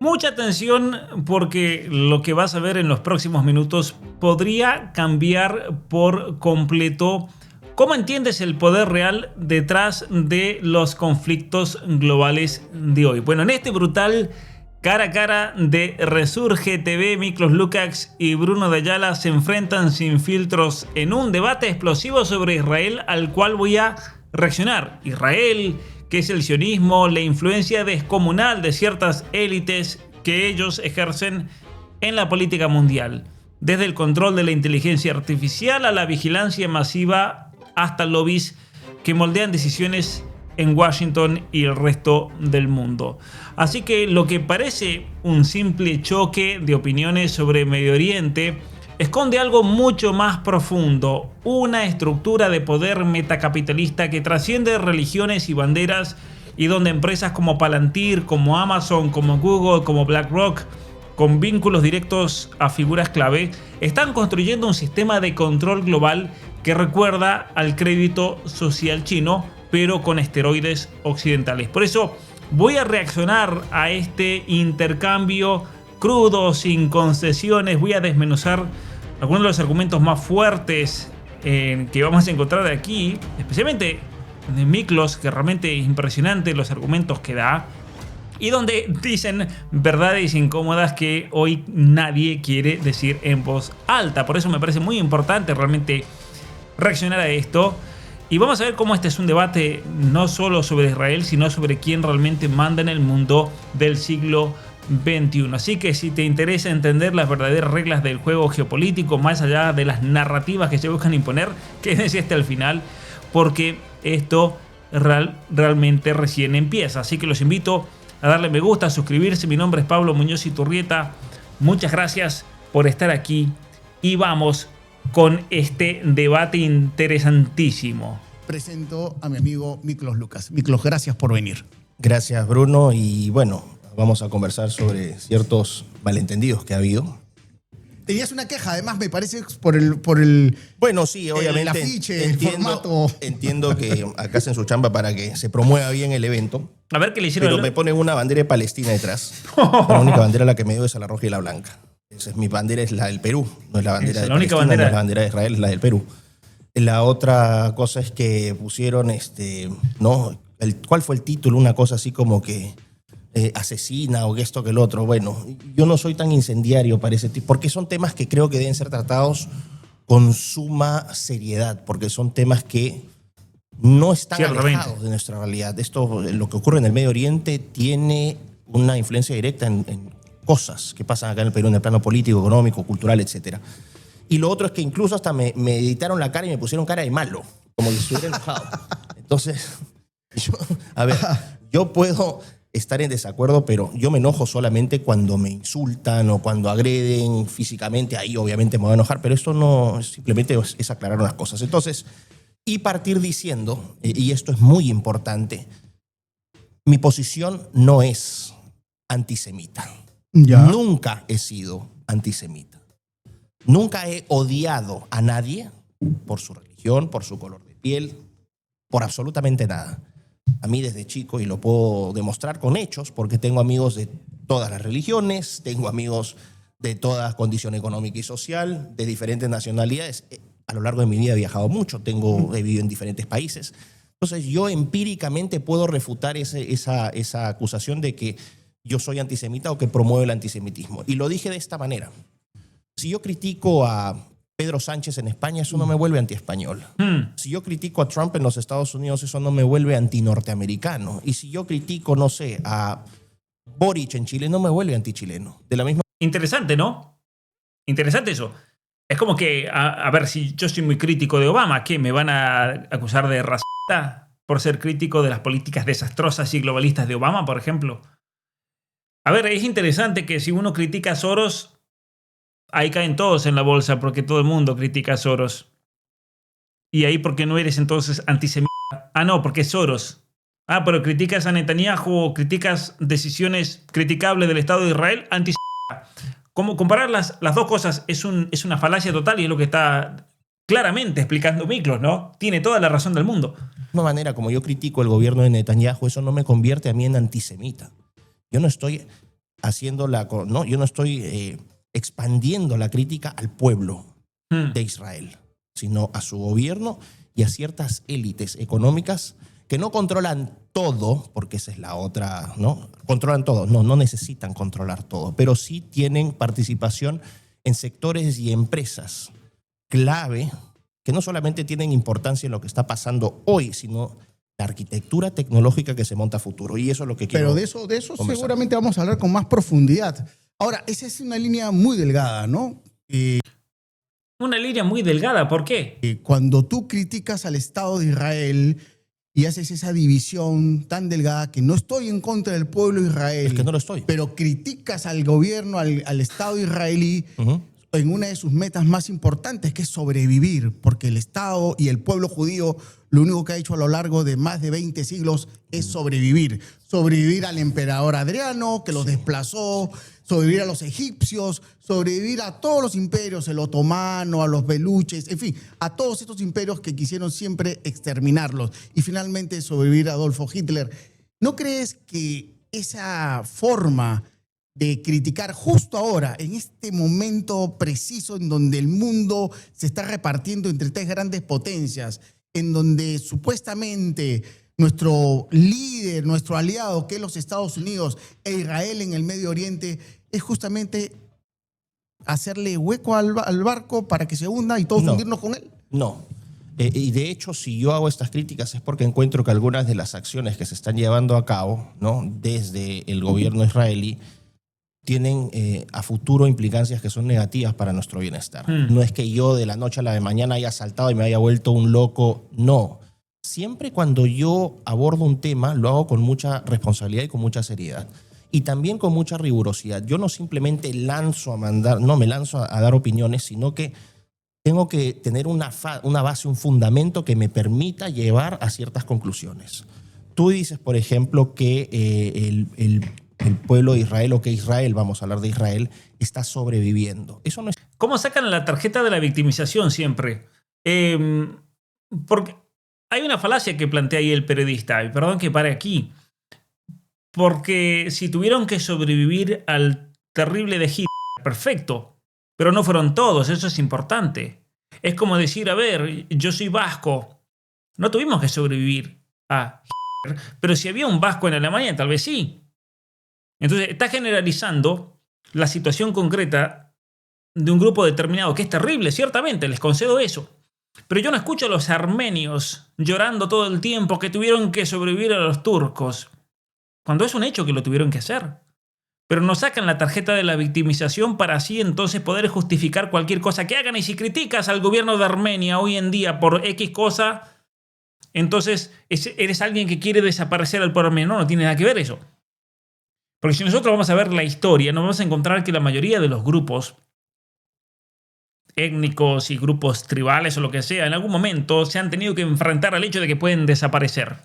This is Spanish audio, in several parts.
Mucha atención porque lo que vas a ver en los próximos minutos podría cambiar por completo cómo entiendes el poder real detrás de los conflictos globales de hoy. Bueno, en este brutal cara a cara de Resurge TV, Miklos Lukács y Bruno de Ayala se enfrentan sin filtros en un debate explosivo sobre Israel al cual voy a reaccionar. Israel, ¿qué es el sionismo? La influencia descomunal de ciertas élites que ellos ejercen en la política mundial. Desde el control de la inteligencia artificial a la vigilancia masiva hasta lobbies que moldean decisiones en Washington y el resto del mundo. Así que lo que parece un simple choque de opiniones sobre Medio Oriente esconde algo mucho más profundo, una estructura de poder metacapitalista que trasciende religiones y banderas y donde empresas como Palantir, como Amazon, como Google, como BlackRock, con vínculos directos a figuras clave, están construyendo un sistema de control global que recuerda al crédito social chino, pero con esteroides occidentales. Por eso voy a reaccionar a este intercambio crudo, sin concesiones. Voy a desmenuzar algunos de los argumentos más fuertes que vamos a encontrar de aquí, especialmente de Miklos, que realmente es impresionante los argumentos que da, y donde dicen verdades incómodas que hoy nadie quiere decir en voz alta. Por eso me parece muy importante realmente reaccionar a esto. Y vamos a ver cómo este es un debate no solo sobre Israel, sino sobre quién realmente manda en el mundo del siglo XXI. Así que si te interesa entender las verdaderas reglas del juego geopolítico, más allá de las narrativas que se buscan imponer, quédense hasta el final, porque esto realmente recién empieza. Así que los invito a darle me gusta, a suscribirse. Mi nombre es Pablo Muñoz Iturrieta. Muchas gracias por estar aquí y vamos con este debate interesantísimo. Presento a mi amigo Miklos Lukács. Miklos, gracias por venir. Gracias, Bruno. Y bueno, vamos a conversar sobre ciertos malentendidos que ha habido. Tenías una queja, además, me parece, por el bueno, sí, obviamente. El afiche, el formato. Entiendo que acá hacen su chamba para que se promueva bien el evento. A ver qué le hicieron. Pero me ponen una bandera de Palestina detrás. La única bandera a la que me dio es a la roja y la blanca. Esa es mi bandera, es la del Perú. No es la bandera de Palestina, no es la bandera de Israel, es la del Perú. La otra cosa es que pusieron, ¿no? ¿Cuál fue el título? Una cosa así como que asesina o que esto que el otro. Bueno, yo no soy tan incendiario para ese tipo, porque son temas que creo que deben ser tratados con suma seriedad, porque son temas que no están alejados de nuestra realidad. Esto, lo que ocurre en el Medio Oriente, tiene una influencia directa en cosas que pasan acá en el Perú en el plano político, económico, cultural, etc. Y lo otro es que incluso hasta me editaron la cara y me pusieron cara de malo, como si estuviera enojado. Entonces, yo puedo estar en desacuerdo, pero yo me enojo solamente cuando me insultan o cuando agreden físicamente. Ahí obviamente me voy a enojar, pero esto no, simplemente es aclarar unas cosas. Entonces, y partir diciendo, y esto es muy importante, mi posición no es antisemita. ¿Ya? Nunca he sido antisemita. Nunca he odiado a nadie por su religión, por su color de piel, por absolutamente nada. A mí desde chico, y lo puedo demostrar con hechos, porque tengo amigos de todas las religiones, tengo amigos de toda condición económica y social, de diferentes nacionalidades. A lo largo de mi vida he viajado mucho, he vivido en diferentes países. Entonces yo empíricamente puedo refutar esa acusación de que yo soy antisemita o que promueve el antisemitismo. Y lo dije de esta manera. Si yo critico a Pedro Sánchez en España, eso no me vuelve antiespañol. Si yo critico a Trump en los Estados Unidos, eso no me vuelve antinorteamericano. Y si yo critico, no sé, a Boric en Chile, no me vuelve antichileno. De la misma... Interesante, ¿no? Interesante eso. Es como que, a ver, si yo soy muy crítico de Obama, ¿qué? ¿Me van a acusar de racista por ser crítico de las políticas desastrosas y globalistas de Obama, por ejemplo? A ver, es interesante que si uno critica a Soros, ahí caen todos en la bolsa porque todo el mundo critica a Soros. Y ahí, ¿por qué no eres entonces antisemita? Ah, no, porque es Soros. Ah, pero criticas a Netanyahu o criticas decisiones criticables del Estado de Israel, antisemita. ¿Cómo comparar las dos cosas? Es una falacia total y es lo que está claramente explicando Miklos, ¿no? Tiene toda la razón del mundo. De la misma manera, como yo critico el gobierno de Netanyahu, eso no me convierte a mí en antisemita. Yo no estoy no, yo no estoy expandiendo la crítica al pueblo de Israel, sino a su gobierno y a ciertas élites económicas que no controlan todo, porque esa es la otra, ¿no? Controlan todo, no necesitan controlar todo, pero sí tienen participación en sectores y empresas clave que no solamente tienen importancia en lo que está pasando hoy, sino la arquitectura tecnológica que se monta a futuro. Y eso es lo que quiero. Pero de eso seguramente vamos a hablar con más profundidad. Ahora, esa es una línea muy delgada, ¿no? Una línea muy delgada, ¿por qué? Cuando tú criticas al Estado de Israel y haces esa división tan delgada que no estoy en contra del pueblo de Israel, Es que no lo estoy. pero criticas al gobierno, al Estado israelí, en una de sus metas más importantes, que es sobrevivir, porque el Estado y el pueblo judío lo único que ha hecho a lo largo de más de 20 siglos es sobrevivir. Sobrevivir al emperador Adriano, que los desplazó, sobrevivir a los egipcios, sobrevivir a todos los imperios, el otomano, a los beluches, en fin, a todos estos imperios que quisieron siempre exterminarlos. Y finalmente sobrevivir a Adolfo Hitler. ¿No crees que esa forma de criticar justo ahora, en este momento preciso en donde el mundo se está repartiendo entre tres grandes potencias, en donde supuestamente nuestro líder, nuestro aliado, que es los Estados Unidos e Israel en el Medio Oriente, es justamente hacerle hueco al barco para que se hunda y todos hundirnos con él? No. Y de hecho, si yo hago estas críticas es porque encuentro que algunas de las acciones que se están llevando a cabo, ¿no?, desde el gobierno israelí, tienen a futuro implicancias que son negativas para nuestro bienestar. No es que yo de la noche a la de mañana haya saltado y me haya vuelto un loco, no. Siempre cuando yo abordo un tema, lo hago con mucha responsabilidad y con mucha seriedad. Y también con mucha rigurosidad. Yo no simplemente me lanzo a dar opiniones, sino que tengo que tener una base, un fundamento que me permita llevar a ciertas conclusiones. Tú dices, por ejemplo, que el pueblo de Israel, o que Israel, vamos a hablar de Israel, está sobreviviendo. Eso no es... ¿Cómo sacan la tarjeta de la victimización siempre? Porque hay una falacia que plantea ahí el periodista, y perdón que pare aquí, porque si tuvieron que sobrevivir al terrible de Hitler, perfecto, pero no fueron todos, eso es importante. Es como decir, a ver, yo soy vasco, no tuvimos que sobrevivir a Hitler, pero si había un vasco en Alemania, tal vez sí. Entonces, está generalizando la situación concreta de un grupo determinado, que es terrible, ciertamente, les concedo eso. Pero yo no escucho a los armenios llorando todo el tiempo que tuvieron que sobrevivir a los turcos, cuando es un hecho que lo tuvieron que hacer. Pero nos sacan la tarjeta de la victimización para así entonces poder justificar cualquier cosa que hagan. Y si criticas al gobierno de Armenia hoy en día por X cosa, entonces eres alguien que quiere desaparecer al pueblo armenio. No tiene nada que ver eso. Porque si nosotros vamos a ver la historia, nos vamos a encontrar que la mayoría de los grupos étnicos y grupos tribales o lo que sea, en algún momento se han tenido que enfrentar al hecho de que pueden desaparecer.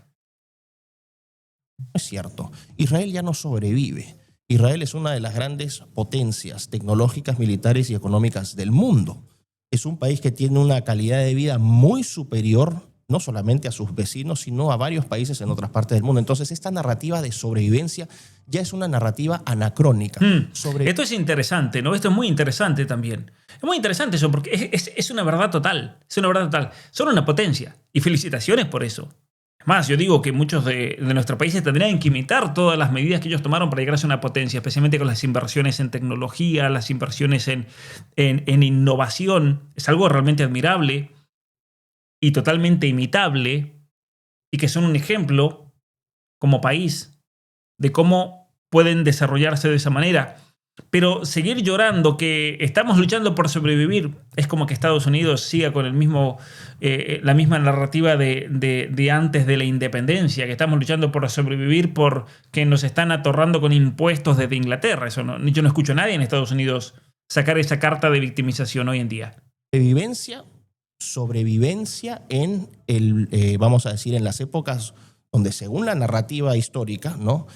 Es cierto. Israel ya no sobrevive. Israel es una de las grandes potencias tecnológicas, militares y económicas del mundo. Es un país que tiene una calidad de vida muy superior, no solamente a sus vecinos, sino a varios países en otras partes del mundo. Entonces, esta narrativa de sobrevivencia ya es una narrativa anacrónica. Esto es interesante, ¿no? Esto es muy interesante también. Es muy interesante eso, porque es una verdad total. Es una verdad total. Son una potencia. Y felicitaciones por eso. Es más, yo digo que muchos de nuestros países tendrían que imitar todas las medidas que ellos tomaron para llegar a ser una potencia, especialmente con las inversiones en tecnología, las inversiones en innovación. Es algo realmente admirable y totalmente imitable, y que son un ejemplo como país de cómo pueden desarrollarse de esa manera. Pero seguir llorando que estamos luchando por sobrevivir es como que Estados Unidos siga con la misma narrativa de antes de la independencia, que estamos luchando por sobrevivir porque nos están atorrando con impuestos desde Inglaterra. Eso no, yo no escucho a nadie en Estados Unidos sacar esa carta de victimización hoy en día. Sobrevivencia en vamos a decir, en las épocas donde, según la narrativa histórica, ¿no?,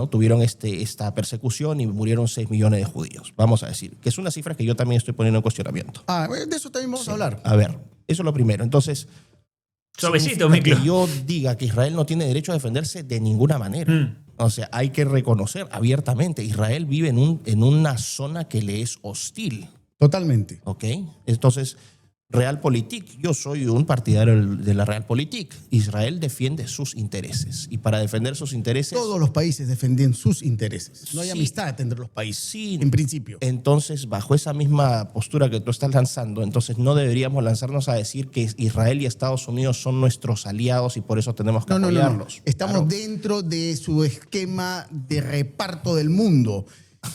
tuvieron esta persecución y murieron 6 millones de judíos. Vamos a decir, que es una cifra que yo también estoy poniendo en cuestionamiento. De eso también vamos a hablar. A ver, eso es lo primero. Entonces, suavecito, que yo diga que Israel no tiene derecho a defenderse de ninguna manera. O sea, hay que reconocer abiertamente, Israel vive en una zona que le es hostil. Totalmente. ¿Ok? Entonces, Realpolitik, yo soy un partidario de la Realpolitik. Israel defiende sus intereses. Y para defender sus intereses... Todos los países defienden sus intereses. No hay Sí. amistad entre los países, Sí. en principio. Entonces, bajo esa misma postura que tú estás lanzando, entonces no deberíamos lanzarnos a decir que Israel y Estados Unidos son nuestros aliados y por eso tenemos que No. apoyarlos. Estamos Claro. dentro de su esquema de reparto del mundo.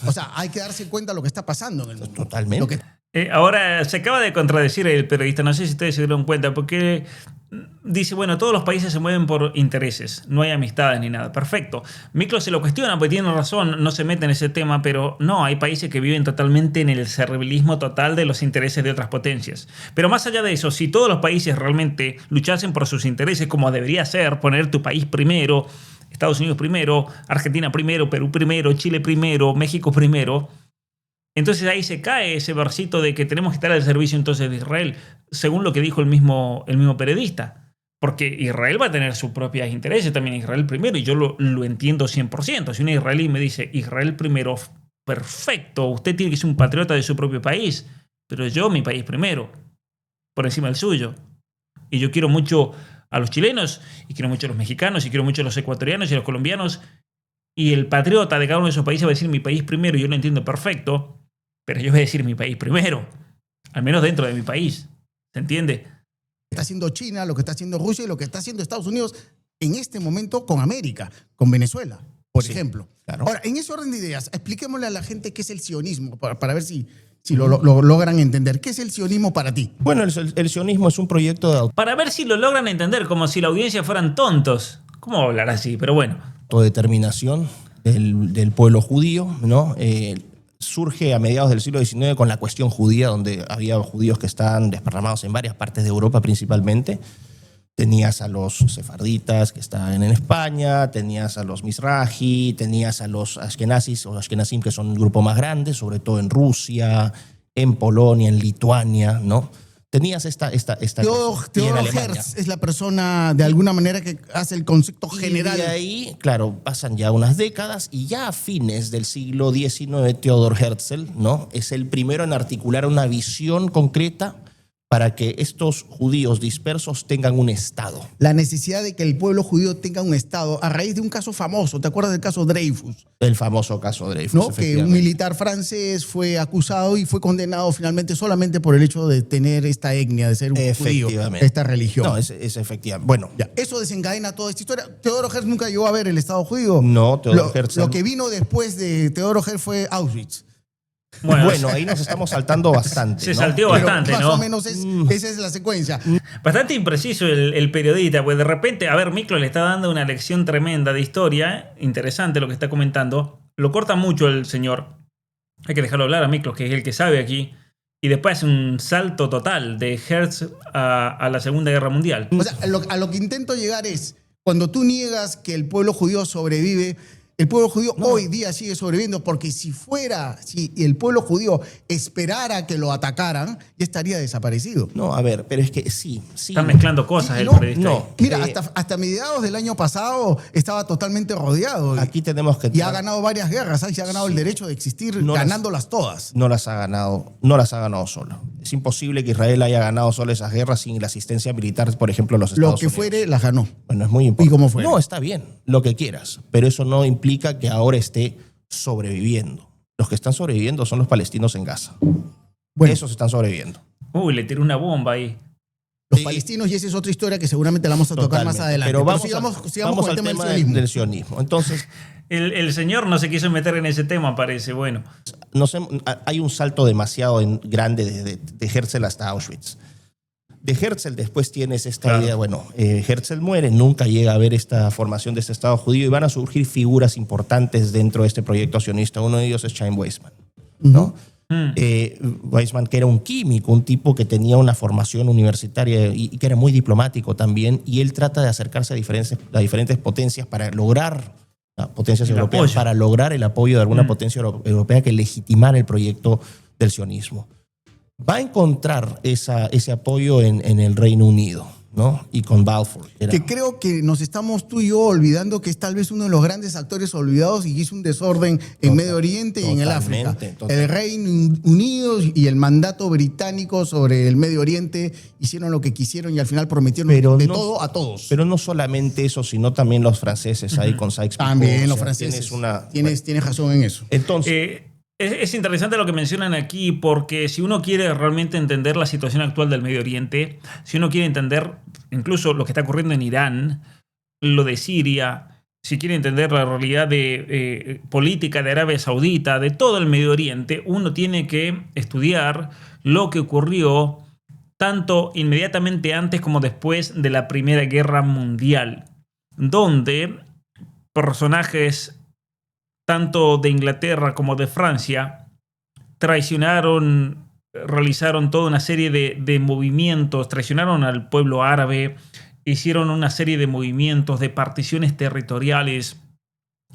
O sea, hay que darse cuenta de lo que está pasando en el mundo. Totalmente. Lo que- Ahora se acaba de contradecir el periodista, no sé si ustedes se dieron cuenta, porque dice, bueno, todos los países se mueven por intereses, no hay amistades ni nada. Perfecto. Miklos se lo cuestiona, porque tiene razón, no se mete en ese tema, pero no, hay países que viven totalmente en el servilismo total de los intereses de otras potencias. Pero más allá de eso, si todos los países realmente luchasen por sus intereses como debería ser, poner tu país primero, Estados Unidos primero, Argentina primero, Perú primero, Chile primero, México primero, entonces ahí se cae ese versito de que tenemos que estar al servicio entonces de Israel, según lo que dijo el mismo periodista. Porque Israel va a tener sus propios intereses, también Israel primero, y yo lo entiendo 100%. Si un israelí me dice Israel primero, perfecto, usted tiene que ser un patriota de su propio país, pero yo mi país primero, por encima del suyo. Y yo quiero mucho a los chilenos, y quiero mucho a los mexicanos, y quiero mucho a los ecuatorianos y a los colombianos, y el patriota de cada uno de esos países va a decir mi país primero, y yo lo entiendo perfecto, pero yo voy a decir mi país primero, al menos dentro de mi país, ¿se entiende? está haciendo China, lo que está haciendo Rusia y lo que está haciendo Estados Unidos en este momento con América, con Venezuela, por ejemplo. Claro. Ahora, en ese orden de ideas, expliquémosle a la gente qué es el sionismo, para ver si lo logran entender. ¿Qué es el sionismo para ti? Bueno, el sionismo es un proyecto de Para ver si lo logran entender, como si la audiencia fueran tontos. ¿Cómo hablar así? Pero bueno. autodeterminación del pueblo judío, ¿no? Surge a mediados del siglo XIX con la cuestión judía, donde había judíos que estaban desparramados en varias partes de Europa principalmente. Tenías a los sefarditas que estaban en España, tenías a los mizrahi, tenías a los ashkenazis o ashkenazim, que son un grupo más grande, sobre todo en Rusia, en Polonia, en Lituania, ¿no? Tenías esta Teodor y en Alemania. Herz es la persona, de alguna manera, que hace el concepto Y general. de ahí, claro, pasan ya unas décadas y ya a fines del siglo XIX, Theodor Herzl, ¿no? Es el primero en articular una visión concreta para que estos judíos dispersos tengan un Estado. La necesidad de que el pueblo judío tenga un Estado a raíz de un caso famoso. ¿Te acuerdas del caso Dreyfus? El famoso caso Dreyfus, ¿No? Que un efectivamente. militar francés fue acusado y fue condenado finalmente solamente por el hecho de tener esta etnia, de ser un judío, Efectivamente. esta religión. No, es efectivamente. Bueno, Ya, eso desencadena toda esta historia. Teodoro Herz nunca llegó a ver el Estado judío. No, Teodor Herzl. Lo que vino después de Teodoro Herz fue Auschwitz. bueno, ahí nos estamos saltando bastante. Se ¿no? salteó Pero bastante, más ¿no? o menos esa es la secuencia. Bastante impreciso el periodista, pues de repente, a ver, Miklos le está dando una lección tremenda de historia, interesante lo que está comentando, lo corta mucho el señor, hay que dejarlo hablar a Miklos, que es el que sabe aquí, y después hace un salto total de Hertz a la Segunda Guerra Mundial. O sea, a lo que intento llegar es, cuando tú niegas que el pueblo judío sobrevive, el pueblo judío hoy día sigue sobreviviendo, porque si el pueblo judío esperara que lo atacaran, ya estaría desaparecido. No, a ver, pero es que sí. Están mezclando cosas el No, periodista. no. ahí. Mira, hasta mediados del año pasado estaba totalmente rodeado. Aquí tenemos que... Y ha ganado varias guerras, ¿sabes? Y ha ganado el derecho de existir No las- ganándolas todas. no las ha ganado solo. Es imposible que Israel haya ganado solo esas guerras sin la asistencia militar, por ejemplo, de los Estados Lo que Unidos. fuere, las ganó. Bueno, es muy importante. ¿Y cómo fue? No, está bien, lo que quieras, pero eso no implica que ahora esté sobreviviendo. Los que están sobreviviendo son los palestinos en Gaza. Bueno, Esos están sobreviviendo. Uy, le tiró una bomba ahí. los Sí. palestinos, y esa es otra historia que seguramente la vamos a tocar más Totalmente. adelante. Pero vamos, sigamos vamos con al el tema tema del sionismo. del sionismo. Entonces, El señor no se quiso meter en ese tema, parece. Bueno, hay un salto demasiado grande de Herzl hasta Auschwitz. De Herzl después tienes esta Claro. idea, bueno, Herzl muere, nunca llega a ver esta formación de este Estado judío y van a surgir figuras importantes dentro de este proyecto sionista. Uno de ellos es Chaim Weizmann, ¿no? Weizmann, que era un químico, un tipo que tenía una formación universitaria y que era muy diplomático también, y él trata de acercarse a diferentes potencias para lograr, potencias El europeas, apoyo. para lograr el apoyo de alguna potencia europea que legitimara el proyecto del sionismo. Va a encontrar ese apoyo en el Reino Unido, ¿no? Y con Balfour. Que creo que nos estamos tú y yo olvidando que es tal vez uno de los grandes actores olvidados y hizo un desorden en Medio Oriente y en el África. El Reino Unido y el mandato británico sobre el Medio Oriente hicieron lo que quisieron y al final prometieron todo a todos. Pero no solamente eso, sino también los franceses ahí con Sykes-Picot. También los franceses. Tienes razón en eso. Entonces... Es interesante lo que mencionan aquí porque si uno quiere realmente entender la situación actual del Medio Oriente, si uno quiere entender incluso lo que está ocurriendo en Irán, lo de Siria, si quiere entender la realidad de política de Arabia Saudita, de todo el Medio Oriente, uno tiene que estudiar lo que ocurrió tanto inmediatamente antes como después de la Primera Guerra Mundial, donde personajes tanto de Inglaterra como de Francia traicionaron, realizaron toda una serie de movimientos, traicionaron al pueblo árabe, hicieron una serie de movimientos, de particiones territoriales,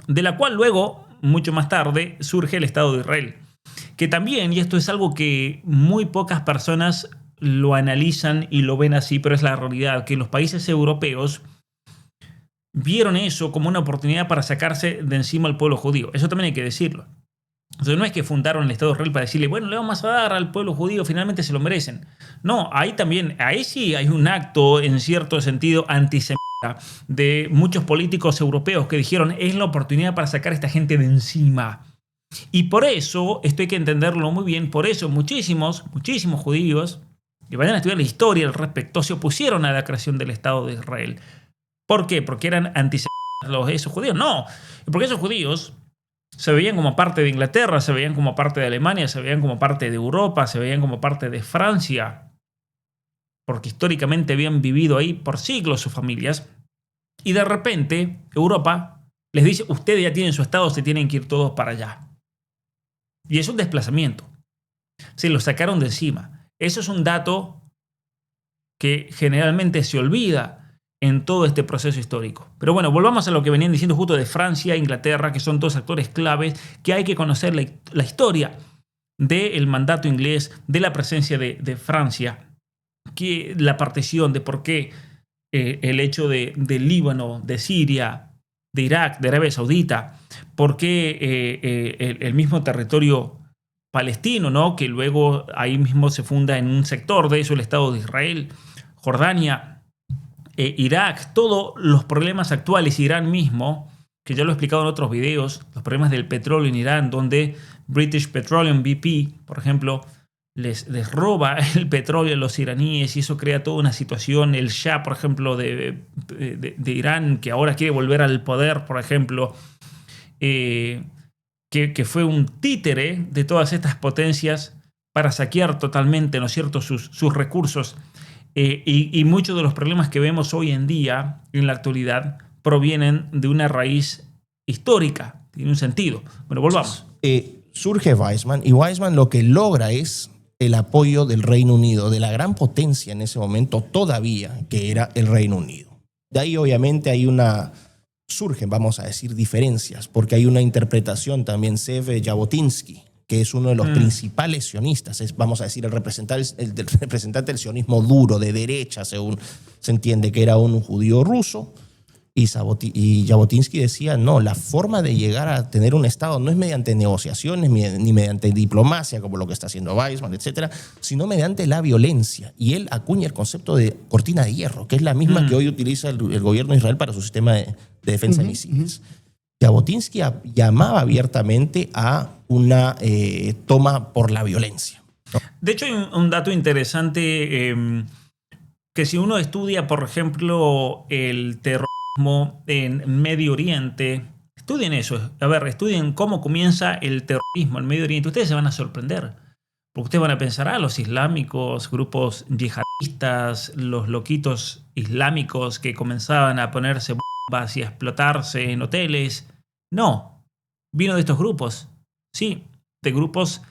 de la cual luego, mucho más tarde, surge el Estado de Israel. Que también, y esto es algo que muy pocas personas lo analizan y lo ven así, pero es la realidad, que los países europeos vieron eso como una oportunidad para sacarse de encima al pueblo judío. Eso también hay que decirlo. Entonces no es que fundaron el Estado de Israel para decirle, bueno, le vamos a dar al pueblo judío, finalmente se lo merecen. No, ahí sí hay un acto, en cierto sentido, antisemita de muchos políticos europeos que dijeron, es la oportunidad para sacar a esta gente de encima. Y por eso, esto hay que entenderlo muy bien, por eso muchísimos judíos que vayan a estudiar la historia al respecto se opusieron a la creación del Estado de Israel. ¿Por qué? ¿Porque eran antisemitas esos judíos? No, porque esos judíos se veían como parte de Inglaterra, se veían como parte de Alemania, se veían como parte de Europa, se veían como parte de Francia, porque históricamente habían vivido ahí por siglos sus familias, y de repente Europa les dice, ustedes ya tienen su estado, se tienen que ir todos para allá. Y es un desplazamiento. Se los sacaron de encima. Eso es un dato que generalmente se olvida en todo este proceso histórico. Pero bueno, volvamos a lo que venían diciendo justo de Francia e Inglaterra, que son dos actores claves, que hay que conocer la historia del mandato inglés, de la presencia de Francia, que la partición, de por qué el hecho de Líbano, de Siria, de Irak, de Arabia Saudita, por qué el mismo territorio palestino, ¿no? Que luego ahí mismo se funda en un sector de eso el Estado de Israel, Jordania, Irak, todos los problemas actuales, Irán mismo, que ya lo he explicado en otros videos, los problemas del petróleo en Irán, donde British Petroleum BP, por ejemplo, les roba el petróleo a los iraníes y eso crea toda una situación. El Shah, por ejemplo, de Irán, que ahora quiere volver al poder, por ejemplo, que fue un títere de todas estas potencias para saquear totalmente, ¿no es cierto?, sus recursos. Y muchos de los problemas que vemos hoy en día, en la actualidad, provienen de una raíz histórica, tiene un sentido. Bueno, volvamos. Surge Weizmann y Weizmann lo que logra es el apoyo del Reino Unido, de la gran potencia en ese momento todavía, que era el Reino Unido. De ahí obviamente surgen, vamos a decir, diferencias, porque hay una interpretación también, Zev Jabotinsky, que es uno de los principales sionistas, vamos a decir, el representante del sionismo duro, de derecha, según se entiende, que era un judío ruso, y Jabotinsky decía, no, la forma de llegar a tener un Estado no es mediante negociaciones ni mediante diplomacia, como lo que está haciendo Weizmann, etcétera, sino mediante la violencia. Y él acuña el concepto de cortina de hierro, que es la misma que hoy utiliza el gobierno de Israel para su sistema de defensa de misiles. Jabotinsky llamaba abiertamente a una toma por la violencia, ¿no? De hecho, hay un dato interesante que si uno estudia, por ejemplo, el terrorismo en Medio Oriente, estudien eso. A ver, estudien cómo comienza el terrorismo en Medio Oriente. Ustedes se van a sorprender. Porque ustedes van a pensar, los islámicos, grupos yihadistas, los loquitos islámicos que comenzaban a ponerse bombas y a explotarse en hoteles. No, vino de estos grupos. Sí, de grupos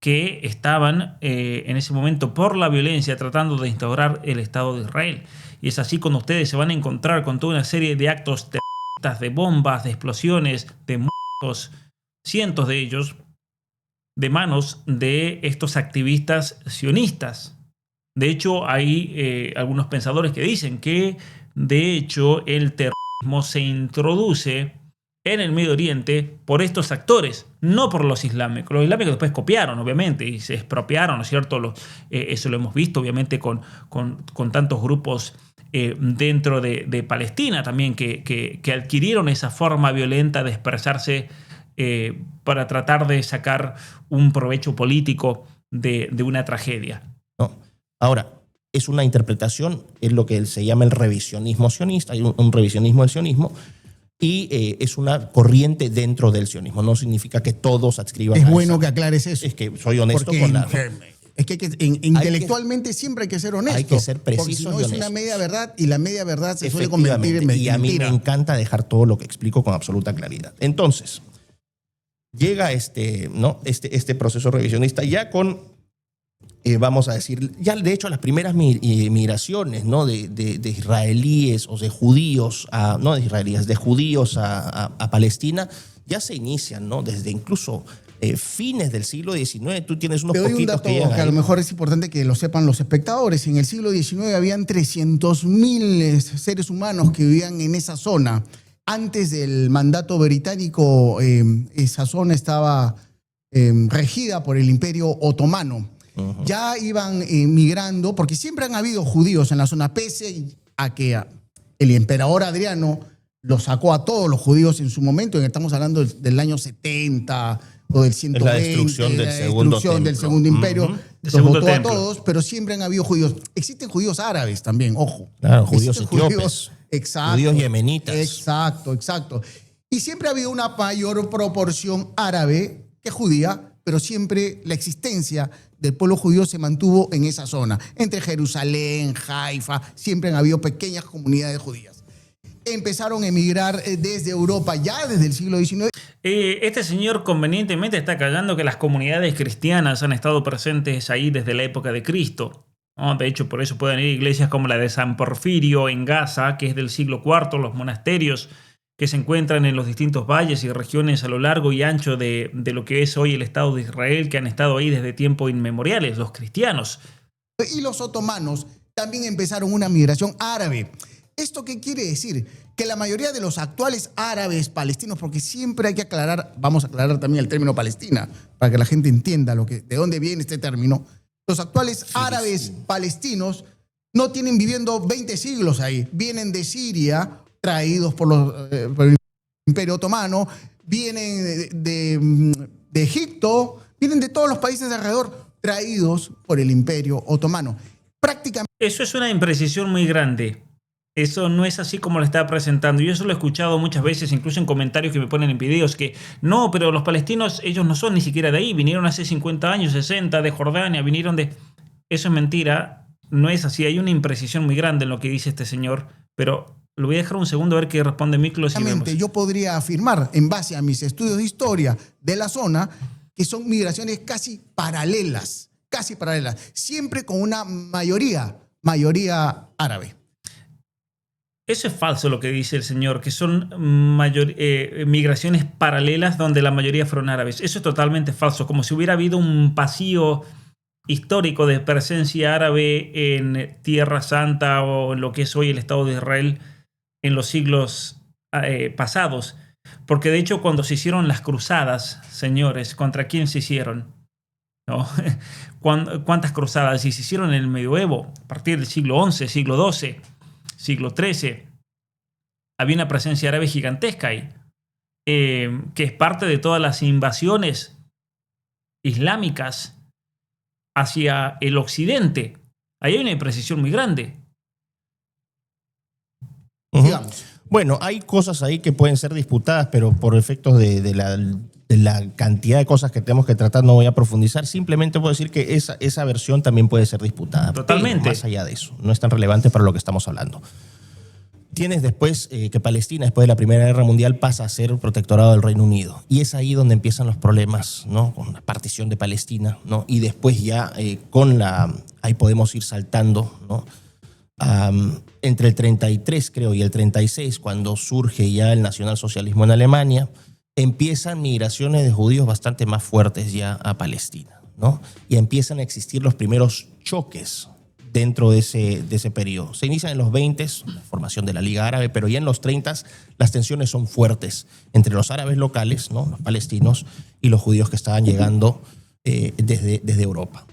que estaban en ese momento por la violencia tratando de instaurar el Estado de Israel. Y es así cuando ustedes se van a encontrar con toda una serie de actos terroristas, de bombas, de explosiones, de muertos, cientos de ellos, de manos de estos activistas sionistas. De hecho, hay algunos pensadores que dicen que, de hecho, el terrorismo se introduce en el Medio Oriente por estos actores, no por los islámicos. Los islámicos después copiaron, obviamente, y se expropiaron, ¿no es cierto? Eso lo hemos visto, obviamente, con tantos grupos dentro de Palestina también, que adquirieron esa forma violenta de expresarse para tratar de sacar un provecho político de una tragedia. ¿No? Ahora, es una interpretación, es lo que se llama el revisionismo sionista, hay un revisionismo del sionismo, y es una corriente dentro del sionismo. No significa que todos adscriban Es a bueno esa. que aclares eso. Es que soy honesto Porque con la... es que intelectualmente siempre hay que ser honesto. Hay que ser preciso porque si no y es honestos. una media verdad, y la media verdad se suele convertir en Y a mí me mentira. encanta dejar todo lo que explico con absoluta claridad. Entonces, llega este proceso revisionista ya con, vamos a decir, ya de hecho las primeras migraciones, ¿no? de israelíes o de judíos, no de israelíes, de judíos a Palestina, ya se inician, ¿no? Desde incluso fines del siglo XIX. Tú tienes unos Te doy un poquitos dato que llegan que a lo ahí. mejor es importante que lo sepan los espectadores. En el siglo XIX habían 300.000 seres humanos que vivían en esa zona. Antes del mandato británico, esa zona estaba regida por el Imperio Otomano. Uh-huh. Ya iban migrando, porque siempre han habido judíos en la zona, pese a que el emperador Adriano los sacó a todos los judíos en su momento. Estamos hablando del año 70 o del 120. La destrucción del segundo imperio. Uh-huh. Los votó a todos, pero siempre han habido judíos. Existen judíos árabes también, ojo. Claro, judíos etíopes. Exacto. Judíos yemenitas. Exacto. Y siempre ha habido una mayor proporción árabe que judía, pero siempre la existencia del pueblo judío se mantuvo en esa zona. Entre Jerusalén, Haifa, siempre han habido pequeñas comunidades judías. Empezaron a emigrar desde Europa ya desde el siglo XIX. Este señor convenientemente está callando que las comunidades cristianas han estado presentes ahí desde la época de Cristo, ¿no? De hecho, por eso pueden ir iglesias como la de San Porfirio en Gaza, que es del siglo IV, los monasterios que se encuentran en los distintos valles y regiones a lo largo y ancho de lo que es hoy el Estado de Israel, que han estado ahí desde tiempos inmemoriales, los cristianos. Y los otomanos también empezaron una migración árabe. ¿Esto qué quiere decir? Que la mayoría de los actuales árabes palestinos, porque siempre hay que aclarar, vamos a aclarar también el término Palestina, para que la gente entienda de dónde viene este término. Los actuales árabes palestinos no tienen viviendo 20 siglos ahí. Vienen de Siria, traídos por el Imperio Otomano, vienen de Egipto, vienen de todos los países de alrededor, traídos por el Imperio Otomano. Prácticamente. Eso es una imprecisión muy grande. Eso no es así como lo está presentando. Yo eso lo he escuchado muchas veces, incluso en comentarios que me ponen en videos, que no, pero los palestinos, ellos no son ni siquiera de ahí, vinieron hace 50 años, 60, de Jordania, vinieron de... Eso es mentira, no es así. Hay una imprecisión muy grande en lo que dice este señor, pero lo voy a dejar un segundo a ver qué responde Miklos y vemos. Yo podría afirmar, en base a mis estudios de historia de la zona, que son migraciones casi paralelas, siempre con una mayoría árabe. Eso es falso lo que dice el señor, que son migraciones paralelas donde la mayoría fueron árabes. Eso es totalmente falso, como si hubiera habido un vacío histórico de presencia árabe en Tierra Santa o en lo que es hoy el Estado de Israel en los siglos pasados. Porque de hecho cuando se hicieron las cruzadas, señores, ¿contra quién se hicieron? ¿No? ¿Cuántas cruzadas? Y se hicieron en el medioevo, a partir del siglo XI, siglo XII, siglo XIII. Había una presencia árabe gigantesca ahí, que es parte de todas las invasiones islámicas hacia el occidente. Ahí hay una imprecisión muy grande. Digamos. Bueno, hay cosas ahí que pueden ser disputadas, pero por efectos de la cantidad de cosas que tenemos que tratar no voy a profundizar. Simplemente puedo decir que esa versión también puede ser disputada. Totalmente. Pero más allá de eso, no es tan relevante para lo que estamos hablando. Tienes después que Palestina, después de la Primera Guerra Mundial, pasa a ser protectorado del Reino Unido. Y es ahí donde empiezan los problemas, ¿no? Con la partición de Palestina, ¿no? Y después ya ahí podemos ir saltando, ¿no? Entre el 33, creo, y el 36, cuando surge ya el nacionalsocialismo en Alemania, empiezan migraciones de judíos bastante más fuertes ya a Palestina, ¿no? Y empiezan a existir los primeros choques dentro de ese periodo. Se inicia en los 20, la formación de la Liga Árabe, pero ya en los 30 las tensiones son fuertes entre los árabes locales, ¿no? Los palestinos, y los judíos que estaban llegando desde Europa.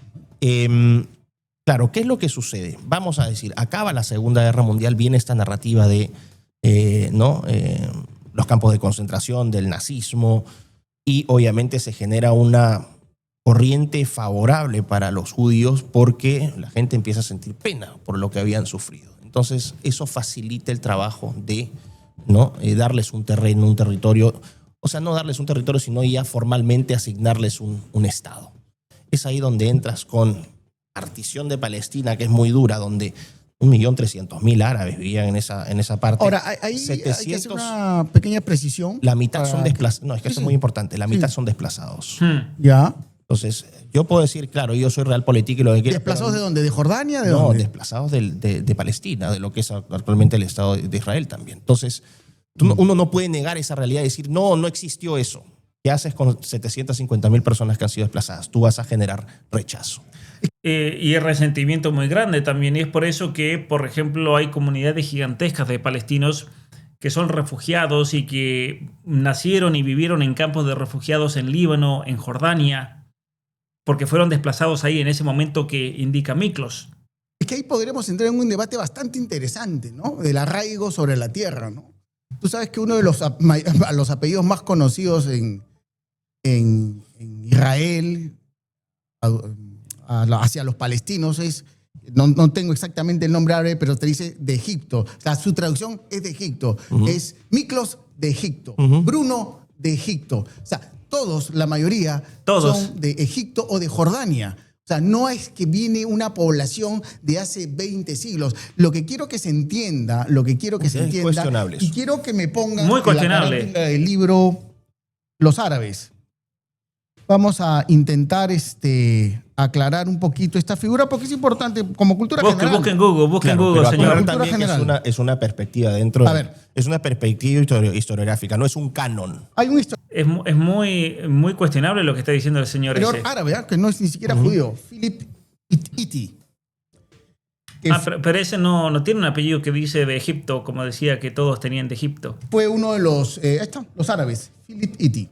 Claro, ¿qué es lo que sucede? Vamos a decir, acaba la Segunda Guerra Mundial, viene esta narrativa de los campos de concentración, del nazismo, y obviamente se genera una corriente favorable para los judíos porque la gente empieza a sentir pena por lo que habían sufrido. Entonces eso facilita el trabajo de darles un terreno, un territorio, o sea, no darles un territorio, sino ya formalmente asignarles un Estado. Es ahí donde entras con partición de Palestina, que es muy dura, donde 1.300.000 árabes vivían en esa parte. Ahora, ahí 700, hay que hacer una pequeña precisión. La mitad son desplazados. No, es que eso es muy importante. La mitad son desplazados. Ya. Entonces, yo puedo decir, claro, yo soy realpolitik y lo que quiero. ¿Desplazados de dónde? ¿De Jordania? ¿De no, dónde? Desplazados de Palestina, de lo que es actualmente el Estado de Israel también. Entonces, uno no puede negar esa realidad y decir, no existió eso. ¿Qué haces con 750.000 personas que han sido desplazadas? Tú vas a generar rechazo. Y el resentimiento muy grande también. Y es por eso que, por ejemplo, hay comunidades gigantescas de palestinos que son refugiados y que nacieron y vivieron en campos de refugiados en Líbano, en Jordania, porque fueron desplazados ahí en ese momento que indica Miklos. Es que ahí podremos entrar en un debate bastante interesante, ¿no? Del arraigo sobre la tierra, ¿no? Tú sabes que uno de los apellidos más conocidos en Israel hacia los palestinos es, no tengo exactamente el nombre árabe, pero te dice de Egipto. O sea, su traducción es de Egipto. Es Miklos de Egipto, Bruno de Egipto. O sea, todos, la mayoría, son de Egipto o de Jordania. O sea, no es que viene una población de hace 20 siglos. Lo que quiero que se entienda, y quiero que me pongan muy cuestionable en la el libro Los Árabes. Vamos a intentar aclarar un poquito esta figura porque es importante como cultura general. Busquen Google, señor. También es una perspectiva dentro. Es una perspectiva historiográfica, no es un canon. Hay un es muy cuestionable lo que está diciendo el señor ese. árabe, que no es ni siquiera judío. Philip Iti. Pero ese no tiene un apellido que dice de Egipto, como decía que todos tenían de Egipto. Fue uno de los árabes, Philip Iti.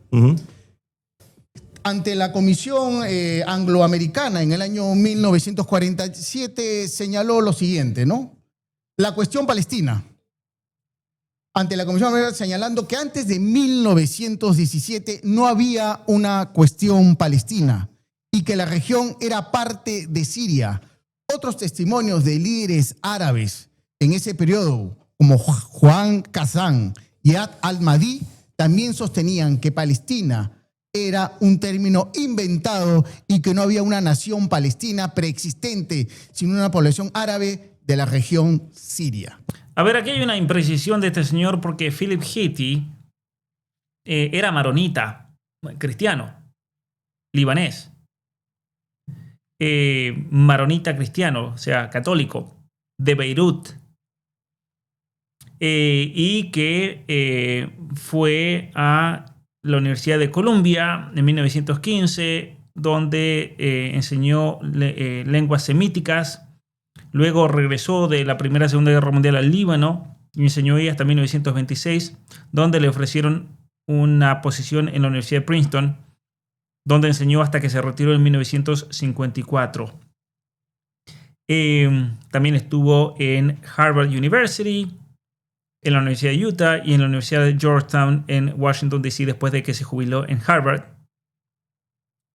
Ante la Comisión Angloamericana en el año 1947 señaló lo siguiente, ¿no? La cuestión palestina. Ante la Comisión Angloamericana señalando que antes de 1917 no había una cuestión palestina y que la región era parte de Siria. Otros testimonios de líderes árabes en ese periodo, como Juan Kazan y Ad al-Mahdi, también sostenían que Palestina era un término inventado y que no había una nación palestina preexistente, sino una población árabe de la región siria. A ver, aquí hay una imprecisión de este señor porque Philip Iti era maronita, cristiano, libanés. Maronita cristiano, o sea, católico, de Beirut. Y que fue a la Universidad de Columbia en 1915, donde enseñó lenguas semíticas. Luego regresó de la Primera y Segunda Guerra Mundial al Líbano y enseñó ahí hasta 1926, donde le ofrecieron una posición en la Universidad de Princeton, donde enseñó hasta que se retiró en 1954. También estuvo en Harvard University, en la Universidad de Utah y en la Universidad de Georgetown en Washington, D.C. después de que se jubiló en Harvard.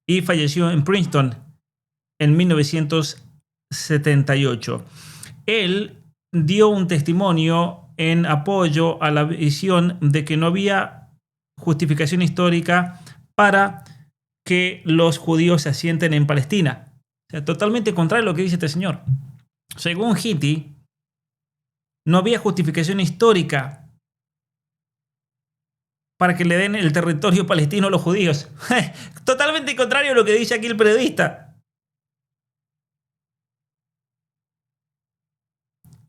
Y falleció en Princeton en 1978. Él dio un testimonio en apoyo a la visión de que no había justificación histórica para que los judíos se asienten en Palestina. O sea, totalmente contrario a lo que dice este señor. Según Iti, no había justificación histórica para que le den el territorio palestino a los judíos. Totalmente contrario a lo que dice aquí el periodista.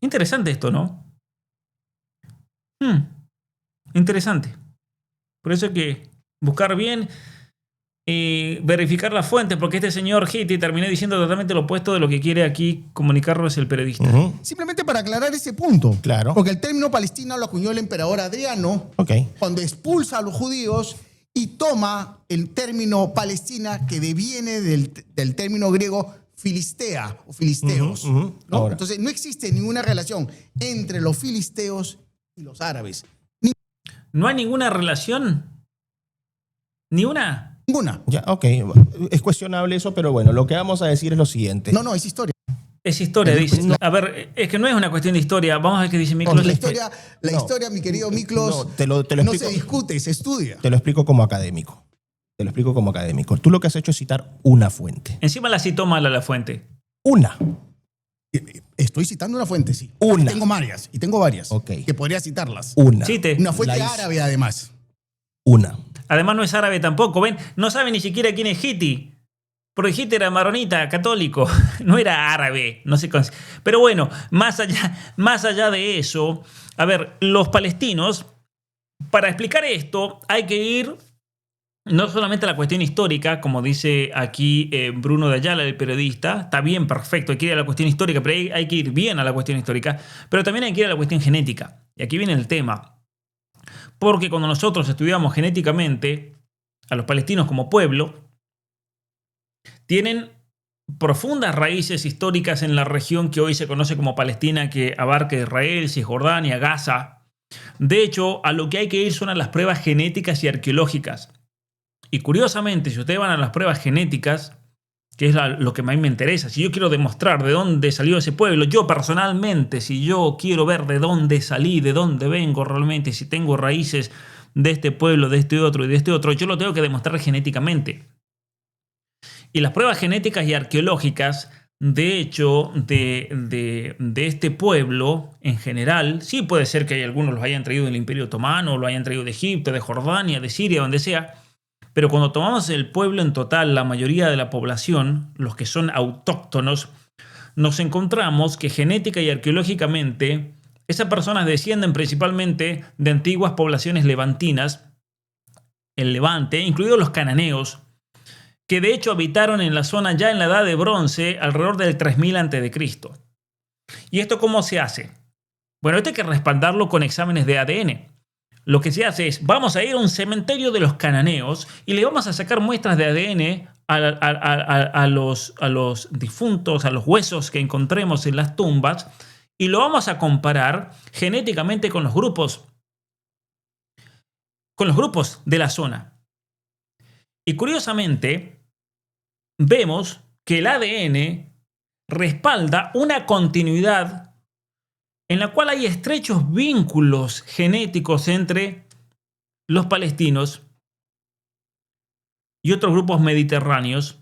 Interesante esto, ¿no? Interesante. Por eso hay que buscar bien verificar las fuentes, porque este señor Hitti terminó diciendo totalmente lo opuesto de lo que quiere aquí comunicarnos el periodista. Simplemente para aclarar ese punto. Claro. Porque el término Palestina lo acuñó el emperador Adriano cuando expulsa a los judíos y toma el término Palestina, que deviene del término griego filistea o filisteos. ¿no? Entonces no existe ninguna relación entre los filisteos y los árabes. ¿No hay ninguna relación? ¿Ni una? Ninguna. Ya, ok. Es cuestionable eso, pero bueno, lo que vamos a decir es lo siguiente. No, es historia. Es historia, dice. A ver, es que no es una cuestión de historia. Vamos a ver qué dice Miklos. La historia, mi querido Miklos, no se discute, se estudia. Te lo explico como académico. Tú lo que has hecho es citar una fuente. Encima la citó mal a la fuente. Una. Estoy citando una fuente, sí. Una. Y tengo varias. Ok. Que podría citarlas. Una. Cite. Una fuente árabe, además. Una. Además no es árabe tampoco, ¿ven? No sabe ni siquiera quién es Hitti. Porque Hitti era maronita, católico. No era árabe. No sé. Pero bueno, más allá de eso, a ver, los palestinos, para explicar esto, hay que ir no solamente a la cuestión histórica, como dice aquí Bruno de Ayala, el periodista. Está bien, perfecto, hay que ir a la cuestión histórica, pero hay que ir bien a la cuestión histórica. Pero también hay que ir a la cuestión genética. Y aquí viene el tema. Porque cuando nosotros estudiamos genéticamente a los palestinos como pueblo, tienen profundas raíces históricas en la región que hoy se conoce como Palestina, que abarca Israel, Cisjordania, Gaza. De hecho, a lo que hay que ir son a las pruebas genéticas y arqueológicas. Y curiosamente, si ustedes van a las pruebas genéticas, que es lo que a mí me interesa, si yo quiero demostrar de dónde salió ese pueblo, yo personalmente, si yo quiero ver de dónde salí, de dónde vengo realmente, si tengo raíces de este pueblo, de este otro y de este otro, yo lo tengo que demostrar genéticamente. Y las pruebas genéticas y arqueológicas, de hecho, de este pueblo en general, sí puede ser que algunos los hayan traído del Imperio Otomano, lo hayan traído de Egipto, de Jordania, de Siria, donde sea. Pero cuando tomamos el pueblo en total, la mayoría de la población, los que son autóctonos, nos encontramos que genética y arqueológicamente esas personas descienden principalmente de antiguas poblaciones levantinas, el Levante, incluidos los cananeos, que de hecho habitaron en la zona ya en la Edad de Bronce alrededor del 3000 a.C. ¿Y esto cómo se hace? Bueno, esto hay que respaldarlo con exámenes de ADN. Lo que se hace es, vamos a ir a un cementerio de los cananeos y le vamos a sacar muestras de ADN a los difuntos, a los huesos que encontremos en las tumbas, y lo vamos a comparar genéticamente con los grupos de la zona. Y curiosamente, vemos que el ADN respalda una continuidad en la cual hay estrechos vínculos genéticos entre los palestinos y otros grupos mediterráneos,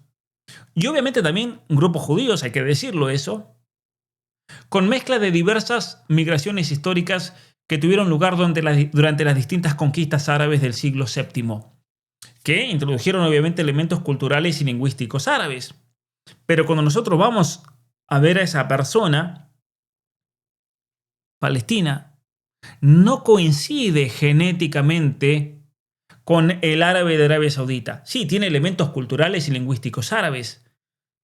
y obviamente también grupos judíos, hay que decirlo eso, con mezcla de diversas migraciones históricas que tuvieron lugar durante las distintas conquistas árabes del siglo VII, que introdujeron obviamente elementos culturales y lingüísticos árabes. Pero cuando nosotros vamos a ver a esa persona, Palestina no coincide genéticamente con el árabe de Arabia Saudita. Sí, tiene elementos culturales y lingüísticos árabes,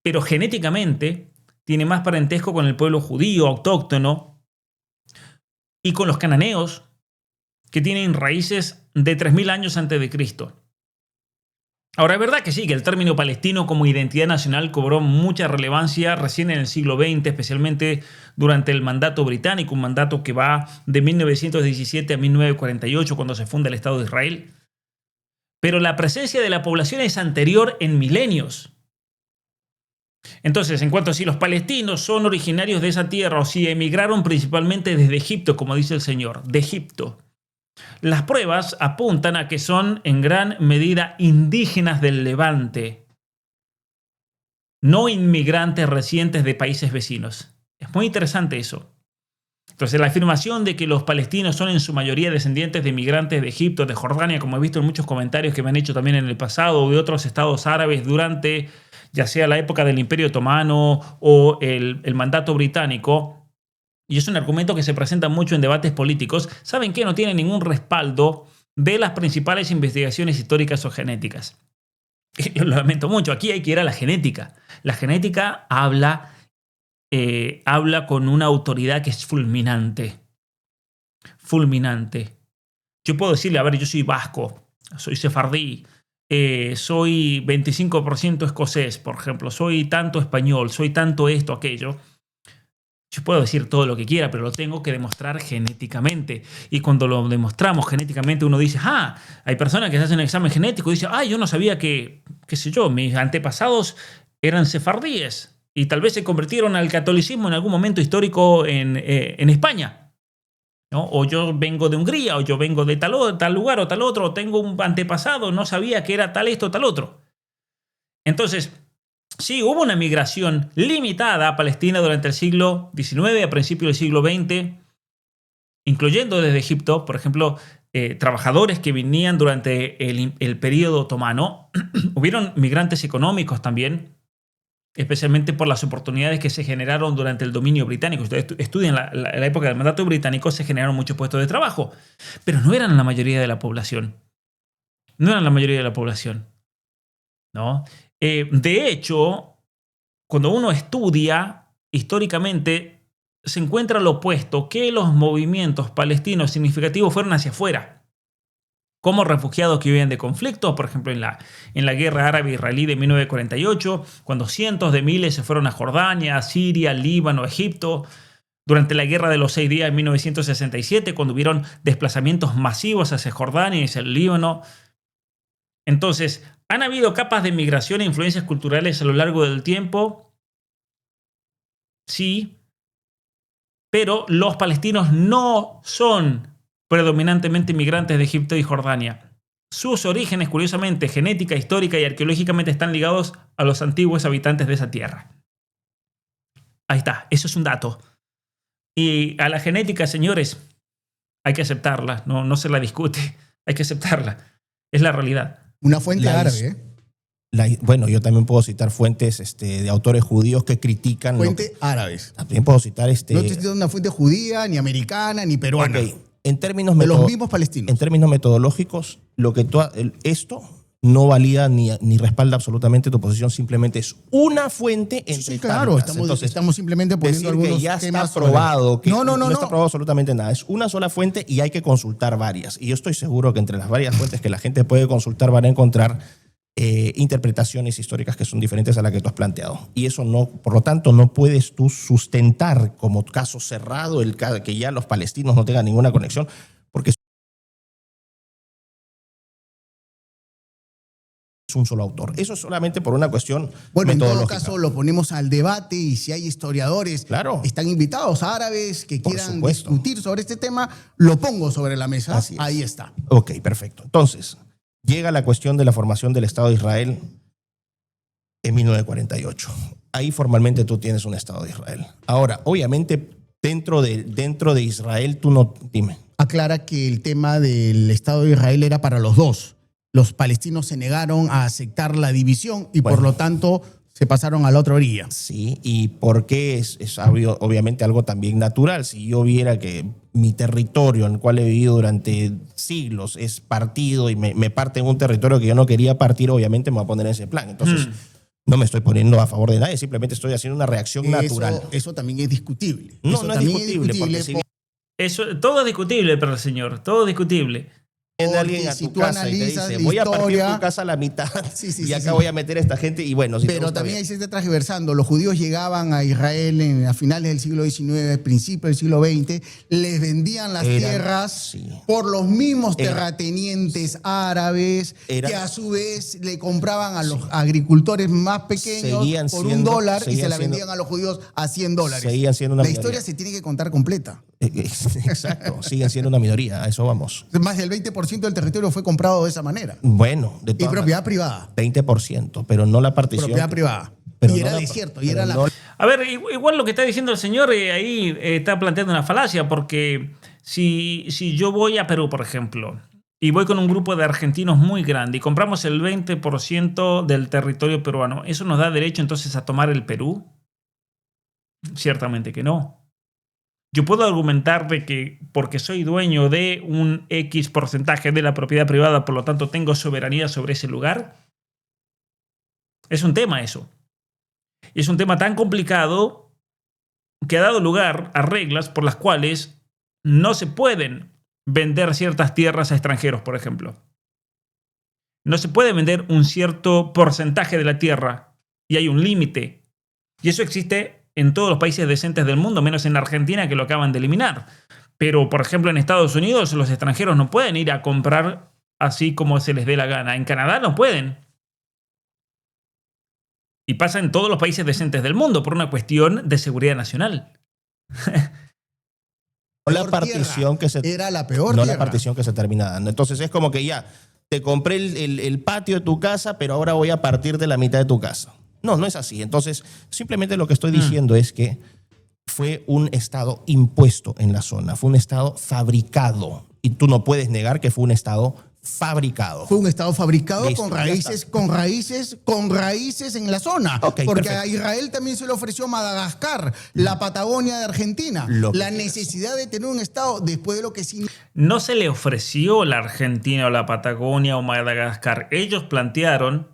pero genéticamente tiene más parentesco con el pueblo judío autóctono y con los cananeos, que tienen raíces de 3000 años antes de Cristo. Ahora, es verdad que sí, que el término palestino como identidad nacional cobró mucha relevancia recién en el siglo XX, especialmente durante el mandato británico, un mandato que va de 1917 a 1948, cuando se funda el Estado de Israel. Pero la presencia de la población es anterior en milenios. Entonces, en cuanto a si los palestinos son originarios de esa tierra o si emigraron principalmente desde Egipto, como dice el Señor, de Egipto, las pruebas apuntan a que son en gran medida indígenas del Levante, no inmigrantes recientes de países vecinos. Es muy interesante eso. Entonces, la afirmación de que los palestinos son en su mayoría descendientes de migrantes de Egipto, de Jordania, como he visto en muchos comentarios que me han hecho también en el pasado, o de otros estados árabes durante ya sea la época del Imperio Otomano o el mandato británico, y es un argumento que se presenta mucho en debates políticos, ¿saben qué? No tiene ningún respaldo de las principales investigaciones históricas o genéticas. Lo lamento mucho. Aquí hay que ir a la genética. La genética habla con una autoridad que es fulminante. Fulminante. Yo puedo decirle, a ver, yo soy vasco, soy sefardí, soy 25% escocés, por ejemplo, soy tanto español, soy tanto esto, aquello. Yo puedo decir todo lo que quiera, pero lo tengo que demostrar genéticamente. Y cuando lo demostramos genéticamente, uno dice, hay personas que se hacen un examen genético y dicen, yo no sabía que, qué sé yo, mis antepasados eran sefardíes y tal vez se convirtieron al catolicismo en algún momento histórico en España, ¿no? O yo vengo de Hungría, o yo vengo de tal lugar o tal otro, o tengo un antepasado, no sabía que era tal esto, tal otro. Entonces, sí, hubo una migración limitada a Palestina durante el siglo XIX, a principios del siglo XX, incluyendo desde Egipto, por ejemplo, trabajadores que venían durante el periodo otomano. Hubieron migrantes económicos también, especialmente por las oportunidades que se generaron durante el dominio británico. Ustedes estudian la época del mandato británico, se generaron muchos puestos de trabajo, pero no eran la mayoría de la población. No eran la mayoría de la población, ¿no? De hecho, cuando uno estudia históricamente, se encuentra lo opuesto, que los movimientos palestinos significativos fueron hacia afuera, como refugiados que vivían de conflictos, por ejemplo, en la guerra árabe-israelí de 1948, cuando cientos de miles se fueron a Jordania, Siria, Líbano, Egipto. Durante la Guerra de los 6 días de 1967, cuando hubieron desplazamientos masivos hacia Jordania y hacia el Líbano. Entonces, ¿han habido capas de migración e influencias culturales a lo largo del tiempo? Sí, pero los palestinos no son predominantemente migrantes de Egipto y Jordania. Sus orígenes, curiosamente, genética, histórica y arqueológicamente están ligados a los antiguos habitantes de esa tierra. Ahí está, eso es un dato. Y a la genética, señores, hay que aceptarla, no se la discute, hay que aceptarla. Es la realidad. Una fuente árabe, bueno, yo también puedo citar fuentes de autores judíos que critican... Fuentes árabes. También puedo citar... No estoy citando una fuente judía, ni americana, ni peruana. Okay. En términos de los mismos palestinos. En términos metodológicos, esto no valida ni respalda absolutamente tu posición, simplemente es una fuente entre sí, claro, estamos simplemente poniendo algunos que ya temas está probado, que no está probado absolutamente nada. Es una sola fuente y hay que consultar varias. Y yo estoy seguro que entre las varias fuentes que la gente puede consultar van a encontrar interpretaciones históricas que son diferentes a la que tú has planteado. Y eso no, por lo tanto, no puedes tú sustentar como caso cerrado el caso que ya los palestinos no tengan ninguna conexión, porque es un solo autor. Eso es solamente por una cuestión bueno, en metodológica. todo caso lo ponemos al debate y si hay historiadores, claro, están invitados árabes que quieran discutir sobre este tema, lo pongo sobre la mesa. Ahí está. Ok, perfecto. Entonces, llega la cuestión de la formación del Estado de Israel en 1948. Ahí formalmente tú tienes un Estado de Israel. Ahora, obviamente, dentro de Israel, tú no... Dime. Aclara que el tema del Estado de Israel era para los dos. Los palestinos se negaron a aceptar la división y por lo tanto se pasaron a la otra orilla. Sí, y porque es obviamente algo también natural. Si yo viera que mi territorio en el cual he vivido durante siglos es partido y me parte en un territorio que yo no quería partir, obviamente me voy a poner en ese plan. Entonces, no me estoy poniendo a favor de nadie, simplemente estoy haciendo una reacción natural. Eso también es discutible. No es discutible. Todo es discutible, pero señor, todo es discutible. Viene alguien a tu casa y te dice, voy a partir tu casa a la mitad y acá voy a meter a esta gente y bueno. Pero también ahí se está transversando. Los judíos llegaban a Israel a finales del siglo XIX, principios del siglo XX, les vendían las tierras por los mismos terratenientes árabes que a su vez le compraban a los agricultores más pequeños por $1 y se la vendían a los judíos a $100. Seguían siendo una minoría. La historia se tiene que contar completa. Exacto, siguen siendo una minoría, a eso vamos. Más del 20% del territorio fue comprado de esa manera. Bueno, de todas propiedad privada. 20%, pero no la partición. Propiedad privada. Pero y era desierto. Y era A ver, igual lo que está diciendo el señor ahí está planteando una falacia, porque si yo voy a Perú, por ejemplo, y voy con un grupo de argentinos muy grande y compramos el 20% del territorio peruano, ¿eso nos da derecho entonces a tomar el Perú? Ciertamente que no. Yo puedo argumentar de que porque soy dueño de un X porcentaje de la propiedad privada, por lo tanto tengo soberanía sobre ese lugar. Es un tema eso. Y es un tema tan complicado que ha dado lugar a reglas por las cuales no se pueden vender ciertas tierras a extranjeros, por ejemplo. No se puede vender un cierto porcentaje de la tierra y hay un límite. Y eso existe en todos los países decentes del mundo, menos en Argentina, que lo acaban de eliminar. Pero, por ejemplo, en Estados Unidos los extranjeros no pueden ir a comprar así como se les dé la gana. En Canadá no pueden. Y pasa en todos los países decentes del mundo por una cuestión de seguridad nacional. La partición que se era la peor no tierra. La partición que se termina dando. Entonces es como que ya te compré el patio de tu casa, pero ahora voy a partir de la mitad de tu casa. No, no es así. Entonces, simplemente lo que estoy diciendo es que fue un Estado impuesto en la zona, fue un Estado fabricado. Y tú no puedes negar que fue un Estado fabricado. Fue un Estado fabricado. Listo, con raíces en la zona. Ok, porque perfecto. a Israel también se le ofreció Madagascar, la Patagonia de Argentina. La necesidad de tener un Estado después de lo que sí. No se le ofreció la Argentina o la Patagonia o Madagascar. Ellos plantearon,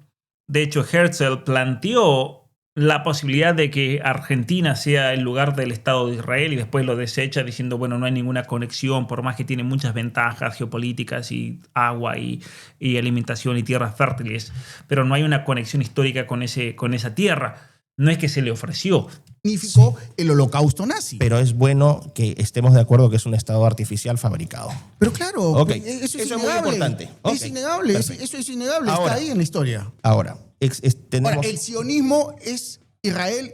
de hecho Herzl planteó la posibilidad de que Argentina sea el lugar del Estado de Israel y después lo desecha diciendo, bueno, no hay ninguna conexión, por más que tiene muchas ventajas geopolíticas y agua y alimentación y tierras fértiles, pero no hay una conexión histórica con esa tierra. No es que se le ofreció. Significó el holocausto nazi. Pero es bueno que estemos de acuerdo que es un Estado artificial fabricado. Pero claro, Ok. eso es Eso es muy innegable. importante. Ok. Es innegable, Perfecto. eso es innegable, Ahora, está ahí en la historia. Ahora, tenemos... Ahora, el sionismo es Israel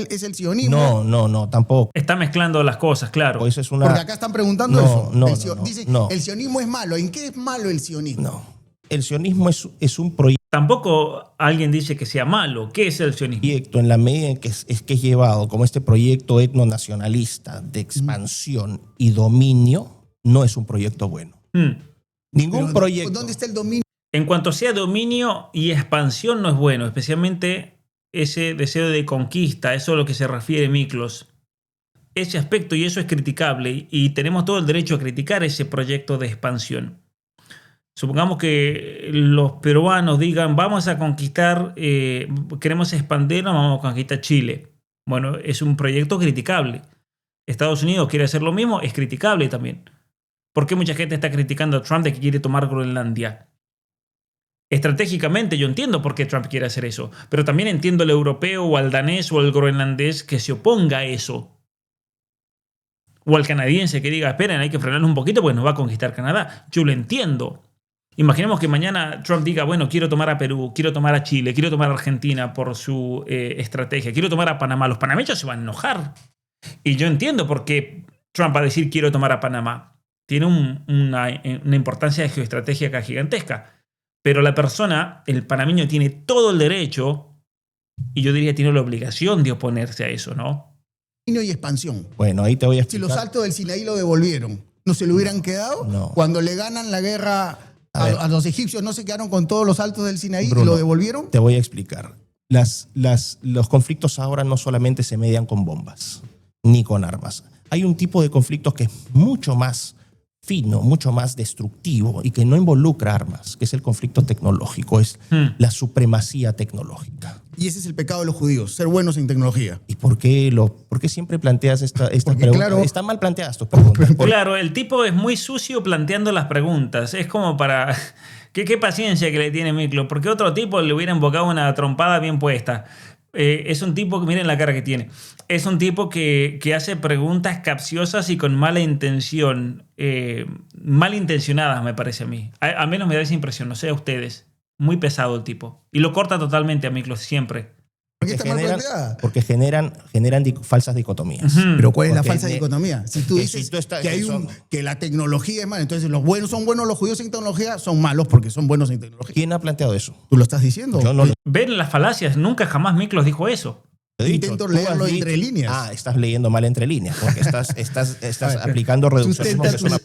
es el sionismo. No, tampoco. Está mezclando las cosas, claro. Eso es una... Porque acá están preguntando No, eso. no, Dicen, no. el sionismo es malo. ¿En qué es malo el sionismo? No. El sionismo es un Tampoco alguien dice que sea malo. ¿Qué es el sionismo? proyecto en la medida en que es llevado como este proyecto etnonacionalista de expansión y dominio, no es un proyecto bueno. Ningún Pero, proyecto. ¿dónde está el dominio? En cuanto sea dominio y expansión no es bueno, especialmente ese deseo de conquista, eso es a lo que se refiere Miklos. Ese aspecto, y eso es criticable, y tenemos todo el derecho a criticar ese proyecto de expansión. Supongamos que los peruanos digan, vamos a conquistar, queremos expandirnos, vamos a conquistar Chile. Bueno, es un proyecto criticable. Estados Unidos quiere hacer lo mismo, es criticable también. ¿Por qué mucha gente está criticando a Trump de que quiere tomar Groenlandia? Estratégicamente yo entiendo por qué Trump quiere hacer eso, pero también entiendo al europeo o al danés o al groenlandés que se oponga a eso. O al canadiense que diga, esperen, hay que frenarnos un poquito porque nos va a conquistar Canadá. Yo lo entiendo. Imaginemos que mañana Trump diga, bueno, quiero tomar a Perú, quiero tomar a Chile, quiero tomar a Argentina por su estrategia, quiero tomar a Panamá. Los panameños se van a enojar. Y yo entiendo por qué Trump va a decir, quiero tomar a Panamá. Tiene una importancia geoestratégica gigantesca. Pero la persona, el panameño, tiene todo el derecho, y yo diría tiene la obligación de oponerse a eso, ¿no? Y expansión. Bueno, ahí te voy a Si explicar. los altos del Sinaí lo devolvieron, ¿no se lo hubieran quedado? No. Cuando le ganan la guerra a los egipcios, ¿no se quedaron con todos los altos del Sinaí Bruno, y lo devolvieron? Te voy a explicar. Los conflictos ahora no solamente se median con bombas ni con armas. Hay un tipo de conflictos que es mucho más fino, mucho más destructivo y que no involucra armas, que es el conflicto tecnológico, es la supremacía tecnológica. Y ese es el pecado de los judíos, ser buenos en tecnología. ¿Y por qué siempre planteas esta Porque, pregunta? claro, Están mal planteadas tus preguntas. Claro, el tipo es muy sucio planteando las preguntas. Es como para... ¿Qué paciencia que le tiene Miklos? Porque otro tipo le hubiera invocado una trompada bien puesta. Es un tipo que, miren la cara que tiene, es un tipo que hace preguntas capciosas y con mala intención, malintencionadas me parece a mí. A menos me da esa impresión, no sé a ustedes. Muy pesado el tipo. Y lo corta totalmente a Miklos siempre. ¿Por qué está mal planteada? Porque generan falsas dicotomías. Pero ¿cuál es la Porque falsa dicotomía? Si tú que dices si tú estás- que, que la tecnología es mala, entonces los buenos son buenos, los judíos en tecnología son malos porque son buenos en tecnología. ¿Quién ha planteado eso? ¿Tú lo estás diciendo? Yo no lo Ven las falacias, nunca jamás Miklos dijo eso. he dicho. Intento Tú leerlo has dicho- entre líneas. Ah, estás leyendo mal entre líneas, porque estás aplicando reduccionismo. Que es una-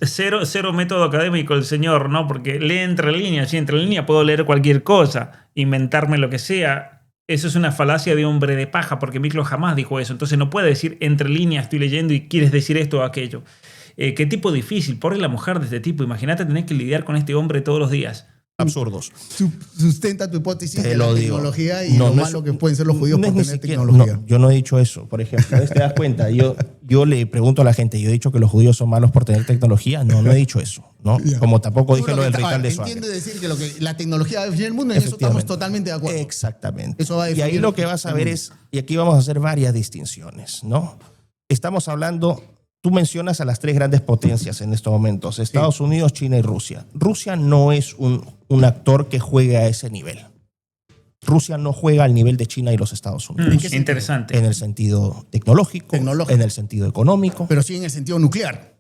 Cero método académico el señor, ¿no? Porque lee entre líneas y entre líneas puedo leer cualquier cosa, inventarme lo que sea. Eso es una falacia de hombre de paja, porque Miklos jamás dijo eso. Entonces no puede decir entre líneas estoy leyendo y quieres decir esto o aquello. Qué tipo difícil, pobre la mujer de este tipo. Imagínate tener que lidiar con este hombre todos los días. absurdos. Sustenta tu hipótesis Te de la lo digo. tecnología y No, lo no malo es- que pueden ser los judíos no por es ni tener siquiera- tecnología. no, yo no he dicho eso, por ejemplo. ¿Te das cuenta? Yo le pregunto a la gente, ¿yo he dicho que los judíos son malos por tener tecnología? No he dicho eso. ¿No? Ya. Como tampoco dije Tú lo del que- ritual de entiende Swanger. decir que, la tecnología va a definir el mundo y en eso estamos Efectivamente. totalmente de acuerdo. Exactamente. Eso va a Y ahí definir lo que vas a ver el es, y aquí vamos a hacer varias distinciones, ¿no? Estamos hablando, tú mencionas a las 3 grandes potencias en estos momentos, Estados Unidos, China y Rusia. Rusia no es un actor que juegue a ese nivel. Rusia no juega al nivel de China y los Estados Unidos. ¿En qué sentido? Interesante. En el sentido tecnológico, en el sentido económico. Pero sí en el sentido nuclear.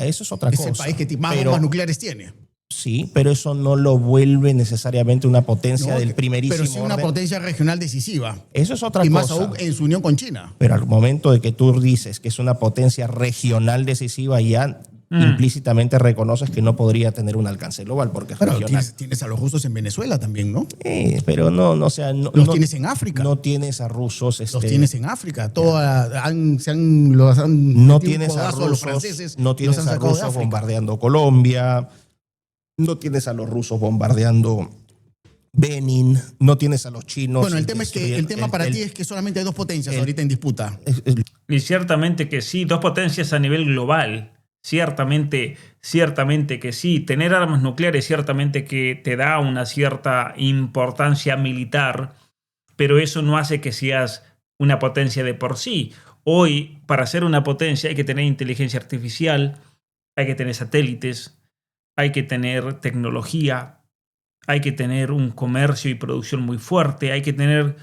Eso es otra Es cosa. el país que más Pero- bombas nucleares tiene. Sí, pero eso no lo vuelve necesariamente una potencia ¿No? del primerísimo Pero sí una orden. potencia regional decisiva. Eso es otra Y cosa. más aún en su unión con China. Pero al momento de que tú dices que es una potencia regional decisiva, ya implícitamente reconoces que no podría tener un alcance global porque es Pero regional. tienes a los rusos en Venezuela también, ¿no? Pero no, o sea, no, Los no- tienes en África. No tienes a rusos. Los tienes en África. Los han no metido un tienes a codazo los rusos, franceses. no los tienes han a sacado de rusos África. bombardeando Colombia, no tienes a los rusos bombardeando Benin, no tienes a los chinos. Bueno, el tema es que el tema para ti es que solamente hay 2 potencias ahorita en disputa. Y ciertamente que sí, 2 potencias a nivel global. Ciertamente que sí. Tener armas nucleares ciertamente que te da una cierta importancia militar, pero eso no hace que seas una potencia de por sí. Hoy, para ser una potencia hay que tener inteligencia artificial, hay que tener satélites, hay que tener tecnología, hay que tener un comercio y producción muy fuerte, hay que tener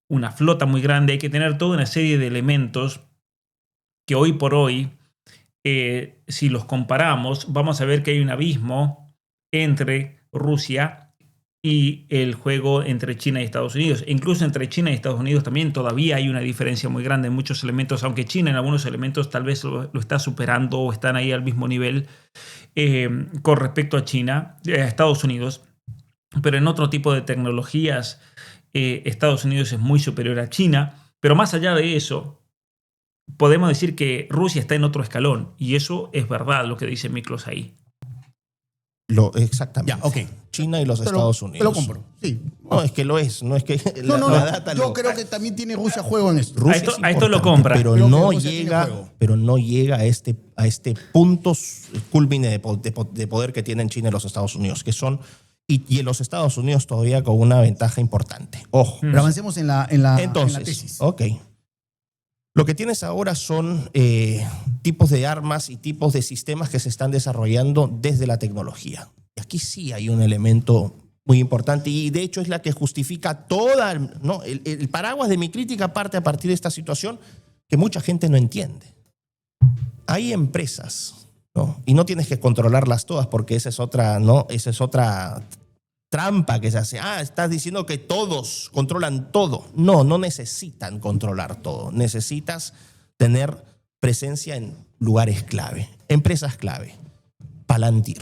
una flota muy grande, hay que tener toda una serie de elementos que hoy por hoy, si los comparamos, vamos a ver que hay un abismo entre Rusia y el juego entre China y Estados Unidos. E incluso entre China y Estados Unidos también todavía hay una diferencia muy grande en muchos elementos, aunque China en algunos elementos tal vez lo está superando o están ahí al mismo nivel con respecto a China, a Estados Unidos. Pero en otro tipo de tecnologías, Estados Unidos es muy superior a China. Pero más allá de eso, podemos decir que Rusia está en otro escalón. Y eso es verdad lo que dice Miklos ahí. Exactamente. Ya, ok. China y los Te lo- Estados Unidos. Te lo compro. Sí. No, es que lo es. No es que No, la data yo lo- creo que también tiene Rusia juego en esto. Rusia esto- es a esto lo importante, compra. pero Creo que no Rusia tiene llega, juego. pero no llega a este punto culmine de poder que tienen China y los Estados Unidos, que son y en los Estados Unidos todavía con una ventaja importante. Ojo. Pero avancemos en la Entonces, tesis. ok. Lo que tienes ahora son tipos de armas y tipos de sistemas que se están desarrollando desde la tecnología. Y aquí sí hay un elemento muy importante y de hecho es la que justifica toda, ¿no? El paraguas de mi crítica parte a partir de esta situación que mucha gente no entiende. Hay empresas, ¿no? Y no tienes que controlarlas todas porque esa es otra, ¿no? Esa es otra trampa que se hace. Estás diciendo que todos controlan todo. No necesitan controlar todo. Necesitas tener presencia en lugares clave, empresas clave. Palantir.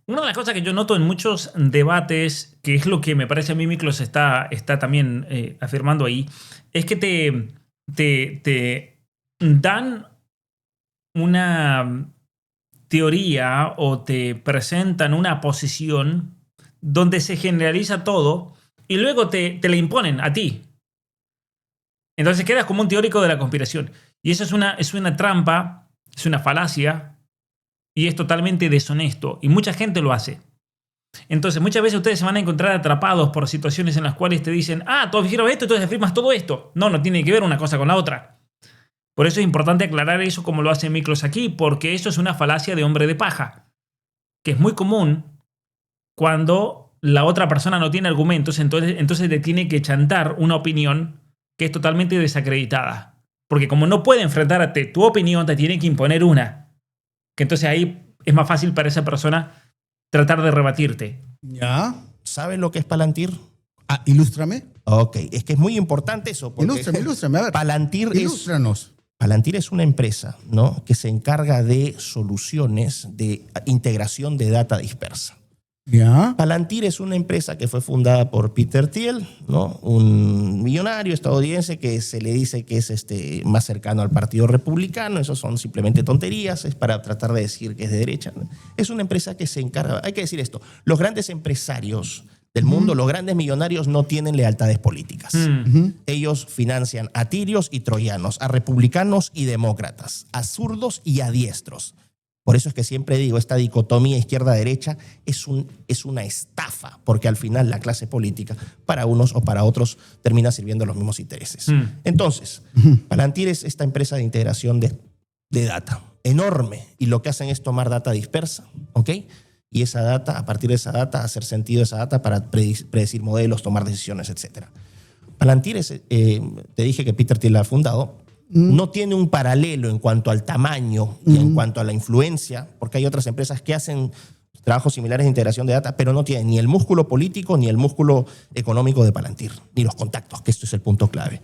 Una de las cosas que yo noto en muchos debates, que es lo que me parece a mí Miklos está también afirmando ahí, es que te dan una teoría o te presentan una posición donde se generaliza todo y luego te la imponen a ti. Entonces quedas como un teórico de la conspiración. Y eso es una trampa, es una falacia y es totalmente deshonesto. Y mucha gente lo hace. Entonces muchas veces ustedes se van a encontrar atrapados por situaciones en las cuales te dicen, tú afirmas esto, entonces afirmas todo esto. No tiene que ver una cosa con la otra. Por eso es importante aclarar eso como lo hace Miklos aquí, porque eso es una falacia de hombre de paja, que es muy común cuando la otra persona no tiene argumentos, entonces le tiene que chantar una opinión que es totalmente desacreditada. Porque como no puede enfrentarte tu opinión, te tiene que imponer una. Que entonces ahí es más fácil para esa persona tratar de rebatirte. ¿Ya? ¿Saben lo que es Palantir? Ilústrame. Ok, es que es muy importante eso. Porque Ilústrame. A ver. Ilústranos. Palantir es una empresa, ¿no? Que se encarga de soluciones de integración de data dispersa. Ya. Palantir es una empresa que fue fundada por Peter Thiel, ¿no? Un millonario estadounidense que se le dice que es más cercano al Partido Republicano. Eso son simplemente tonterías, es para tratar de decir que es de derecha. Es una empresa que se encarga, hay que decir esto, los grandes empresarios del mundo, los grandes millonarios no tienen lealtades políticas. Ellos financian a tirios y troyanos, a republicanos y demócratas, a zurdos y a diestros. Por eso es que siempre digo, esta dicotomía izquierda-derecha es una estafa, porque al final la clase política, para unos o para otros, termina sirviendo los mismos intereses. Entonces, Palantir es esta empresa de integración de data, enorme, y lo que hacen es tomar data dispersa, ¿ok? Y esa data, a partir de esa data, hacer sentido esa data para predecir modelos, tomar decisiones, etc. Palantir te dije que Peter Thiel la ha fundado. No tiene un paralelo en cuanto al tamaño y en cuanto a la influencia, porque hay otras empresas que hacen trabajos similares de integración de data, pero no tienen ni el músculo político ni el músculo económico de Palantir, ni los contactos, que esto es el punto clave.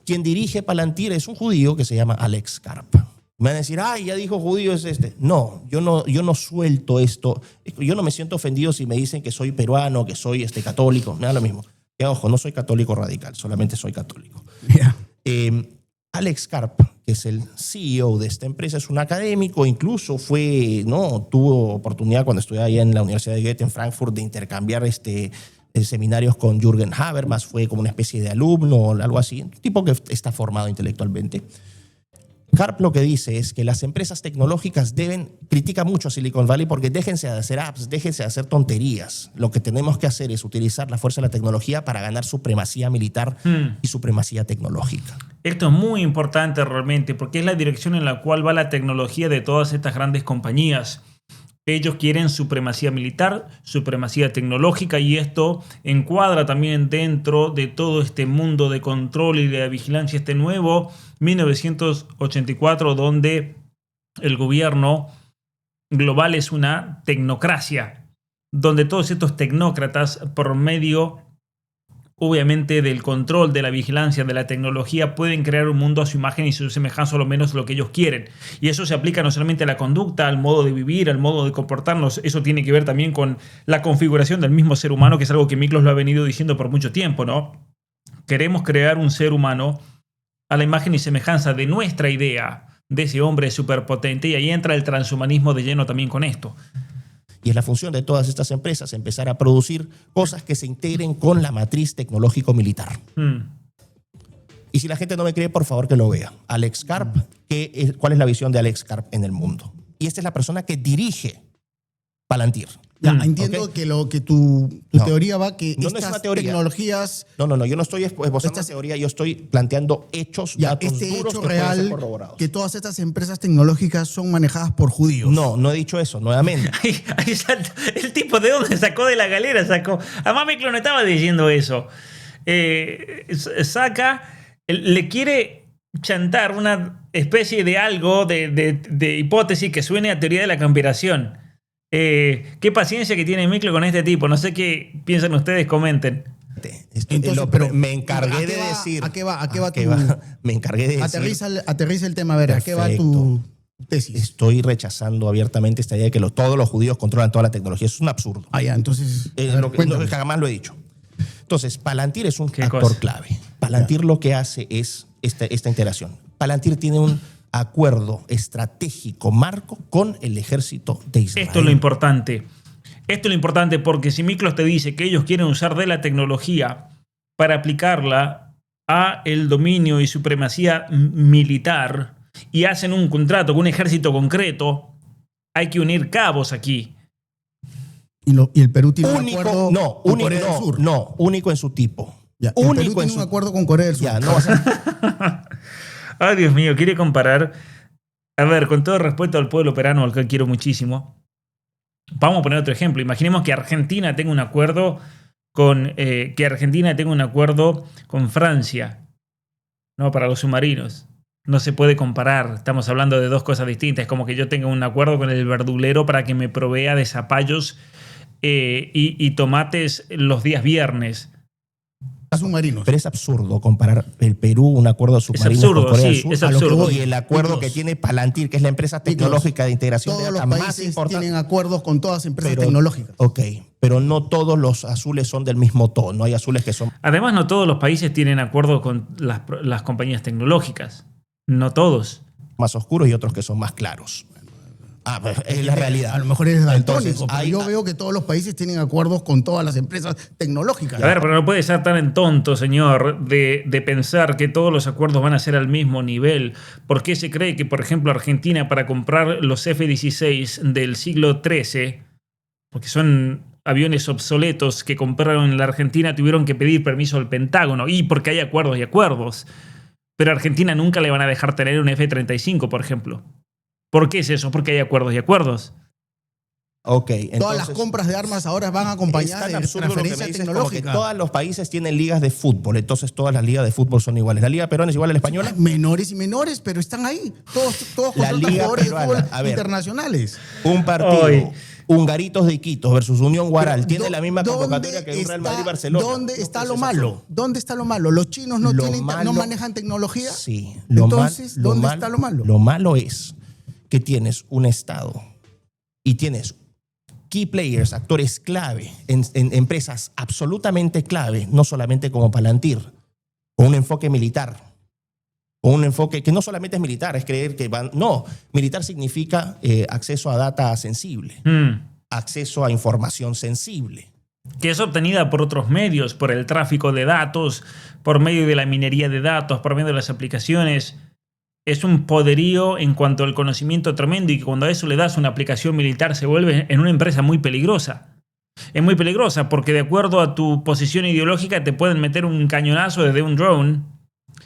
Quien dirige Palantir es un judío que se llama Alex Karp. Me van a decir, ay, ya dijo judío es este. No, yo no suelto esto. Yo no me siento ofendido si me dicen que soy peruano, que soy católico. Me da lo mismo. Que, ojo, no soy católico radical, solamente soy católico. Yeah. Alex Karp, que es el CEO de esta empresa, es un académico, incluso tuvo oportunidad cuando estudiaba allá en la Universidad de Goethe en Frankfurt de intercambiar seminarios con Jürgen Habermas, fue como una especie de alumno o algo así, un tipo que está formado intelectualmente. Karp lo que dice es que las empresas tecnológicas critica mucho a Silicon Valley porque déjense de hacer apps, déjense de hacer tonterías. Lo que tenemos que hacer es utilizar la fuerza de la tecnología para ganar supremacía militar y supremacía tecnológica. Esto es muy importante realmente porque es la dirección en la cual va la tecnología de todas estas grandes compañías. Ellos quieren supremacía militar, supremacía tecnológica, y esto encuadra también dentro de todo este mundo de control y de vigilancia, este nuevo 1984, donde el gobierno global es una tecnocracia, donde todos estos tecnócratas, por medio obviamente del control, de la vigilancia, de la tecnología, pueden crear un mundo a su imagen y su semejanza, o lo menos lo que ellos quieren. Y eso se aplica no solamente a la conducta, al modo de vivir, al modo de comportarnos. Eso tiene que ver también con la configuración del mismo ser humano, que es algo que Miklos lo ha venido diciendo por mucho tiempo, ¿no? Queremos crear un ser humano a la imagen y semejanza de nuestra idea, de ese hombre superpotente, y ahí entra el transhumanismo de lleno también con esto. Y es la función de todas estas empresas empezar a producir cosas que se integren con la matriz tecnológico-militar. Y si la gente no me cree, por favor que lo vea. Alex Karp, ¿cuál es la visión de Alex Karp en el mundo? Y esta es la persona que dirige Palantir. Ya, entiendo que tu teoría va que no estas es una teoría. Tecnologías... No, yo no estoy esbozando una teoría, yo estoy planteando hechos, datos duros hecho que real, pueden ser corroborados. que todas estas empresas tecnológicas son manejadas por judíos. No he dicho eso, nuevamente. Ahí salta. El tipo, ¿de dónde sacó? De la galera sacó. Además, Miklos no estaba diciendo eso. Le quiere chantar una especie de algo, de hipótesis que suene a teoría de la conspiración. Qué paciencia que tiene Miklos con este tipo. No sé qué piensan ustedes, comenten. Entonces, pero me encargué de decir. ¿A qué va tu...? Me encargué de decir. Aterriza el tema, a ver, Perfecto. ¿a qué va tu tesis? Estoy rechazando abiertamente esta idea de que todos los judíos controlan toda la tecnología. Eso es un absurdo. Ya, entonces... Jamás lo he dicho. Entonces, Palantir es un actor clave. Palantir lo que hace es esta integración. Palantir tiene un acuerdo estratégico marco con el ejército de Israel. Esto es lo importante. Esto es lo importante porque si Miklos te dice que ellos quieren usar de la tecnología para aplicarla a el dominio y supremacía militar y hacen un contrato con un ejército concreto, hay que unir cabos aquí. ¿Y el Perú tiene un acuerdo con Corea del Sur? No, único en su tipo. Ya, el Perú tiene un acuerdo con Corea del Sur. Ya, no vas a... Ay, Dios mío, quiere comparar. A ver, con todo respeto al pueblo peruano, al que quiero muchísimo, vamos a poner otro ejemplo. Imaginemos que Argentina tenga un acuerdo con Francia, ¿no? Para los submarinos. No se puede comparar. Estamos hablando de dos cosas distintas. Es como que yo tenga un acuerdo con el verdulero para que me provea de zapallos y tomates los días viernes. submarinos. Pero es absurdo comparar el Perú, un acuerdo submarino absurdo, con Corea del sí, Sur, es a lo que absurdo. voy, y el acuerdo Miklos, que tiene Palantir, que es la empresa tecnológica de integración de Todos data los más países importante. tienen acuerdos con todas las empresas tecnológicas. Ok, pero no todos los azules son del mismo tono. Hay azules que son Además, no todos los países tienen acuerdo con las compañías tecnológicas. No todos. más oscuros y otros que son más claros. Pues, es la realidad. A lo mejor es Entonces, daltónico, pero hay- yo veo que todos los países tienen acuerdos con todas las empresas tecnológicas. A ver, pero no puede ser tan tonto, señor, de pensar que todos los acuerdos van a ser al mismo nivel. ¿Por qué se cree que, por ejemplo, Argentina para comprar los F-16 del siglo XIII, porque son aviones obsoletos que compraron en la Argentina, tuvieron que pedir permiso al Pentágono? Y porque hay acuerdos y acuerdos. Pero a Argentina nunca le van a dejar tener un F-35, por ejemplo. ¿Por qué es eso? Porque hay acuerdos y acuerdos. Ok, Todas las entonces, compras de armas ahora van es acompañadas tan de absurdo lo que me transferencia dices, como que tecnológica. todos los países tienen ligas de fútbol, entonces todas las ligas de fútbol son iguales. ¿La liga peruana es igual a la española? Menores y menores, pero están ahí. Todos La contratan liga jugadores de peruana, fútbol a ver. internacionales. Un partido, Ay. Hungaritos de Iquitos versus Unión Guaral, Pero, tiene la misma ¿dónde convocatoria que un Real está- Madrid-Barcelona. ¿Dónde No, está pues lo es malo? absurdo. ¿Dónde está lo malo? ¿Los chinos no, Lo no malo- manejan tecnología? Sí. Entonces, ¿dónde está lo malo? Lo malo es que tienes un Estado y tienes key players, actores clave, en empresas absolutamente clave, no solamente como Palantir, con un enfoque militar, con un enfoque que no solamente es militar, es creer que van... No, militar significa acceso a data sensible, acceso a información sensible. Que es obtenida por otros medios, por el tráfico de datos, por medio de la minería de datos, por medio de las aplicaciones. Es un poderío en cuanto al conocimiento tremendo, y que cuando a eso le das una aplicación militar se vuelve en una empresa muy peligrosa. Es muy peligrosa porque de acuerdo a tu posición ideológica te pueden meter un cañonazo desde un drone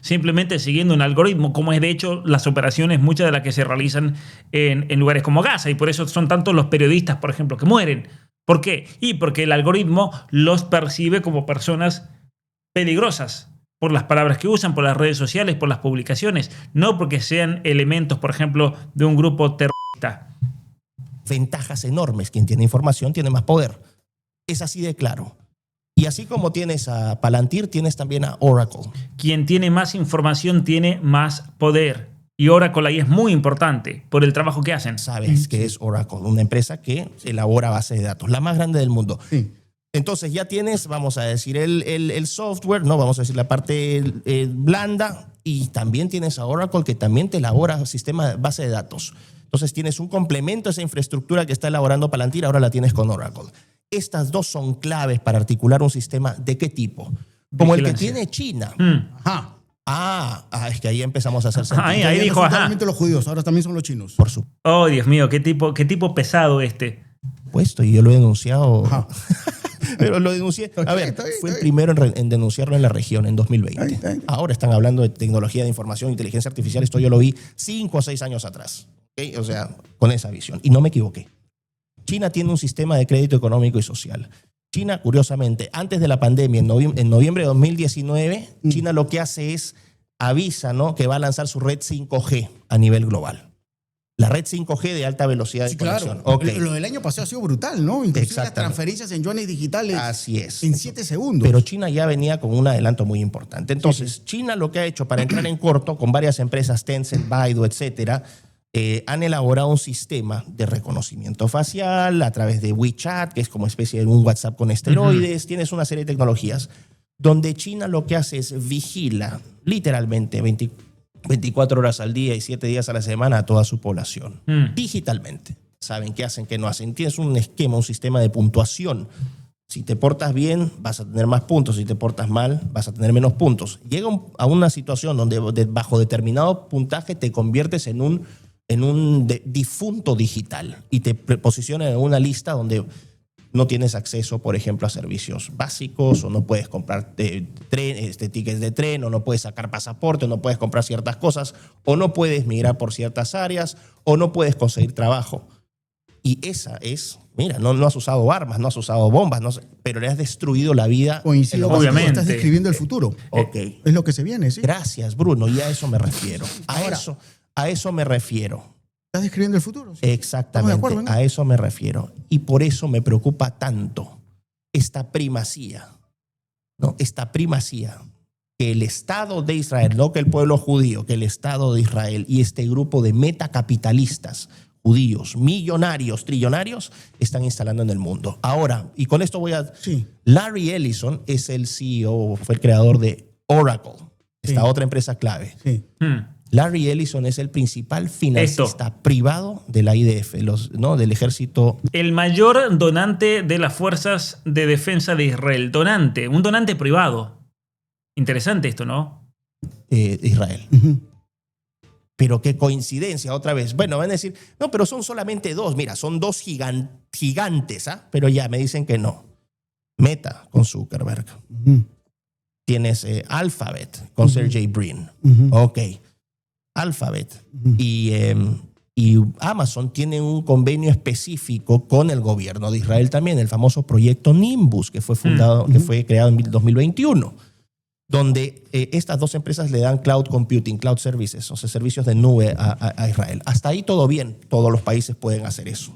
simplemente siguiendo un algoritmo, como es de hecho las operaciones, muchas de las que se realizan en lugares como Gaza, y por eso son tantos los periodistas, por ejemplo, que mueren. ¿Por qué? Y porque el algoritmo los percibe como personas peligrosas por las palabras que usan, por las redes sociales, por las publicaciones, no porque sean elementos, por ejemplo, de un grupo terrorista. Ventajas enormes. Quien tiene información tiene más poder. Es así de claro. Y así como tienes a Palantir, tienes también a Oracle. Quien tiene más información tiene más poder. Y Oracle ahí es muy importante por el trabajo que hacen. Sabes que es Oracle, una empresa que elabora bases de datos, la más grande del mundo. Sí. Entonces ya tienes, vamos a decir, el software, no, vamos a decir la parte blanda, y también tienes a Oracle, que también te elabora sistema base de datos. Entonces tienes un complemento a esa infraestructura que está elaborando Palantir, ahora la tienes con Oracle. Estas dos son claves para articular un sistema de qué tipo, como el que Vigilancia. tiene China. Ajá. Es que ahí empezamos a hacer sentido. Ahí Ya no dijo, son ajá. solamente los judíos, ahora también son los chinos. Por supuesto, Oh, Dios mío, qué tipo pesado este. y yo lo he denunciado. Ajá. Pero lo denuncié. A ver, Está bien, fue el está bien. primero en denunciarlo en la región en 2020. Está bien. Ahora están hablando de tecnología de información, inteligencia artificial. Esto yo lo vi 5 o 6 años atrás. ¿Ok? O sea, con esa visión. Y no me equivoqué. China tiene un sistema de crédito económico y social. China, curiosamente, antes de la pandemia, en noviembre de 2019, China lo que hace es avisa, ¿no?, que va a lanzar su red 5G a nivel global. La red 5G de alta velocidad Sí, de conexión. claro. Ok. Lo del año pasado ha sido brutal, ¿no? Inclusive las Exactamente. transferencias en yuanes digitales Así es. en 7 segundos. Pero China ya venía con un adelanto muy importante. Entonces, China lo que ha hecho para entrar en corto con varias empresas, Tencent, Baidu, etcétera, han elaborado un sistema de reconocimiento facial a través de WeChat, que es como especie de un WhatsApp con esteroides. Tienes una serie de tecnologías donde China lo que hace es vigila literalmente 24 horas al día y 7 días a la semana a toda su población. Digitalmente. Saben qué hacen, qué no hacen. Tienes un esquema, un sistema de puntuación. Si te portas bien, vas a tener más puntos. Si te portas mal, vas a tener menos puntos. Llega a una situación donde bajo determinado puntaje te conviertes en un difunto digital y te posiciona en una lista donde no tienes acceso, por ejemplo, a servicios básicos, o no puedes comprar tickets de tren, o no puedes sacar pasaporte, o no puedes comprar ciertas cosas, o no puedes migrar por ciertas áreas, o no puedes conseguir trabajo. Y esa es, mira, no has usado armas, no has usado bombas, pero le has destruido la vida. Coincido contigo, Obviamente. estás describiendo el futuro. Ok. Es lo que se viene, ¿sí? Gracias, Bruno, y a eso me refiero. Ahora- A eso me refiero. Estás describiendo el futuro. ¿sí? Exactamente, Estamos de acuerdo, ¿no? a eso me refiero. Y por eso me preocupa tanto esta primacía ¿no? Esta primacía que el Estado de Israel, no que el pueblo judío, que el Estado de Israel y este grupo de metacapitalistas judíos, millonarios, trillonarios, están instalando en el mundo. Ahora, y con esto voy a... Sí. Larry Ellison es el CEO, fue el creador de Oracle, esta otra empresa clave. Sí. Larry Ellison es el principal financista privado de la IDF, ¿no? Del ejército. El mayor donante de las fuerzas de defensa de Israel. Donante, un donante privado. Interesante esto, ¿no? Israel. Ujú. Pero qué coincidencia, otra vez. Bueno, van a decir, no, pero son solamente dos. Mira, son dos gigantes, ¿ah? Pero ya me dicen que no. Meta con Zuckerberg. Ujú. Tienes Alphabet con Sergey Brin. Ujú. Ok. Alphabet y Amazon tienen un convenio específico con el gobierno de Israel también, el famoso proyecto Nimbus, que fue fundado, que fue creado en 2021, donde estas dos empresas le dan cloud computing, cloud services, o sea, servicios de nube a Israel. Hasta ahí todo bien, todos los países pueden hacer eso.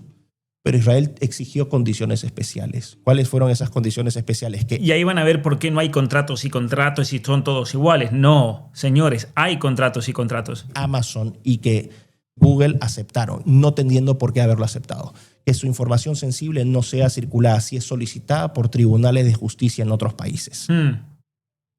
Pero Israel exigió condiciones especiales. ¿Cuáles fueron esas condiciones especiales? Y ahí van a ver por qué no hay contratos y son todos iguales. No, señores, hay contratos y contratos. Amazon y que Google aceptaron, no teniendo por qué haberlo aceptado. Que su información sensible no sea circulada si es solicitada por tribunales de justicia en otros países.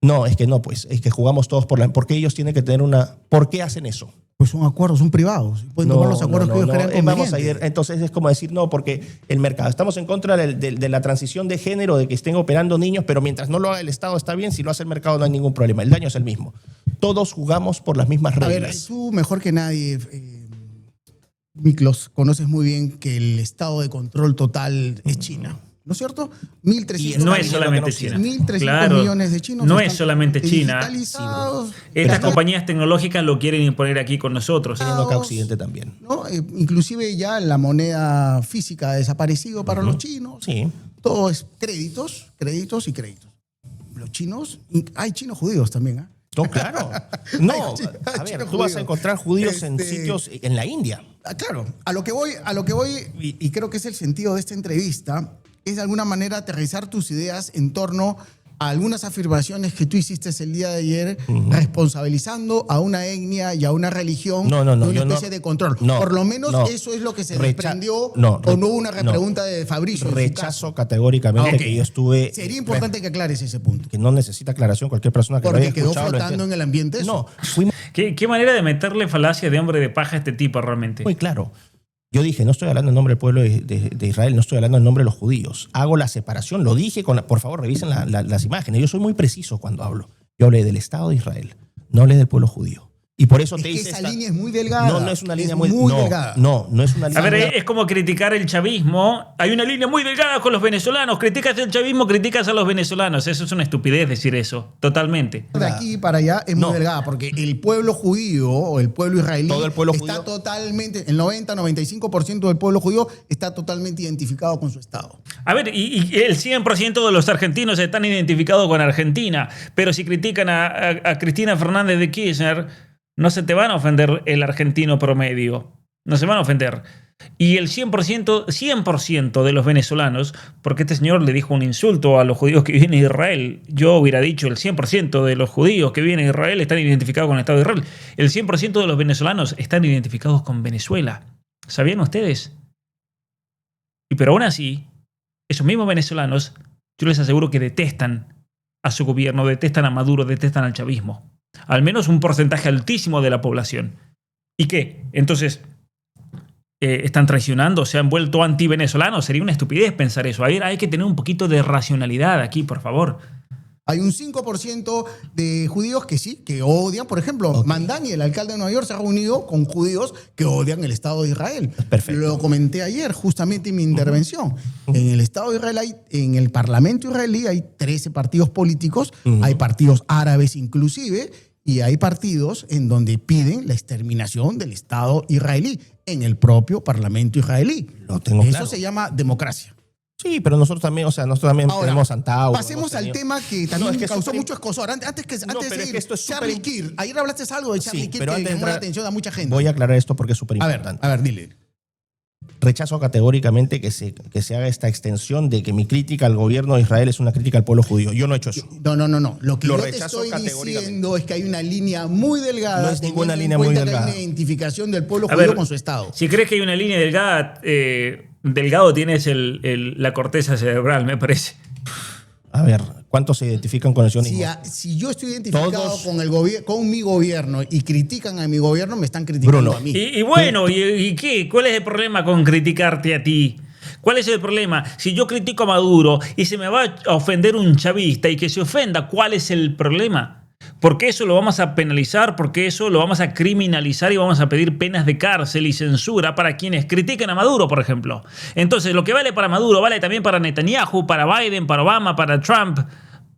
No, es que no, pues, es que jugamos todos ¿por qué ellos tienen que tener ¿por qué hacen eso? Pues son acuerdos, son privados. Pueden tomar los acuerdos que ellos crean convenientes. Vamos a ir, entonces es como decir, no, porque el mercado, estamos en contra de la transición de género, de que estén operando niños, pero mientras no lo haga el Estado está bien, si lo hace el mercado no hay ningún problema, el daño es el mismo. Todos jugamos por las mismas reglas. A ver, tú mejor que nadie, Miklos, conoces muy bien que el estado de control total es China. ¿No es cierto? 1.300 no es solamente China. 1.300 millones de chinos. No es solamente China. Digitalizados. Estas compañías tecnológicas lo quieren imponer aquí con nosotros. Teniendo acá Occidente también. ¿No? Inclusive ya la moneda física ha desaparecido para los chinos. Sí. Todo es créditos y créditos. Los chinos, hay chinos judíos también, ¿ah? No, claro. No, Hay a ver, chinos tú vas a judíos. encontrar judíos en sitios en la India. Claro, a lo que voy, y creo que es el sentido de esta entrevista, es de alguna manera aterrizar tus ideas en torno a algunas afirmaciones que tú hiciste el día de ayer, responsabilizando a una etnia y a una religión No, de una yo especie no- de control. no, Por lo menos no. eso es lo que se Recha- desprendió, o no, no hubo una repregunta de Fabricio. en su Rechazo caso. categóricamente Ok. que yo estuve... Sería importante que aclares ese punto. Que no necesita aclaración cualquier persona que lo Porque haya quedó escuchado. lo flotando entienda. en el ambiente eso. No, fuimos ¿Qué manera de meterle falacia de hombre de paja a este tipo realmente? muy claro. Yo dije, no estoy hablando en nombre del pueblo de Israel, no estoy hablando en nombre de los judíos. Hago la separación, lo dije, por favor, revisen las imágenes. Yo soy muy preciso cuando hablo. Yo hablé del Estado de Israel, no hablé del pueblo judío. Y por eso Es te que hice esa línea es muy delgada. No es una línea muy delgada. No es una línea A ver, delgada. es como criticar el chavismo. Hay una línea muy delgada con los venezolanos. Criticas el chavismo, criticas a los venezolanos. Eso es una estupidez decir eso. Totalmente. De aquí para allá es muy No. delgada, porque el pueblo judío o el pueblo israelí Todo el pueblo está judío. totalmente, el 90-95% del pueblo judío está totalmente identificado con su Estado. A ver, y el 100% de los argentinos están identificados con Argentina. Pero si critican a Cristina Fernández de Kirchner, no se te van a ofender el argentino promedio. No se van a ofender. Y el 100% de los venezolanos, porque este señor le dijo un insulto a los judíos que viven en Israel. Yo hubiera dicho el 100% de los judíos que viven en Israel están identificados con el Estado de Israel. El 100% de los venezolanos están identificados con Venezuela. ¿Sabían ustedes? Pero aún así, esos mismos venezolanos, yo les aseguro que detestan a su gobierno, detestan a Maduro, detestan al chavismo. Al menos un porcentaje altísimo de la población. ¿Y qué? Entonces, ¿están traicionando? ¿Se han vuelto anti-venezolanos? Sería una estupidez pensar eso. A ver, hay que tener un poquito de racionalidad aquí, por favor. Hay un 5% de judíos que sí, que odian. Por ejemplo, Mandani, el alcalde de Nueva York, se ha reunido con judíos que odian el Estado de Israel. Perfecto. Lo comenté ayer, justamente en mi intervención. En el Estado de Israel, en el Parlamento israelí, hay 13 partidos políticos, hay partidos árabes inclusive, y hay partidos en donde piden la exterminación del Estado israelí en el propio Parlamento israelí. Lo tengo Eso claro. se llama democracia. Sí, pero nosotros también, Ahora, tenemos Antauro. pasemos al tema que también es que es causó súper- mucho escosor. Antes pero de es seguir, que esto es Charlie súper- Kirk. Ayer hablaste algo de Charlie Sí, Kirk pero que antes de llamó la entrar- atención a mucha gente. Voy a aclarar esto porque es súper a importante. ver, dile. rechazo categóricamente que se haga esta extensión de que mi crítica al gobierno de Israel es una crítica al pueblo judío. Yo no he hecho eso. No. Lo que Lo yo te rechazo estoy categóricamente. diciendo es que hay una línea muy delgada. No es ninguna teniendo en línea muy cuenta que delgada. Hay una identificación del pueblo A judío ver, con su Estado. Si crees que hay una línea delgada, delgado tienes la corteza cerebral, me parece. A ver, ¿cuántos se identifican con el sionismo? Si yo estoy identificado Todos. con mi gobierno y critican a mi gobierno, me están criticando Bruno, a mí. Y bueno, ¿y qué? ¿Cuál es el problema con criticarte a ti? ¿Cuál es el problema? Si yo critico a Maduro y se me va a ofender un chavista y que se ofenda, ¿cuál es el problema? Porque eso lo vamos a penalizar, porque eso lo vamos a criminalizar y vamos a pedir penas de cárcel y censura para quienes critiquen a Maduro, por ejemplo. Entonces, lo que vale para Maduro vale también para Netanyahu, para Biden, para Obama, para Trump,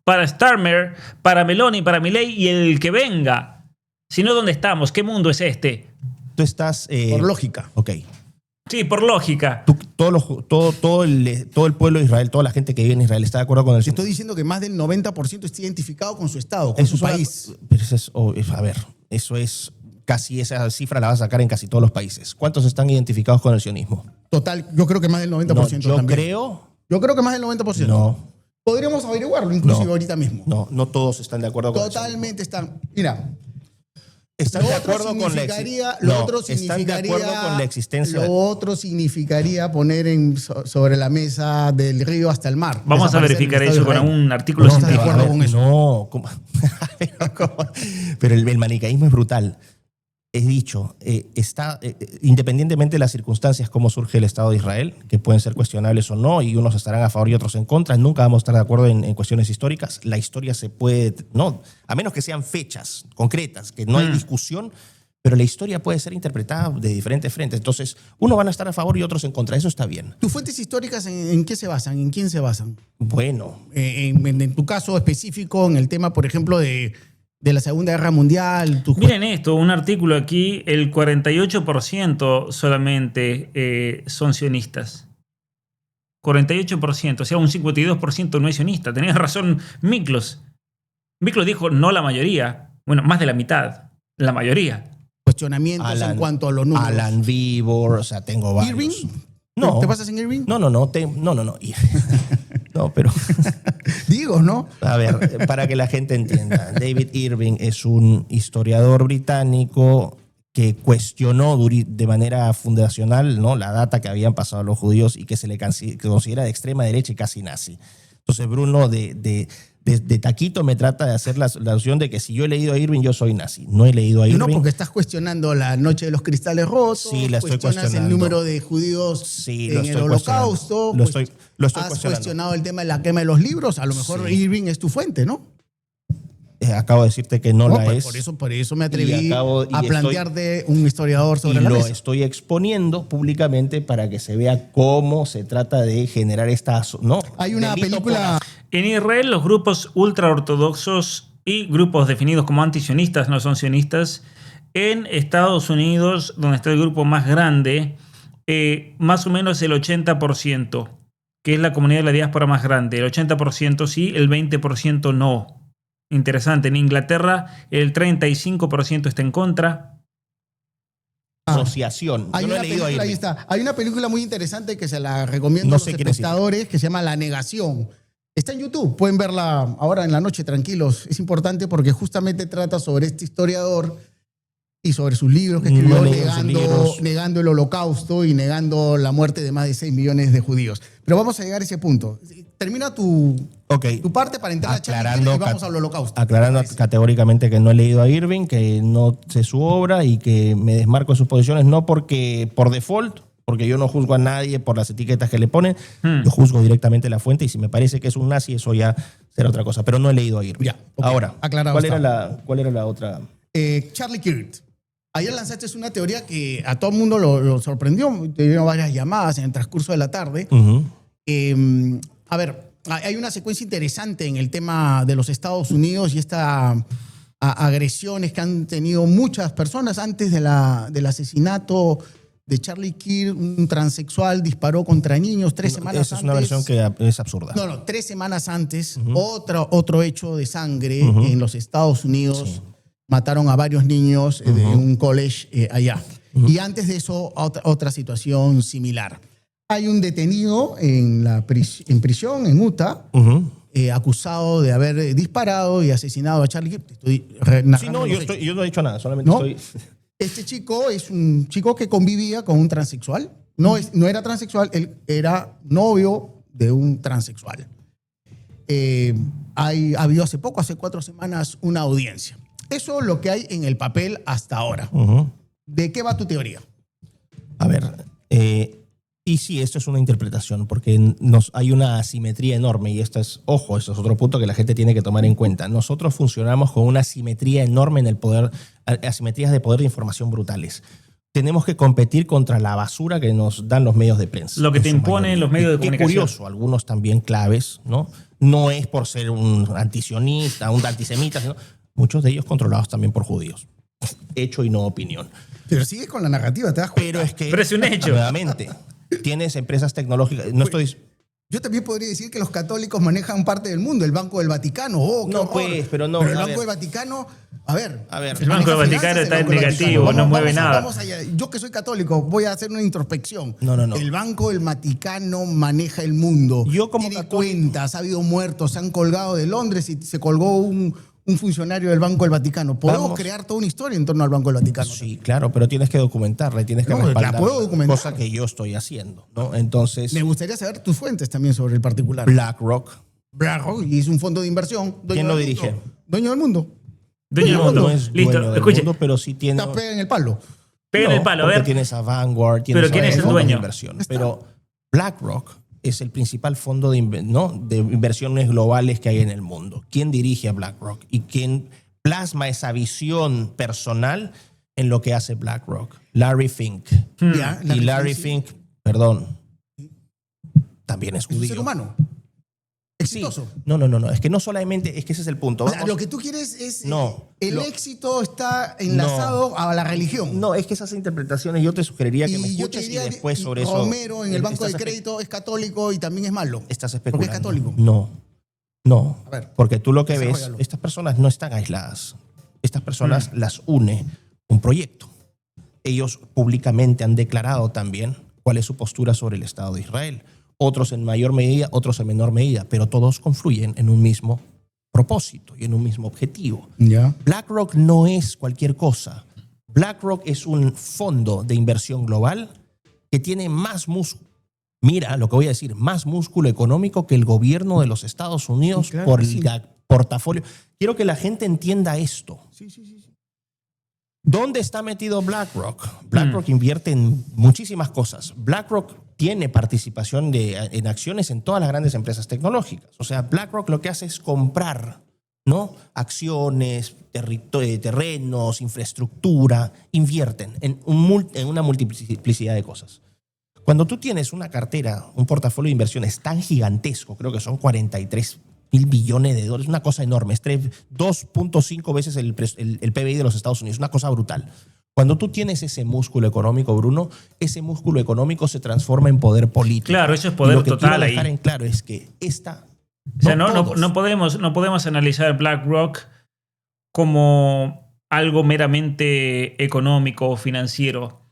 para Starmer, para Meloni, para Milei y el que venga. Si no, ¿dónde estamos? ¿Qué mundo es este? Tú estás... Por lógica. Ok. Sí, por lógica. Todo el pueblo de Israel, toda la gente que vive en Israel está de acuerdo con el Te estoy diciendo que más del 90% está identificado con su Estado, con Eso su es país. Pero a ver, eso es casi, esa cifra la vas a sacar en casi todos los países. ¿Cuántos están identificados con el sionismo? Total, yo creo que más del 90% No, yo también. creo... Yo creo que más del 90%. No, Podríamos averiguarlo inclusive No. ahorita mismo. no todos están de acuerdo con el sionismo. Totalmente están. Mira, Están lo de otro acuerdo con la significaría- existencia. lo otro Están de acuerdo significaría- con la existencia. lo otro significaría poner sobre la mesa del río hasta el mar. Vamos a Desaparecer verificar el Estado eso con de Israel. un artículo No, ¿estás de científico. acuerdo con eso? No, ¿cómo? Pero el maniqueísmo es brutal. He dicho, independientemente de las circunstancias, cómo surge el Estado de Israel, que pueden ser cuestionables o no, y unos estarán a favor y otros en contra, nunca vamos a estar de acuerdo en cuestiones históricas. La historia se puede, no, a menos que sean fechas concretas, que no hay discusión, pero la historia puede ser interpretada de diferentes frentes. Entonces, unos van a estar a favor y otros en contra. Eso está bien. ¿Tus fuentes históricas en qué se basan? ¿En quién se basan? Bueno, En tu caso específico, en el tema, por ejemplo, de la Segunda Guerra Mundial. Miren esto, un artículo aquí, el 48% solamente son sionistas. 48%, o sea, un 52% no es sionista. Tenía razón Miklos. Miklos dijo no la mayoría, bueno, más de la mitad, la mayoría. Cuestionamientos en cuanto a los números. Alan Vibor, o sea, tengo varios. ¿Irving? No. ¿Te pasas en Irving? No. No, pero... Digo, ¿no? A ver, para que la gente entienda, David Irving es un historiador británico que cuestionó de manera fundacional, ¿no?, la data que habían pasado los judíos y que se le considera de extrema derecha y casi nazi. Entonces Bruno de taquito me trata de hacer la alusión de que si yo he leído a Irving, yo soy nazi. No he leído a Irving. No, porque estás cuestionando la noche de los cristales rotos. Sí, la estoy cuestionas cuestionando. el número de judíos Sí, lo en el estoy holocausto. cuestionando. Lo estoy has cuestionando. cuestionado el tema de la quema de los libros. A lo mejor Sí. Irving es tu fuente, ¿no? Acabo de decirte que no la pues es. por eso me atreví a estoy- plantearte un historiador Y sobre la lo mesa. estoy exponiendo públicamente para que se vea cómo se trata de generar esta... ¿no? Hay una delito película... En Israel, los grupos ultraortodoxos y grupos definidos como antisionistas, no son sionistas, en Estados Unidos, donde está el grupo más grande, más o menos el 80%, que es la comunidad de la diáspora más grande. El 80% sí, el 20% no. Interesante. En Inglaterra, el 35% está en contra. asociación. Hay Yo no una he leído a película, ahí Irving. está. Hay una película muy interesante que se la recomiendo No a los sé quién es espectadores que se llama La Negación. Está en YouTube, pueden verla ahora en la noche, tranquilos. Es importante porque justamente trata sobre este historiador y sobre sus libros que escribió No he leído sus libros. negando el holocausto y negando la muerte de más de 6 millones de judíos. Pero vamos a llegar a ese punto. Termina tu parte para entrar a Charlie Kirk y vamos al holocausto. Aclarando categóricamente que no he leído a Irving, que no sé su obra y que me desmarco de sus posiciones, no porque por default, porque yo no juzgo a nadie por las etiquetas que le ponen, yo juzgo directamente la fuente y si me parece que es un nazi, eso ya será otra cosa. Pero no he leído a Irving. Ya, ok. Ahora, Aclarado ¿cuál está. era la otra? Charlie Kirk. Ayer lanzaste una teoría que a todo el mundo lo sorprendió. Te dieron varias llamadas en el transcurso de la tarde. Ujú. A ver, hay una secuencia interesante en el tema de los Estados Unidos y estas agresiones que han tenido muchas personas antes del asesinato de Charlie Kirk. Un transexual disparó contra niños 3 semanas Esa es antes. una versión que es absurda. No, 3 semanas antes, otro hecho de sangre en los Estados Unidos. Sí. Mataron a varios niños de un college allá. Y antes de eso, otra situación similar. Hay un detenido en prisión en Utah, acusado de haber disparado y asesinado a Charlie Kirk. Sí, no, yo no he dicho nada, solamente ¿No? estoy... Este chico es un chico que convivía con un transexual. No era transexual, él era novio de un transexual. Ha habido hace poco, hace 4 semanas, una audiencia. Eso es lo que hay en el papel hasta ahora. ¿De qué va tu teoría? A ver, y sí, esto es una interpretación, porque hay una asimetría enorme, y esto es otro punto que la gente tiene que tomar en cuenta. Nosotros funcionamos con una asimetría enorme en el poder, asimetrías de poder de información brutales. Tenemos que competir contra la basura que nos dan los medios de prensa. Lo que te imponen los medios de comunicación. Qué curioso, algunos también claves, ¿no? No es por ser un antisionista, un antisemita, sino muchos de ellos controlados también por judíos. Hecho y no opinión. Pero sigues con la narrativa, te das cuenta. Pero es un hecho. Nuevamente, tienes empresas tecnológicas. Yo también podría decir que los católicos manejan parte del mundo, el Banco del Vaticano. Pero no. Pero el Banco del Vaticano, a ver. El Banco del Vaticano está en negativo, no mueve nada. Vamos allá. Yo que soy católico, voy a hacer una introspección. No. El Banco del Vaticano maneja el mundo. Tiene cuentas, ha habido muertos, se han colgado de Londres y se colgó un funcionario del Banco del Vaticano. Podemos crear toda una historia en torno al Banco del Vaticano. Sí, claro, pero tienes que documentarla, tienes que respaldar. La puedo documentar. Cosa que yo estoy haciendo, ¿no? Entonces, me gustaría saber tus fuentes también sobre el particular. BlackRock, y es un fondo de inversión. ¿Quién lo dirige? Dueño del mundo. Dueño del mundo. No es Listo, dueño del mundo, pero sí tiene... Está pega en el palo. Pega en el palo, a ver. Tienes a Vanguard, tienes pero ¿quién es el dueño? De inversión. Pero BlackRock es el principal fondo de inversiones globales que hay en el mundo. ¿Quién dirige a BlackRock? ¿Y quién plasma esa visión personal en lo que hace BlackRock? Larry Fink. Y Larry Fink, perdón, también es judío. ¿Es un ser humano? ¿Exitoso? Sí. No. Es que no solamente, es que ese es el punto. O sea, lo que tú quieres es... el lo- éxito está enlazado a la religión. No, es que esas interpretaciones yo te sugeriría que me yo escuches te y diría, después sobre eso... Romero en el Banco de Crédito es católico y también es malo. Estás especulando. Porque es católico. No. A ver, Porque tú lo que ves, desarrollalo. estas personas no están aisladas. Estas personas las une un proyecto. Ellos públicamente han declarado también cuál es su postura sobre el Estado de Israel. Otros en mayor medida, otros en menor medida, pero todos confluyen en un mismo propósito y en un mismo objetivo. Ya. BlackRock no es cualquier cosa. BlackRock es un fondo de inversión global que tiene más músculo. Mira lo que voy a decir, más músculo económico que el gobierno de los Estados Unidos, Sí, claro por que el sí. portafolio. Quiero que la gente entienda esto. Sí. ¿Dónde está metido BlackRock? BlackRock invierte en muchísimas cosas. BlackRock tiene participación en acciones en todas las grandes empresas tecnológicas. O sea, BlackRock lo que hace es comprar, ¿no? Acciones, terrenos, infraestructura. Invierten en una multiplicidad de cosas. Cuando tú tienes una cartera, un portafolio de inversiones tan gigantesco, creo que son 43.000 billones de dólares, una cosa enorme, es 2.5 veces el PBI de los Estados Unidos, una cosa brutal. Cuando tú tienes ese músculo económico, Bruno, ese músculo económico se transforma en poder político. Claro, eso es poder y lo que total quiero ahí. dejar en claro es que esta... O sea, no podemos analizar BlackRock como algo meramente económico o financiero,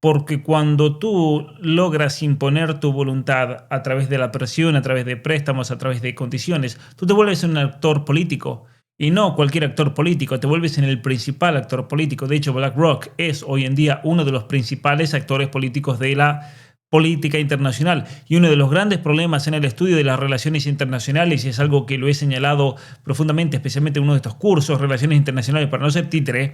porque cuando tú logras imponer tu voluntad a través de la presión, a través de préstamos, a través de condiciones, tú te vuelves un actor político. Y no cualquier actor político, te vuelves en el principal actor político. De hecho, BlackRock es hoy en día uno de los principales actores políticos de la política internacional. Y uno de los grandes problemas en el estudio de las relaciones internacionales, y es algo que lo he señalado profundamente, especialmente en uno de estos cursos, Relaciones Internacionales para no ser títere,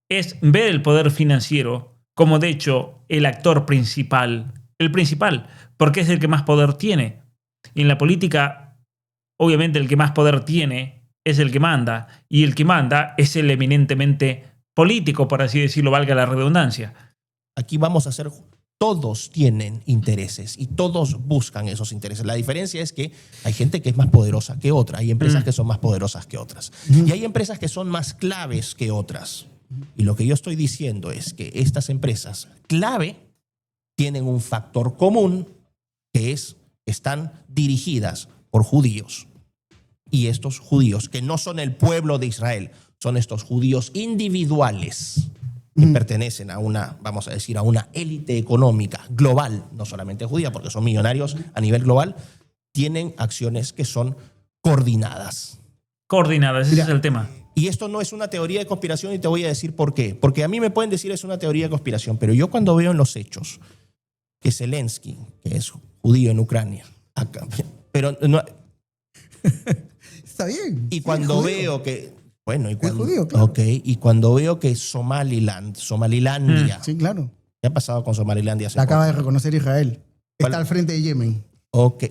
es ver el poder financiero como, de hecho, el actor principal. El principal, porque es el que más poder tiene. Y en la política, obviamente, el que más poder tiene es el que manda, y el que manda es el eminentemente político, por así decirlo, valga la redundancia. Aquí vamos a hacer... Todos tienen intereses y todos buscan esos intereses. La diferencia es que hay gente que es más poderosa que otra, hay empresas que son más poderosas que otras, y hay empresas que son más claves que otras. Y lo que yo estoy diciendo es que estas empresas clave tienen un factor común, que es que están dirigidas por judíos. Y estos judíos, que no son el pueblo de Israel, son estos judíos individuales, que pertenecen a una, vamos a decir, a una élite económica global, no solamente judía, porque son millonarios a nivel global, tienen acciones que son coordinadas. Coordinadas, ese es el tema. Y esto no es una teoría de conspiración y te voy a decir por qué. Porque a mí me pueden decir es una teoría de conspiración, pero yo cuando veo en los hechos que Zelensky, que es judío en Ucrania, acá, pero no, Está bien. y sí, cuando es judío. veo que, bueno, y Es cuando, judío, claro. okay, y cuando veo que Somalilandia, Sí, claro. ¿qué ha pasado con Somalilandia? La acaba de reconocer Israel. ¿Cuál? Está al frente de Yemen. Ok,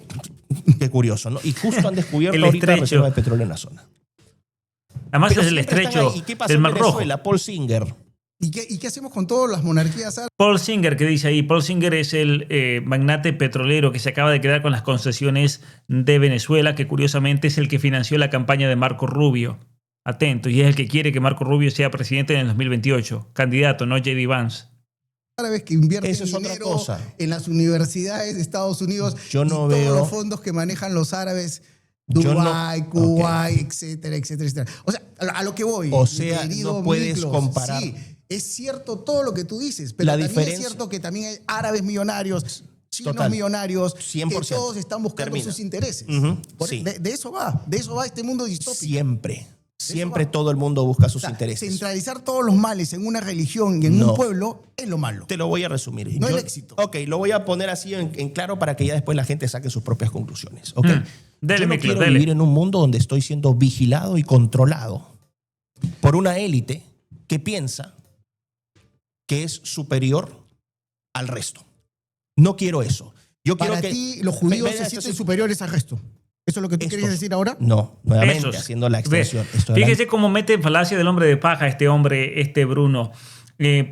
qué curioso, ¿no? Y justo han descubierto El ahorita estrecho. reserva de petróleo en la zona. Además Pero es el siempre están estrecho ahí. ¿Y qué pasó del en Mar Rojo. Venezuela? Paul Singer. ¿Y qué hacemos con todas las monarquías árabes? Paul Singer, que dice ahí, Paul Singer es el magnate petrolero que se acaba de quedar con las concesiones de Venezuela, que curiosamente es el que financió la campaña de Marco Rubio. Atento, y es el que quiere que Marco Rubio sea presidente en el 2028. Candidato, no J.D. Vance. Que invierten Eso es otra dinero cosa. en las universidades de Estados Unidos Yo no y veo- todos los fondos que manejan los árabes, Yo no- Dubái, Kuwait, etcétera, etcétera, etcétera. O sea, a lo que voy. O mi sea, querido no puedes Miklos, comparar. Sí, es cierto todo lo que tú dices, pero La también diferencia- es cierto que también hay árabes millonarios, chinos Total. millonarios, 100%. que todos están buscando Termina. sus intereses. Ujú, sí. De eso va este mundo distópico. Siempre va. todo el mundo busca sus O sea, intereses. centralizar todos los males en una religión y en No. un pueblo es lo malo. Te lo voy a resumir. No el éxito. Ok, lo voy a poner así en claro para que ya después la gente saque sus propias conclusiones. ¿Ok? Dele, Yo no Miklos, quiero dele. vivir en un mundo donde estoy siendo vigilado y controlado por una élite que piensa que es superior al resto. No quiero eso. Yo quiero Para que ti, los judíos Ve- se ve- sienten esto- superiores al resto. ¿Eso es lo que tú Estos- querías decir ahora? No, nuevamente Esos. haciendo la extensión. Ve, Estoy Fíjese hablando- cómo mete en falacia del hombre de paja este hombre, este Bruno.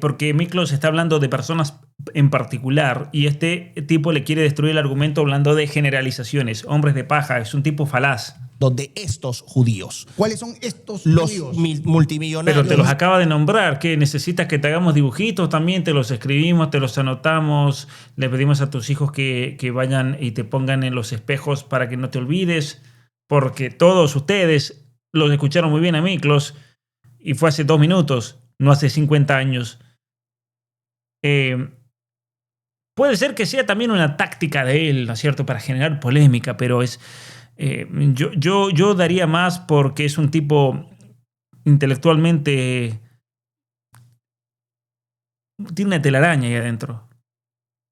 Porque Miklos está hablando de personas en particular y este tipo le quiere destruir el argumento hablando de generalizaciones. Hombres de paja, es un tipo falaz. donde estos judíos, ¿Cuáles son estos los judíos? multimillonarios, Pero te los acaba de nombrar. ¿Qué necesitas que te hagamos dibujitos? También te los escribimos, te los anotamos. Le pedimos a tus hijos que vayan y te pongan en los espejos para que no te olvides. Porque todos ustedes los escucharon muy bien a Miklos y fue hace 2 minutos, no hace 50 años. Puede ser que sea también una táctica de él, ¿no es cierto?, para generar polémica, pero es yo daría más porque es un tipo intelectualmente... Tiene una telaraña ahí adentro.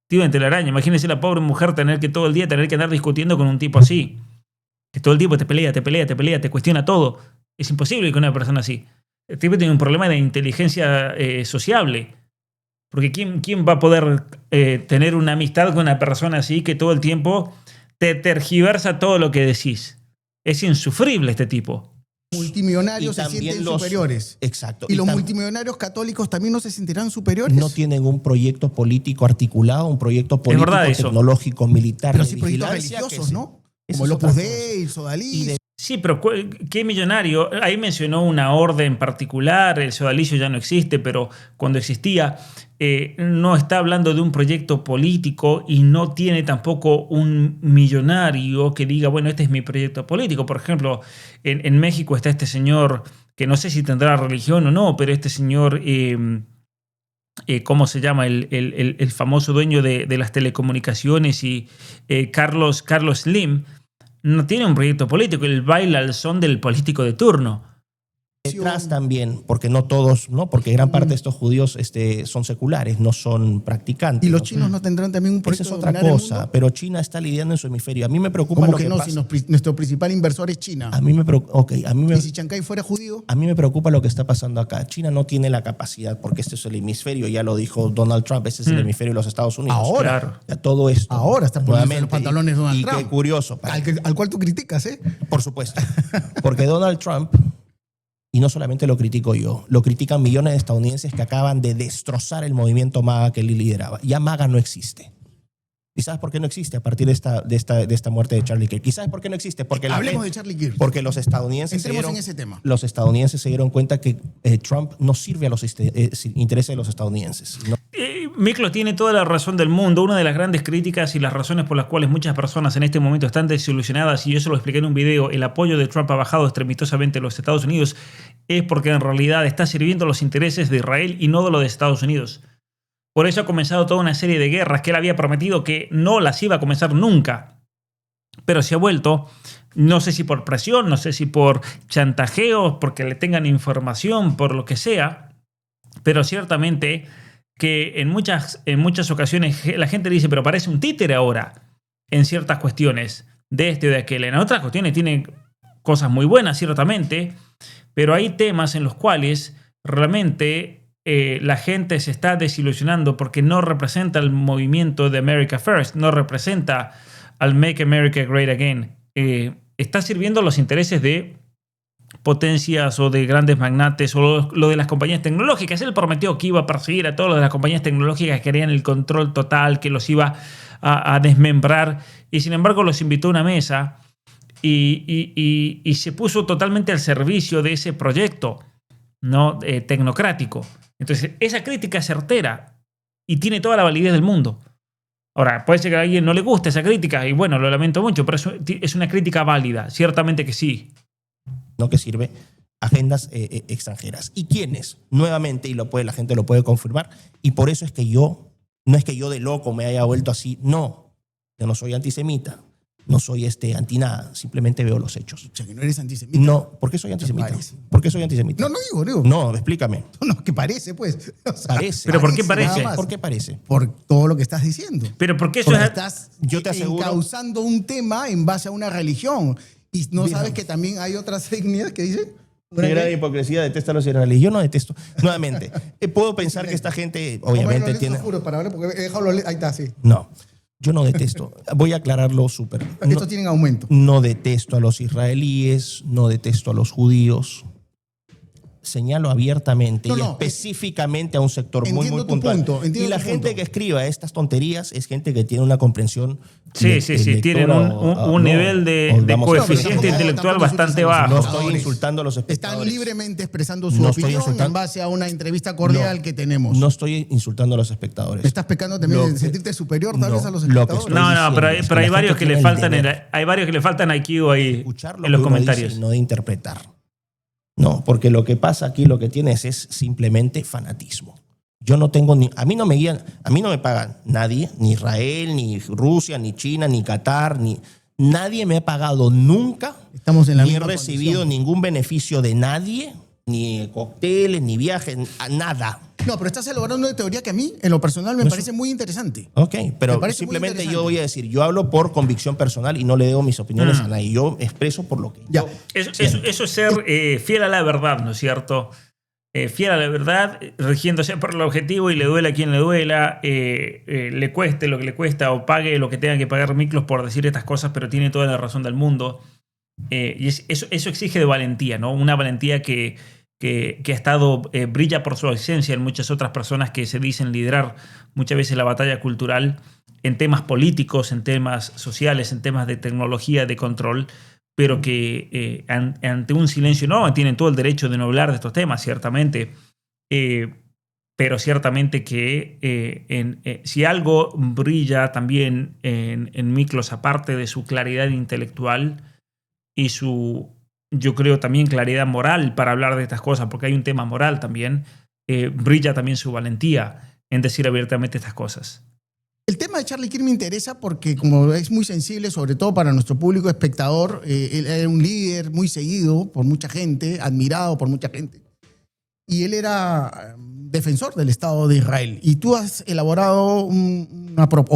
Tiene una telaraña. Imagínese la pobre mujer tener que todo el día tener que andar discutiendo con un tipo así. Que todo el tiempo te pelea, te cuestiona todo. Es imposible que una persona así. El tipo tiene un problema de inteligencia sociable. Porque ¿quién va a poder tener una amistad con una persona así que todo el tiempo te tergiversa todo lo que decís? Es insufrible este tipo. Multimillonarios Y se también sienten los- superiores. Exacto. ¿Y los tam- multimillonarios católicos también no se sentirán superiores? no tienen un proyecto político articulado, un proyecto político, verdad eso. tecnológico, militar, Pero de sí proyectos vigilancia, que religiosos, se- ¿no? Esa Como es el otra Opus cosa. Dei, el Sodalí. Y de- Sí, pero ¿qué millonario? Ahí mencionó una orden particular, el sodalicio ya no existe, pero cuando existía no está hablando de un proyecto político y no tiene tampoco un millonario que diga, bueno, este es mi proyecto político. Por ejemplo, en México está este señor, que no sé si tendrá religión o no, pero este señor... ¿cómo se llama? El famoso dueño de las telecomunicaciones y Carlos Slim, no tiene un proyecto político, él baila al son del político de turno. Detrás también, porque no todos, ¿no? Porque gran parte de estos judíos son seculares, no son practicantes. ¿Y los ¿no? chinos no tendrán también un Esa proyecto es de otra dominar el cosa, mundo? pero China está lidiando en su hemisferio. A mí me preocupa ¿Cómo lo que que no? pasa. Si nuestro principal inversor es China. A mí me preocupa, ¿Y si Chancay fuera judío? a mí me preocupa lo que está pasando acá. China no tiene la capacidad, porque este es el hemisferio, ya lo dijo Donald Trump, este es el hemisferio de los Estados Unidos. Ahora. Claro. Ya todo esto. Ahora está poniéndose los nuevamente, pantalones Donald y Trump. qué curioso. Al cual tú criticas, ¿eh? Por supuesto. Porque Donald Trump, y no solamente lo critico yo, lo critican millones de estadounidenses que acaban de destrozar el movimiento MAGA que él lideraba. Ya MAGA no existe. ¿Y sabes por qué no existe a partir de esta muerte de Charlie Kirk? ¿Y sabes por qué no existe? Porque Hablemos de Charlie Kirk. Porque los estadounidenses Entremos en ese tema. Los estadounidenses se dieron cuenta que Trump no sirve a los intereses de los estadounidenses. ¿No? Miklos tiene toda la razón del mundo. Una de las grandes críticas y las razones por las cuales muchas personas en este momento están desilusionadas, y yo se lo expliqué en un video, el apoyo de Trump ha bajado estrepitosamente en los Estados Unidos, es porque en realidad está sirviendo los intereses de Israel y no de los de Estados Unidos. Por eso ha comenzado toda una serie de guerras que él había prometido que no las iba a comenzar nunca. Pero se ha vuelto, no sé si por presión, no sé si por chantajeo, porque le tengan información, por lo que sea, pero ciertamente que en muchas ocasiones la gente dice, pero parece un títere ahora en ciertas cuestiones de este o de aquel. En otras cuestiones tiene cosas muy buenas, ciertamente, pero hay temas en los cuales realmente la gente se está desilusionando porque no representa el movimiento de America First, no representa al Make America Great Again. Está sirviendo los intereses de potencias o de grandes magnates o lo de las compañías tecnológicas. Él prometió que iba a perseguir a todos los de las compañías tecnológicas que querían el control total, que los iba a desmembrar, y sin embargo los invitó a una mesa y se puso totalmente al servicio de ese proyecto, ¿no? Tecnocrático. Entonces, esa crítica es certera y tiene toda la validez del mundo. Ahora, puede ser que a alguien no le guste esa crítica, y bueno, lo lamento mucho, pero es una crítica válida, ciertamente que sí. ¿No? Que sirve agendas extranjeras. ¿Y quiénes? Nuevamente, y la gente lo puede confirmar, y por eso es que no es que yo de loco me haya vuelto así, no, yo no soy antisemita, no soy anti nada, simplemente veo los hechos. O sea, que no eres antisemita. No, ¿por qué soy antisemita? ¿Por qué soy antisemita? No digo. No, explícame. No, que parece, pues. O sea, Parece. ¿Pero por qué parece? ¿Por qué parece? Por todo lo que estás diciendo. Pero ¿por qué eso Porque es...? estás Yo te aseguro- encauzando un tema en base a una religión. Y no sabes que también hay otras etnias que dicen... Qué gran hipocresía, detesta a los israelíes. Yo no detesto. Nuevamente, puedo pensar que esta gente obviamente tiene... Juro, para ver, porque he dejado ahí está, sí. No, yo no detesto. Voy a aclararlo súper. Estos tienen aumento. No detesto a los israelíes, no detesto a los judíos. Señalo abiertamente y específicamente a un sector muy puntual. Y la gente que escriba estas tonterías es gente que tiene una comprensión. Sí, tienen un nivel de coeficiente intelectual bastante bajo. No estoy insultando a los espectadores. Están libremente expresando su opinión en base a una entrevista cordial que tenemos. No estoy insultando a los espectadores. ¿Estás pecando también de sentirte superior tal vez a los espectadores? No, pero hay varios que le faltan IQ ahí en los comentarios. No de interpretar. No, porque lo que pasa aquí, lo que tienes es simplemente fanatismo. Yo no tengo a mí no me guían, a mí no me pagan nadie, ni Israel, ni Rusia, ni China, ni Qatar, nadie me ha pagado nunca. Estamos en la ni he misma recibido condición. ningún beneficio de nadie, ni cócteles, ni viajes, nada. No, pero estás elaborando una teoría que a mí, en lo personal, me parece muy interesante. Ok, pero simplemente yo voy a decir, yo hablo por convicción personal y no le debo mis opiniones a nadie. Yo expreso por lo que yo siento. Eso es ser fiel a la verdad, ¿no es cierto? Fiel a la verdad, rigiéndose por el objetivo, y le duela a quien le duela, le cueste lo que le cuesta o pague lo que tenga que pagar Miklos por decir estas cosas, pero tiene toda la razón del mundo. Y eso exige de valentía, ¿no? Una valentía que ha estado, brilla por su ausencia en muchas otras personas que se dicen liderar muchas veces la batalla cultural en temas políticos, en temas sociales, en temas de tecnología, de control, pero que ante un silencio no tienen todo el derecho de no hablar de estos temas, ciertamente. Pero ciertamente que si algo brilla también en Miklos, aparte de su claridad intelectual y yo creo también claridad moral para hablar de estas cosas, porque hay un tema moral también, brilla también su valentía en decir abiertamente estas cosas. El tema de Charlie Kirk me interesa porque como es muy sensible, sobre todo para nuestro público espectador, él era un líder muy seguido por mucha gente, admirado por mucha gente. Y él era defensor del Estado de Israel. Y tú has elaborado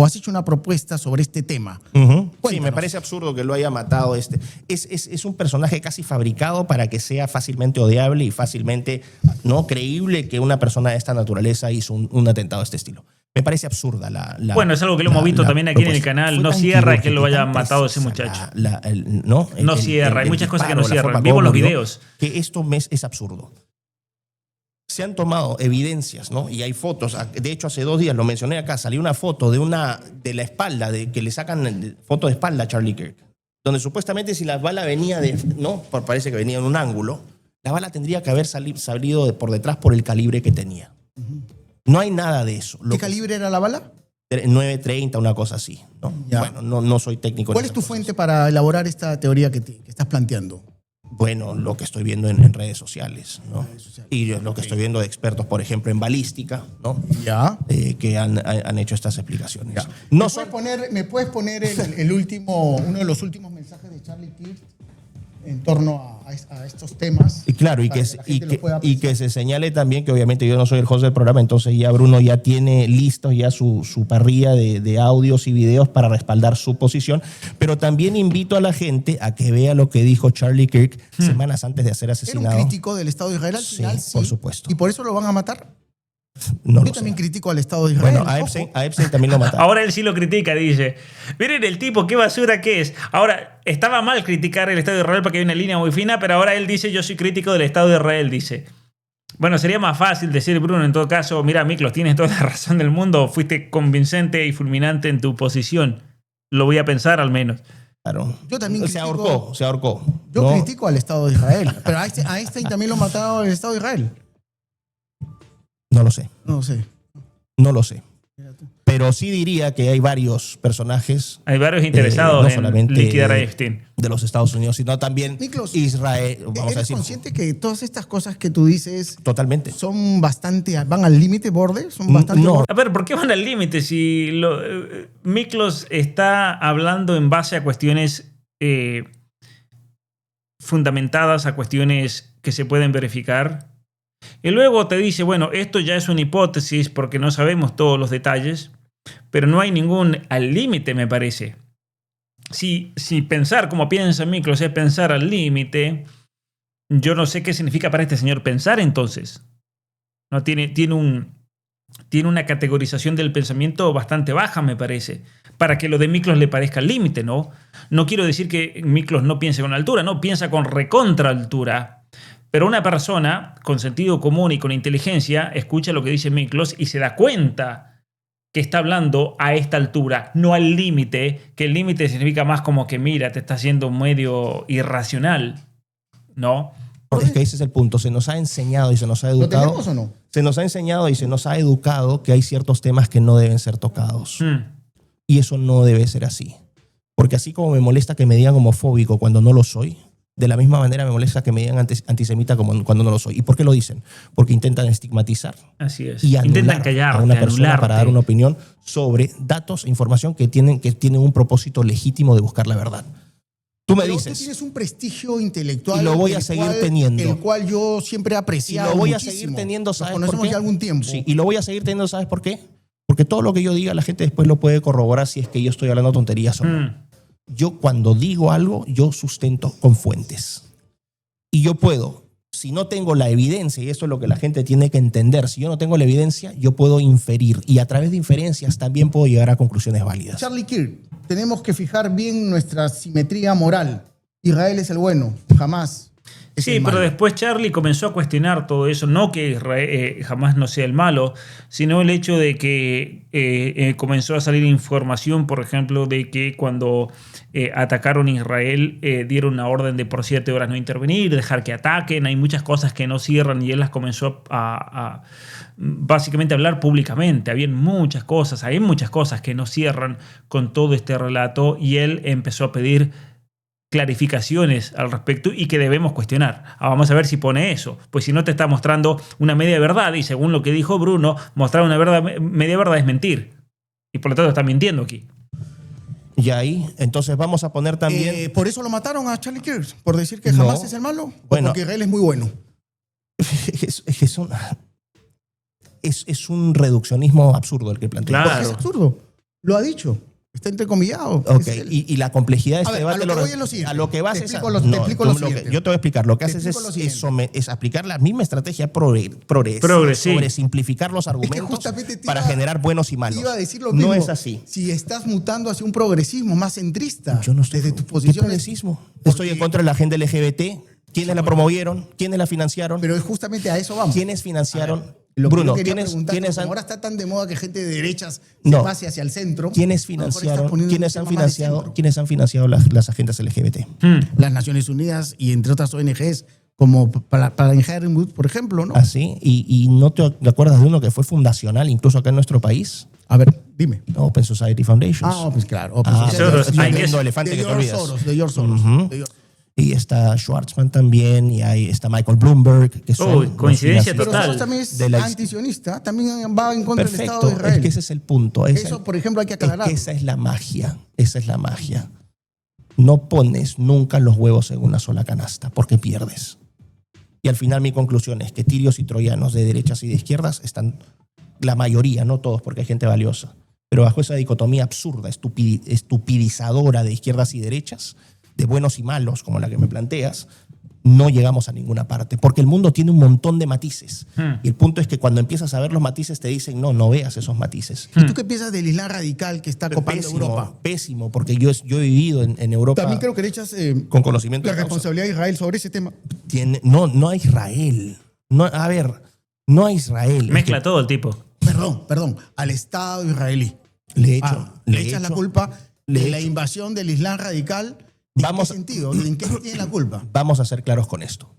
has hecho una propuesta sobre este tema. Sí, me parece absurdo que lo haya matado. Es un personaje casi fabricado para que sea fácilmente odiable y fácilmente no creíble que una persona de esta naturaleza hizo un atentado de este estilo. Me parece absurda Bueno, es algo que lo hemos visto también aquí en el canal. No cierra que lo haya matado ese muchacho. No cierra. Hay muchas cosas que no cierran. Vivo los videos. Que esto es absurdo. Se han tomado evidencias, ¿no? Y hay fotos. De hecho, hace 2 días, lo mencioné acá, salió una foto de la espalda, que le sacan foto de espalda a Charlie Kirk, donde supuestamente si la bala venía ¿no? Parece que venía en un ángulo, la bala tendría que haber salido por detrás por el calibre que tenía. No hay nada de eso. ¿Qué calibre era la bala? 9.30, una cosa así, ¿no? Ya. Bueno, no soy técnico. ¿Cuál es tu fuente para elaborar esta teoría que estás planteando? Bueno, lo que estoy viendo en redes sociales, ¿no? Y lo que estoy viendo de expertos, por ejemplo, en balística, ¿no? Ya. Que han hecho estas explicaciones. Ya. No ¿Me puedes poner uno de los últimos mensajes de Charlie Kirk en torno a estos temas? Y claro, y para que, la gente lo pueda y que apreciar? se señale también que obviamente yo no soy el host del programa, entonces ya Bruno ya tiene listos ya su parrilla de audios y videos para respaldar su posición, pero también invito a la gente a que vea lo que dijo Charlie Kirk semanas antes de ser ¿Era asesinado. un crítico del Estado de Israel al Sí, final? por supuesto. ¿Y por eso lo van a matar? No Yo lo también sé. critico al Estado de Israel. Bueno, a ojo. Epstein también lo mataron. Ahora él sí lo critica, dice. Miren el tipo, qué basura que es. Ahora, estaba mal criticar el Estado de Israel porque hay una línea muy fina, pero ahora él dice, yo soy crítico del Estado de Israel, dice. Bueno, sería más fácil decir, Bruno, en todo caso, mira, Miklos, tienes toda la razón del mundo, fuiste convincente y fulminante en tu posición. Lo voy a pensar al menos. Claro. Yo también se critico- ahorcó. Yo ¿no? critico al Estado de Israel. Pero a Einstein también lo mataron el Estado de Israel. No lo sé. No sé. No lo sé. Mira tú. Pero sí diría que hay varios personajes Hay varios interesados no en solamente liquidar a Epstein. de los Estados Unidos, sino también Miklos, Israel. Vamos a ¿Eres decir, consciente que todas estas cosas que tú dices totalmente. son bastante, van al límite, borde? Son bastante No. borde. A ver, ¿por qué van al límite si Miklos está hablando en base a cuestiones fundamentadas, a cuestiones que se pueden verificar? Y luego te dice, bueno, esto ya es una hipótesis porque no sabemos todos los detalles, pero no hay ningún al límite, me parece. Si pensar como piensa Miklos es pensar al límite, yo no sé qué significa para este señor pensar entonces. No tiene una categorización del pensamiento bastante baja, me parece, para que lo de Miklos le parezca al límite, ¿no? No quiero decir que Miklos no piense con altura, no, piensa con recontra altura. Pero una persona con sentido común y con inteligencia escucha lo que dice Miklos y se da cuenta que está hablando a esta altura, no al límite, que el límite significa más como que, mira, te está haciendo medio irracional, ¿no? Es que ese es el punto. Se nos ha enseñado y se nos ha ¿Lo educado. tenemos o no? Se nos ha enseñado y se nos ha educado que hay ciertos temas que no deben ser tocados. Y eso no debe ser así. Porque así como me molesta que me digan homofóbico cuando no lo soy, de la misma manera me molesta que me digan antisemita cuando no lo soy. ¿Y por qué lo dicen? Porque intentan estigmatizar Así es. y Intentan anular callarte, a una persona anularte. para dar una opinión sobre datos e información que tienen un propósito legítimo de buscar la verdad. Tú me Pero dices, tú tienes un prestigio intelectual Y lo voy a el seguir cual- teniendo. el cual yo siempre he y apreciado lo voy a muchísimo. seguir teniendo, Nos ¿sabes por conocemos qué? ya algún tiempo. Sí, y lo voy a seguir teniendo, ¿sabes por qué? Porque todo lo que yo diga la gente después lo puede corroborar si es que yo estoy hablando tonterías o no. Yo cuando digo algo, yo sustento con fuentes. Y yo puedo, si no tengo la evidencia, y eso es lo que la gente tiene que entender, si yo no tengo la evidencia, yo puedo inferir. Y a través de inferencias también puedo llegar a conclusiones válidas. Charlie Kirk, tenemos que fijar bien nuestra simetría moral. Israel es el bueno, jamás es Sí, el pero malo. después Charlie comenzó a cuestionar todo eso. No que Israel, jamás no sea el malo, sino el hecho de que comenzó a salir información, por ejemplo, de que cuando atacaron a Israel dieron una orden de por 7 horas no intervenir, dejar que ataquen. Hay muchas cosas que no cierran y él las comenzó a básicamente hablar públicamente. Hay muchas cosas que no cierran con todo este relato y él empezó a pedir clarificaciones al respecto y que debemos cuestionar. Vamos a ver si pone eso. Pues si no te está mostrando una media verdad y según lo que dijo Bruno, mostrar una media verdad es mentir. Y por lo tanto está mintiendo aquí. Y ahí, entonces vamos a poner también... ¿Por eso lo mataron a Charlie Kirk? ¿Por decir que No. jamás es el malo? Bueno. ¿O porque Israel es muy bueno? Es un reduccionismo absurdo el que plantea. Claro. Porque es absurdo. Lo ha dicho. Está entrecomillado. Ok, Es él. y la complejidad de A este ver, debate a lo que voy es lo siguiente. a lo que vas Te es explico lo siguiente. yo te voy a explicar. Lo que Te haces explico lo es aplicar la misma estrategia progresiva Progresiva. sobre simplificar los argumentos justamente te para iba- generar buenos y malos. Iba a decir lo mismo. No es así. Si estás mutando hacia un progresismo más centrista, Yo no estoy desde tus ¿Qué posiciones. progresismo? Estoy en contra de la agenda LGBT. ¿Quiénes la promovieron? ¿Quiénes la financiaron? Pero es justamente a eso vamos. ¿Quiénes financiaron? Lo que Bruno, yo quería ¿quiénes preguntarte, como han, ahora está tan de moda que gente de derechas se No. pase hacia el centro. ¿quiénes a lo mejor estás financiaron? poniendo ¿Quiénes un han tema más de financiado? centro. ¿Quiénes han financiado las agendas LGBT? Las Naciones Unidas y entre otras ONGs como para Herrenwood, por ejemplo, ¿no? Así, y ¿no te acuerdas de uno que fue fundacional incluso acá en nuestro país? A ver, dime. Open Society Foundations. Pues claro. Open Society. Soros, es ahí un lindo es. elefante De que te George olvidas. Soros, de George Soros. Ujú. De George- Y está Schwartzman también, y ahí está Michael Bloomberg, que son Uy, coincidencia los Pero total. Soros también es de la- antisionista, también va en contra del Estado Perfecto, de Israel. es que ese es el punto. Eso, por ejemplo, hay que Es aclarar. que esa es la magia, esa es la magia. No pones nunca los huevos en una sola canasta, porque pierdes. Y al final mi conclusión es que tirios y troyanos de derechas y de izquierdas están, la mayoría, no todos, porque hay gente valiosa, pero bajo esa dicotomía absurda, estupidizadora de izquierdas y derechas, de buenos y malos, como la que me planteas, no llegamos a ninguna parte, porque el mundo tiene un montón de matices. Y el punto es que cuando empiezas a ver los matices te dicen, no veas esos matices. ¿Y tú qué piensas del Islam radical que está copando Europa? Pésimo, porque yo he vivido en Europa También creo que le echas con conocimiento la de causa. responsabilidad a Israel sobre ese tema. No a Israel. No a Israel. Mezcla todo el tipo. Perdón, al Estado israelí. Le Le echas la culpa le de la echo. invasión del Islam radical. Vamos- ¿En qué sentido? ¿En qué tiene la culpa? Vamos a ser claros con esto.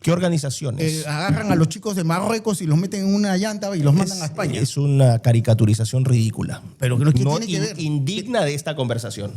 ¿Qué organizaciones? Agarran a los chicos de Marruecos y los meten en una llanta y los mandan a España. Es una caricaturización ridícula. Pero ¿qué no tiene que ver? indigna de esta conversación.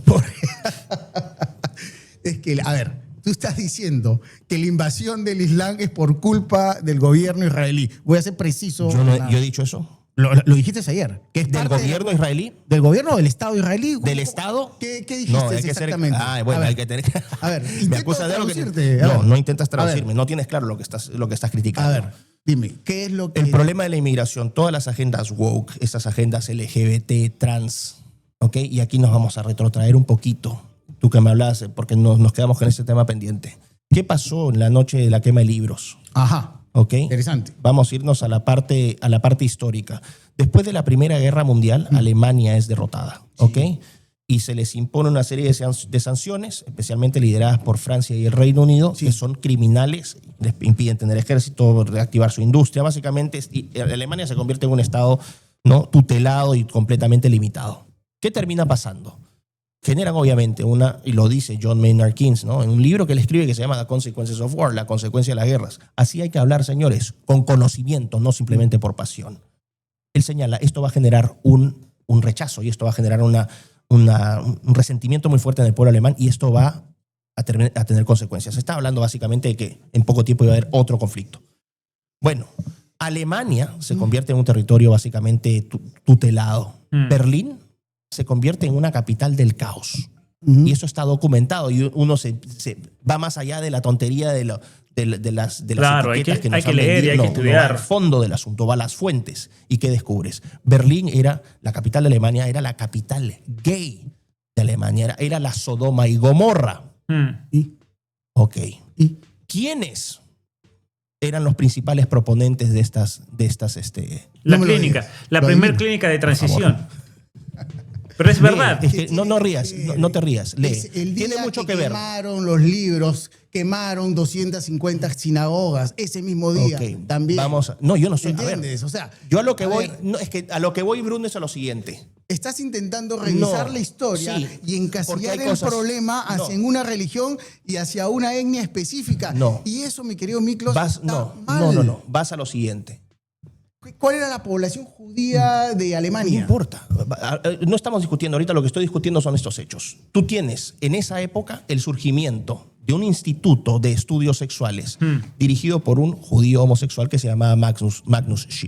Es que, a ver, tú estás diciendo que la invasión del Islam es por culpa del gobierno israelí. Voy a ser preciso. Yo he dicho eso. Lo dijiste ayer. Que es ¿Del parte gobierno israelí? ¿Del gobierno o del Estado israelí? ¿Del Estado? ¿Qué dijiste No, hay que ser. exactamente? Bueno, A ver, hay que tener. a ver, Me intento acusa de algo que. traducirte. A No, ver. no intentas A ver. traducirme. No tienes claro lo que estás criticando. A ver, dime, ¿qué es lo que... El problema de la inmigración, todas las agendas woke, esas agendas LGBT, trans, ¿ok? Y aquí nos vamos a retrotraer un poquito. Tú que me hablas, porque nos quedamos con ese tema pendiente. ¿Qué pasó en la noche de la quema de libros? Ajá, ¿Ok? interesante. Vamos a irnos a la parte histórica. Después de la Primera Guerra Mundial, Alemania es derrotada, ¿ok? Y se les impone una serie de sanciones, especialmente lideradas por Francia y el Reino Unido, que son criminales, les impiden tener ejército, reactivar su industria. Básicamente, Alemania se convierte en un estado, ¿no?, tutelado y completamente limitado. ¿Qué termina pasando? Generan obviamente y lo dice John Maynard Keynes, ¿no?, en un libro que él escribe que se llama The Consequences of War, la consecuencia de las guerras. Así hay que hablar, señores, con conocimiento, no simplemente por pasión. Él señala, esto va a generar un rechazo y esto va a generar un resentimiento muy fuerte en el pueblo alemán y esto va a tener consecuencias. Se está hablando básicamente de que en poco tiempo iba a haber otro conflicto. Bueno, Alemania se convierte en un territorio básicamente tutelado. Berlín se convierte en una capital del caos. Y eso está documentado y uno se va más allá de la tontería de las Claro, etiquetas que nos hay que han leer y vendido. hay que No, estudiar. va al fondo del asunto, va a las fuentes. ¿Y qué descubres? Berlín era la capital de Alemania, era la capital gay de Alemania, era la Sodoma y Gomorra. ¿Y? Ok. ¿Quiénes eran los principales proponentes de estas La No me lo clínica, digas. la Lo primer digas. clínica de transición. Pero es verdad. Es que no rías, no te rías. Lee. Es el día Tiene mucho que ver. Quemaron los libros, quemaron 250 sinagogas ese mismo día. Ok, También. no, yo no soy. A ver, ¿Entiendes? O sea, yo a lo que a voy, ver, no, es que a lo que voy, Bruno, es a lo siguiente. estás intentando revisar No, la historia sí, y porque encasillar hay el cosas- problema hacia no. una religión y hacia una etnia específica. No. Y eso, mi querido Miklos, está mal. No. Vas a lo siguiente. ¿Cuál era la población judía de No Alemania? importa. No estamos discutiendo ahorita, lo que estoy discutiendo son estos hechos. Tú tienes en esa época el surgimiento de un instituto de estudios sexuales dirigido por un judío homosexual que se llamaba Magnus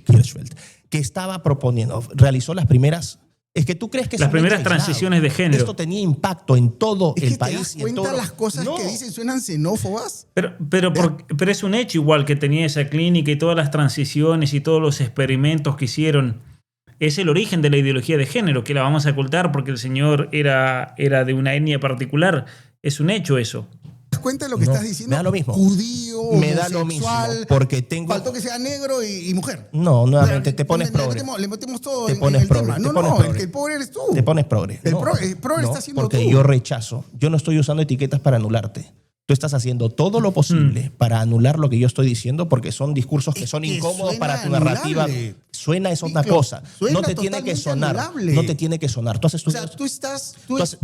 Hirschfeld, que estaba proponiendo, realizó las primeras... Es que tú crees que es Las un primeras hecho aislado. transiciones de género. Esto tenía impacto en todo Es el que país. te das y en cuenta todo... las cosas No. que dicen suenan xenófobas. Pero es un hecho igual que tenía esa clínica y todas las transiciones y todos los experimentos que hicieron. Es el origen de la ideología de género, que la vamos a ocultar porque el señor era de una etnia particular. Es un hecho eso. ¿Te das cuenta de lo que No, estás diciendo? me da lo mismo. Judío, Me da lo mismo, homosexual, porque tengo... faltó que sea negro y mujer. No, nuevamente te pones Le progre. metemos todo Te en pones el progre, tema. te No, pones no, progre. el que el pobre eres tú. Te pones progre. El progre está haciendo porque tú. yo rechazo. Yo no estoy usando etiquetas para anularte. Tú estás haciendo todo lo posible para anular lo que yo estoy diciendo porque son discursos que Es son que incómodos suena para tu narrativa. anulable. suena es otra Miklos, cosa. suena No te tiene que totalmente sonar. amigable. No te tiene que sonar. Tú has O estudiado. sea, tú estás tú has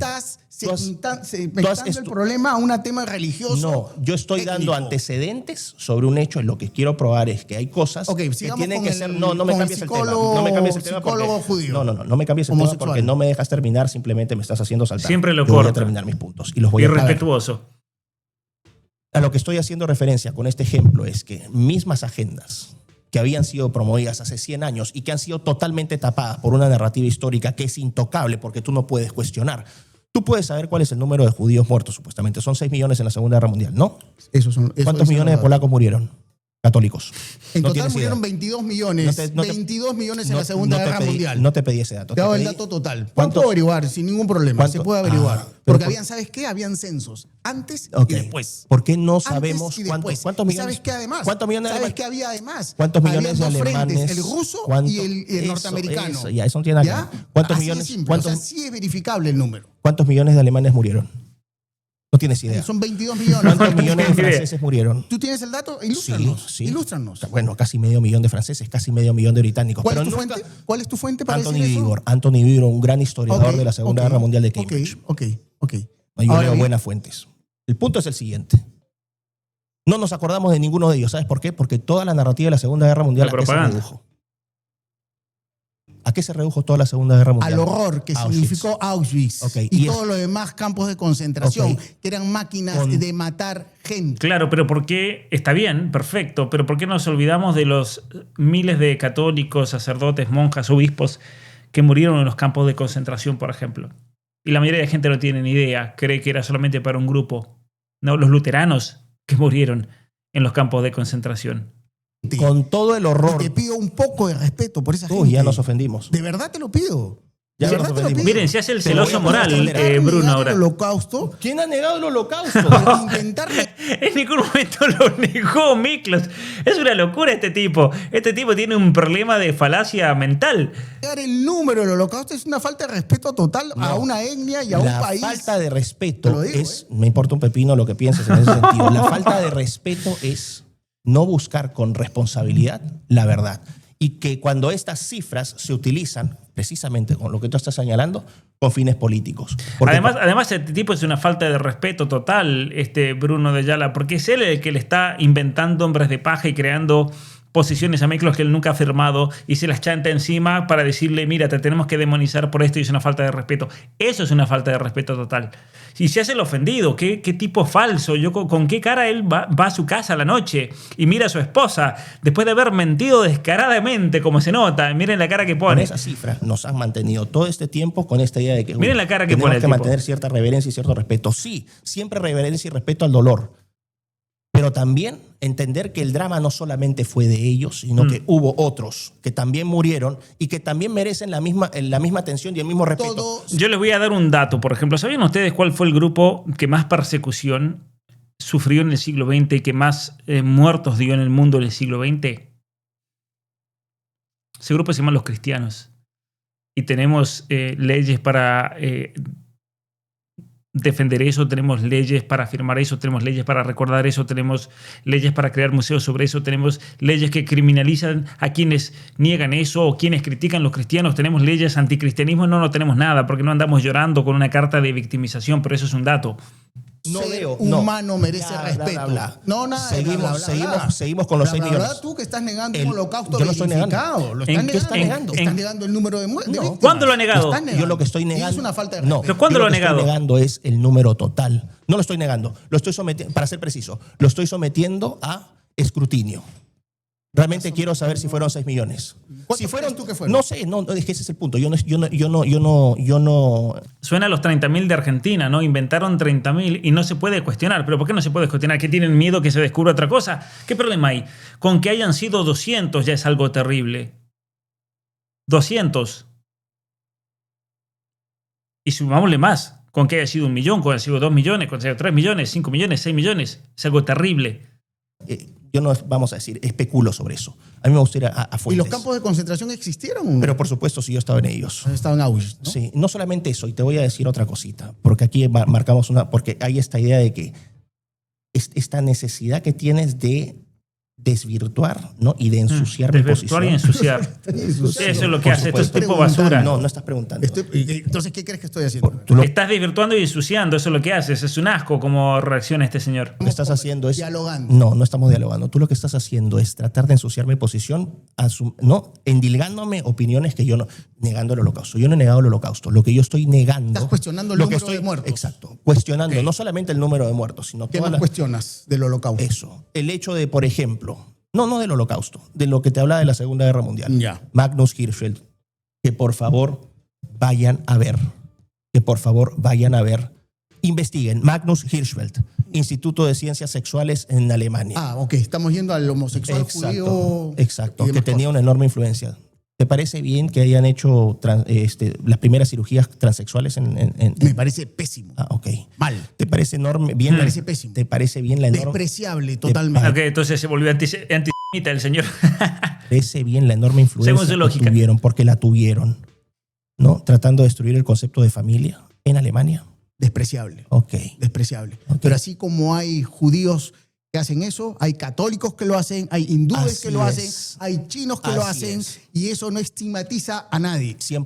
segmentando el problema a un tema religioso. No, yo estoy dando técnico. antecedentes sobre un hecho. Lo que quiero probar es que hay cosas Ok, que sigamos tienen con que el- ser. No me con el cambies el tema. psicólogo- No me cambies el tema psicólogo porque, judío. No me cambies el tema Homosexual. porque no me dejas terminar. Simplemente me estás haciendo saltar. Siempre lo Yo voy a corta. terminar mis puntos y los voy a acabar. Irrespetuoso. A lo que estoy haciendo referencia con este ejemplo es que mismas agendas que habían sido promovidas hace 100 años y que han sido totalmente tapadas por una narrativa histórica que es intocable porque tú no puedes cuestionar. Tú puedes saber cuál es el número de judíos muertos, supuestamente. Son 6 millones en la Segunda Guerra Mundial, ¿no? ¿Cuántos millones de polacos murieron? Católicos. En No total tienes idea. murieron 22 millones. No te- 22 millones en no- la Segunda no te Guerra pedí- Mundial. No te pedí ese dato. Te he dado Te el pedí- dato total. ¿Cuántos? Puedo averiguar sin ningún problema. ¿Cuánto? Se puede averiguar. Pero Porque por- habían, ¿sabes qué? Habían censos. Antes Ok. y después. ¿Por qué no Antes sabemos y cuántos después. millones? ¿Y sabes qué además? ¿Cuántos millones de ¿Sabes alemanes? qué había además? ¿Cuántos Habían millones de dos frentes, alemanes? el ruso ¿Cuánto? y el Eso, norteamericano. eso, ya, eso no tiene nada ¿Ya? que ver. ¿Cuántos Así millones? de simple. ¿Cuántos, O sea, sí es verificable el número. ¿Cuántos millones de alemanes murieron? No tienes idea. Son 22 millones. ¿Cuántos millones de idea. franceses murieron? ¿Tú tienes el dato? Ilústranos. Sí. Ilústranos. Bueno, casi medio millón de franceses, casi medio millón de británicos. ¿Cuál pero es tu nunca- fuente? ¿Cuál es tu fuente para Anthony decir eso? Vigor. Anthony Vigor, un gran historiador Ok, de la Segunda ok, Guerra Mundial de Cambridge. Ok. Yo Ahora leo bien, buenas fuentes. El punto es el siguiente. No nos acordamos de ninguno de ellos. ¿Sabes por qué? Porque toda la narrativa de la Segunda Guerra Mundial La ¿a qué se propaganda. redujo? ¿A qué se redujo toda la Segunda Guerra Mundial? al horror que Auschwitz. significó Auschwitz Ok, y y todos los demás campos de concentración, Ok. que eran máquinas Con- de matar gente. Claro, pero ¿por qué? Está bien, perfecto, pero ¿por qué nos olvidamos de los miles de católicos, sacerdotes, monjas, obispos que murieron en los campos de concentración, por ejemplo? Y la mayoría de gente no tiene ni idea, cree que era solamente para un grupo. No, los luteranos que murieron en los campos de concentración. Con todo el horror. Te pido un poco de respeto por esa Uy, gente. ya nos ofendimos. De verdad te lo pido. Ya De nos verdad te lo ofendimos. pido. Miren, se hace el Te lo voy celoso a moral, intentar Bruno, negar ahora. el holocausto, ¿Quién ha negado el holocausto? intentar En ningún momento lo negó Miklos. Es una locura este tipo. Este tipo tiene un problema de falacia mental. negar el número del holocausto es una falta de respeto total a una etnia y a un La país. falta de Te respeto lo digo, es, me importa un pepino lo que pienses en ese sentido, la falta de respeto es no buscar con responsabilidad la verdad. Y que cuando estas cifras se utilizan, precisamente con lo que tú estás señalando, con fines políticos. Porque Además, este tipo es una falta de respeto total, Bruno de Ayala, porque es él el que le está inventando hombres de paja y creando posiciones a Miklos que él nunca ha firmado y se las chanta encima para decirle, mira, te tenemos que demonizar por esto y es una falta de respeto. Eso es una falta de respeto total. Y se hace el ofendido, qué tipo falso. ¿Con qué cara él va a su casa a la noche y mira a su esposa después de haber mentido descaradamente, como se nota? Miren la cara que con pone. esa cifra nos han mantenido todo este tiempo con esta idea de que Miren la cara que tenemos pone el que tipo. mantener cierta reverencia y cierto respeto. Sí, siempre reverencia y respeto al dolor. Pero también entender que el drama no solamente fue de ellos, sino que hubo otros que también murieron y que también merecen la misma atención y el mismo respeto. Todos Yo les voy a dar un dato, por ejemplo. ¿Sabían ustedes cuál fue el grupo que más persecución sufrió en el siglo XX y que más muertos dio en el mundo en el siglo XX? Ese grupo se llama los cristianos. Y tenemos leyes para defender eso, tenemos leyes para afirmar eso, tenemos leyes para recordar eso, tenemos leyes para crear museos sobre eso, tenemos leyes que criminalizan a quienes niegan eso o quienes critican a los cristianos, tenemos leyes anticristianismo, no tenemos nada porque no andamos llorando con una carta de victimización, pero eso es un dato. No ser veo, no. humano merece Bla, bla, respeto. bla, bla. No, nada. Seguimos con los 6 millones. Tú que estás negando El- un holocausto yo lo estoy negando. verificado. Lo ¿En estás qué negando. está negando? Estás negando el número de muertes. No. ¿Cuándo lo ha negado? Yo lo que estoy Y negando. es una falta de No, respeto. ¿Pero cuándo yo lo ha que negado? estoy negando es el número total. No lo estoy negando. Lo estoy sometiendo, para ser preciso, lo estoy sometiendo a escrutinio. Realmente quiero saber si fueron 6 millones. ¿Cuántos crees tú que fueron? No sé, no, es que ese es el punto. Yo no. Suena a los 30.000 de Argentina, ¿no? Inventaron 30.000 y no se puede cuestionar. ¿Pero por qué no se puede cuestionar? ¿Que tienen miedo que se descubra otra cosa? ¿Qué problema hay? Con que hayan sido 200 ya es algo terrible. 200. Y sumámosle más. Con que haya sido 1 millón, con que haya sido 2 millones, con que haya sido 3 millones, 5 millones, 6 millones. Es algo terrible. Yo no, vamos a decir, especulo sobre eso. A mí me gustaría a ¿Y fuentes. los campos de concentración existieron? Pero por supuesto, si yo estaba en ellos. Estaban en Auschwitz, ¿no? Sí, no solamente eso, y te voy a decir otra cosita, porque aquí marcamos porque hay esta idea de que esta necesidad que tienes de desvirtuar, ¿no? Y de ensuciar mi Desvirtuar posición. y ensuciar. Eso es lo que hace. Esto es tipo basura. No estás preguntando. Entonces, ¿qué crees que estoy haciendo? Estás desvirtuando y ensuciando. Eso es lo que haces. Es un asco como reacciona este señor. Lo que estás haciendo es... Dialogando. No estamos dialogando. Tú lo que estás haciendo es tratar de ensuciar mi posición, ¿no? Endilgándome opiniones que yo no... Negando el holocausto. Yo no he negado el holocausto. Lo que yo estoy negando... Estás cuestionando el número de muertos. Exacto. Cuestionando Ok. no solamente el número de muertos, sino ¿Qué todas más cuestionas del holocausto? Eso. El hecho de, por ejemplo... No del holocausto. De lo que te hablaba de la Segunda Guerra Mundial. Ya. Magnus Hirschfeld. Que por favor vayan a ver. Que por favor vayan a ver. Investiguen. Magnus Hirschfeld. Instituto de Ciencias Sexuales en Alemania. Ah, ok. Estamos yendo al homosexual judío. Exacto, y que demás tenía cosas. una enorme influencia. ¿Te parece bien que hayan hecho las primeras cirugías transexuales Me parece pésimo. Ah, ok. Mal. ¿Te parece enorme? Bien, Me parece pésimo. ¿Te parece bien la enorme? Despreciable totalmente. Ok, entonces se volvió antisemita el señor. ¿Parece bien la enorme influencia Según su que lógica. tuvieron? Porque la tuvieron, ¿no? Tratando de destruir el concepto de familia en Alemania. Despreciable. Ok. Despreciable. Ok. Pero así como hay judíos que hacen eso, hay católicos que lo hacen, hay hindúes Así que lo hacen, es. hay chinos que lo Así hacen, es. y eso no estigmatiza a nadie. 100%.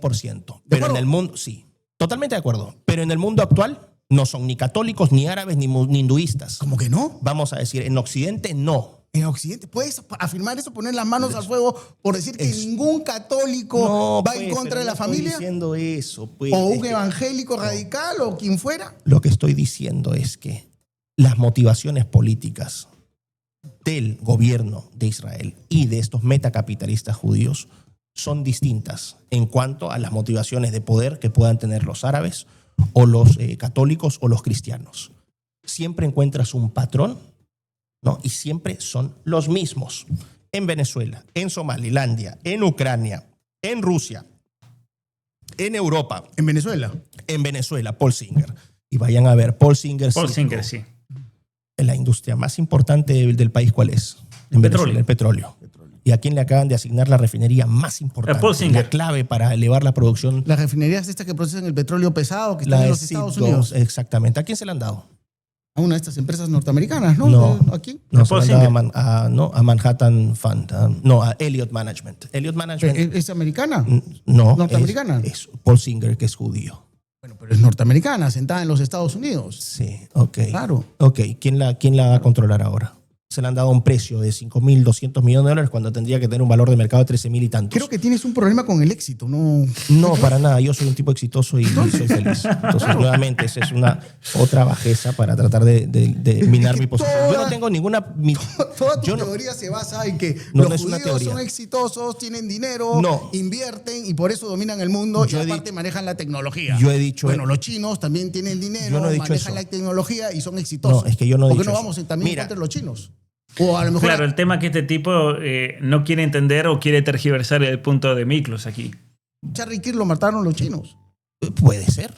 Pero acuerdo? en el mundo, sí. Totalmente de acuerdo. Pero en el mundo actual no son ni católicos, ni árabes, ni hinduistas. ¿Cómo que no? Vamos a decir, en Occidente no. En Occidente, ¿puedes afirmar eso, poner las manos al fuego por decir que Es- ningún católico No, va pues, en contra pero de la no estoy familia? diciendo eso, pues. ¿O Es un que evangélico radical o quien fuera? lo que estoy diciendo es que las motivaciones políticas del gobierno de Israel y de estos metacapitalistas judíos son distintas en cuanto a las motivaciones de poder que puedan tener los árabes o los católicos o los cristianos. Siempre encuentras un patrón, ¿no? Y siempre son los mismos. En Venezuela, en Somalilandia, en Ucrania, en Rusia, en Europa, En Venezuela. en Venezuela, Paul Singer. Y vayan a ver, Paul Singer. Paul citó Singer, sí. la industria más importante del país, ¿cuál es? En Petróleo. Venezuela, el petróleo. ¿Y a quién le acaban de asignar la refinería más importante? Paul Singer. La clave para elevar la producción. Las refinerías estas que procesan el petróleo pesado que están La en los de Estados SIP2, Unidos. exactamente. ¿A quién se la han dado? A una de estas empresas norteamericanas, ¿no? No. Aquí. No, A se Paul la han dado Singer. a Manhattan Fund. No, a Elliott Management. Elliott Management. ¿Es americana? No. ¿Norteamericana? Es Paul Singer, que es judío. Bueno, pero es norteamericana, sentada en los Estados Unidos. Sí, ok. Claro. Ok, ¿quién la va a controlar ahora? Se le han dado un precio de $5.200 millones cuando tendría que tener un valor de mercado de 13.000 y tantos. Creo que tienes un problema con el éxito, ¿no? No, para nada. Yo soy un tipo exitoso y soy feliz. Entonces, nuevamente, esa es una otra bajeza para tratar de minar que mi posición. Yo toda- no tengo ninguna... Toda tu yo no- teoría se basa en que No, los no es una judíos teoría. son exitosos, tienen dinero, No. invierten y por eso dominan el mundo Yo y he aparte dicho- manejan la tecnología. yo he dicho- Bueno, los chinos también tienen dinero, Yo no he dicho manejan eso. la tecnología y son exitosos. No, es que yo no he ¿Por qué dicho no eso. vamos también Mira. contra los chinos? O a lo mejor Claro, el tema es que este tipo no quiere entender o quiere tergiversar el punto de Miklos aquí. Charlie Kirk lo mataron los chinos. Puede ser,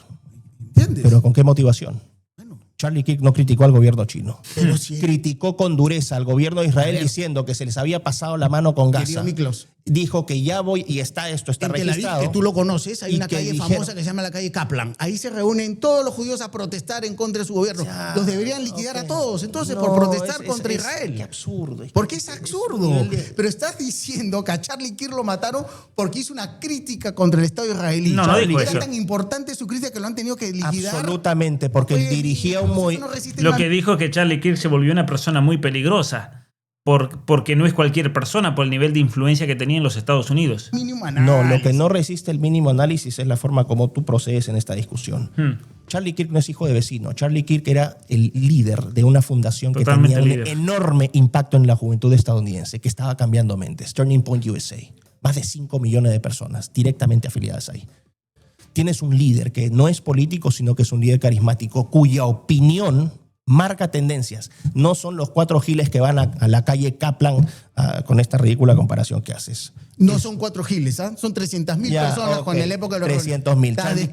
¿Entiendes? pero ¿con qué motivación? Bueno, Charlie Kirk no criticó al gobierno chino. pero si Criticó con dureza al gobierno de Israel diciendo que se les había pasado la mano con querido Gaza. Miklos, Dijo que ya voy y está esto, está en Tel Aviv, registrado. que tú lo conoces, hay Y una que calle dijeron- famosa que se llama la calle Kaplan. Ahí se reúnen todos los judíos a protestar en contra de su gobierno. Ya, Los deberían liquidar ok. a todos, entonces, No, por protestar es- contra es- Israel. Qué absurdo. Porque es absurdo. un nivel de- Pero estás diciendo que a Charlie Kirk lo mataron porque hizo una crítica contra el Estado israelí. No, no dijo Era eso. tan importante su crítica que lo han tenido que liquidar. Absolutamente, porque él Pues, dirigía un no movimiento. resiste Lo la- que dijo es que Charlie Kirk se volvió una persona muy peligrosa porque no es cualquier persona por el nivel de influencia que tenía en los Estados Unidos. mínimo No, lo que análisis. no resiste el mínimo análisis es la forma como tú procedes en esta discusión. Hmm. Charlie Kirk no es hijo de vecino. Charlie Kirk era el líder de una fundación que Totalmente tenía un líder. enorme impacto en la juventud estadounidense, que estaba cambiando mentes. Turning Point USA. Más de 5 millones de personas directamente afiliadas ahí. Tienes un líder que no es político, sino que es un líder carismático, cuya opinión marca tendencias. No son los 4 giles que van a la calle Kaplan con esta ridícula comparación que haces. No son 4 giles, ¿ah? Son 300.000 Ya, personas ok. con la época de los 300.000. Está Charlie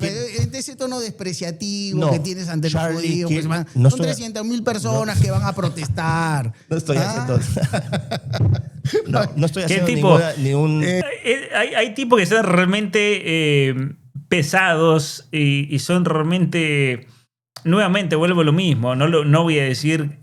de ese tono despreciativo No, que tienes ante los Charlie judíos. Kirk- pues, man, no son estoy- 300.000 personas que van a protestar. No estoy Ah, haciendo. No estoy ¿Qué haciendo tipo? ningún. Hay tipos que son realmente pesados y son realmente nuevamente vuelvo a lo mismo. No voy a decir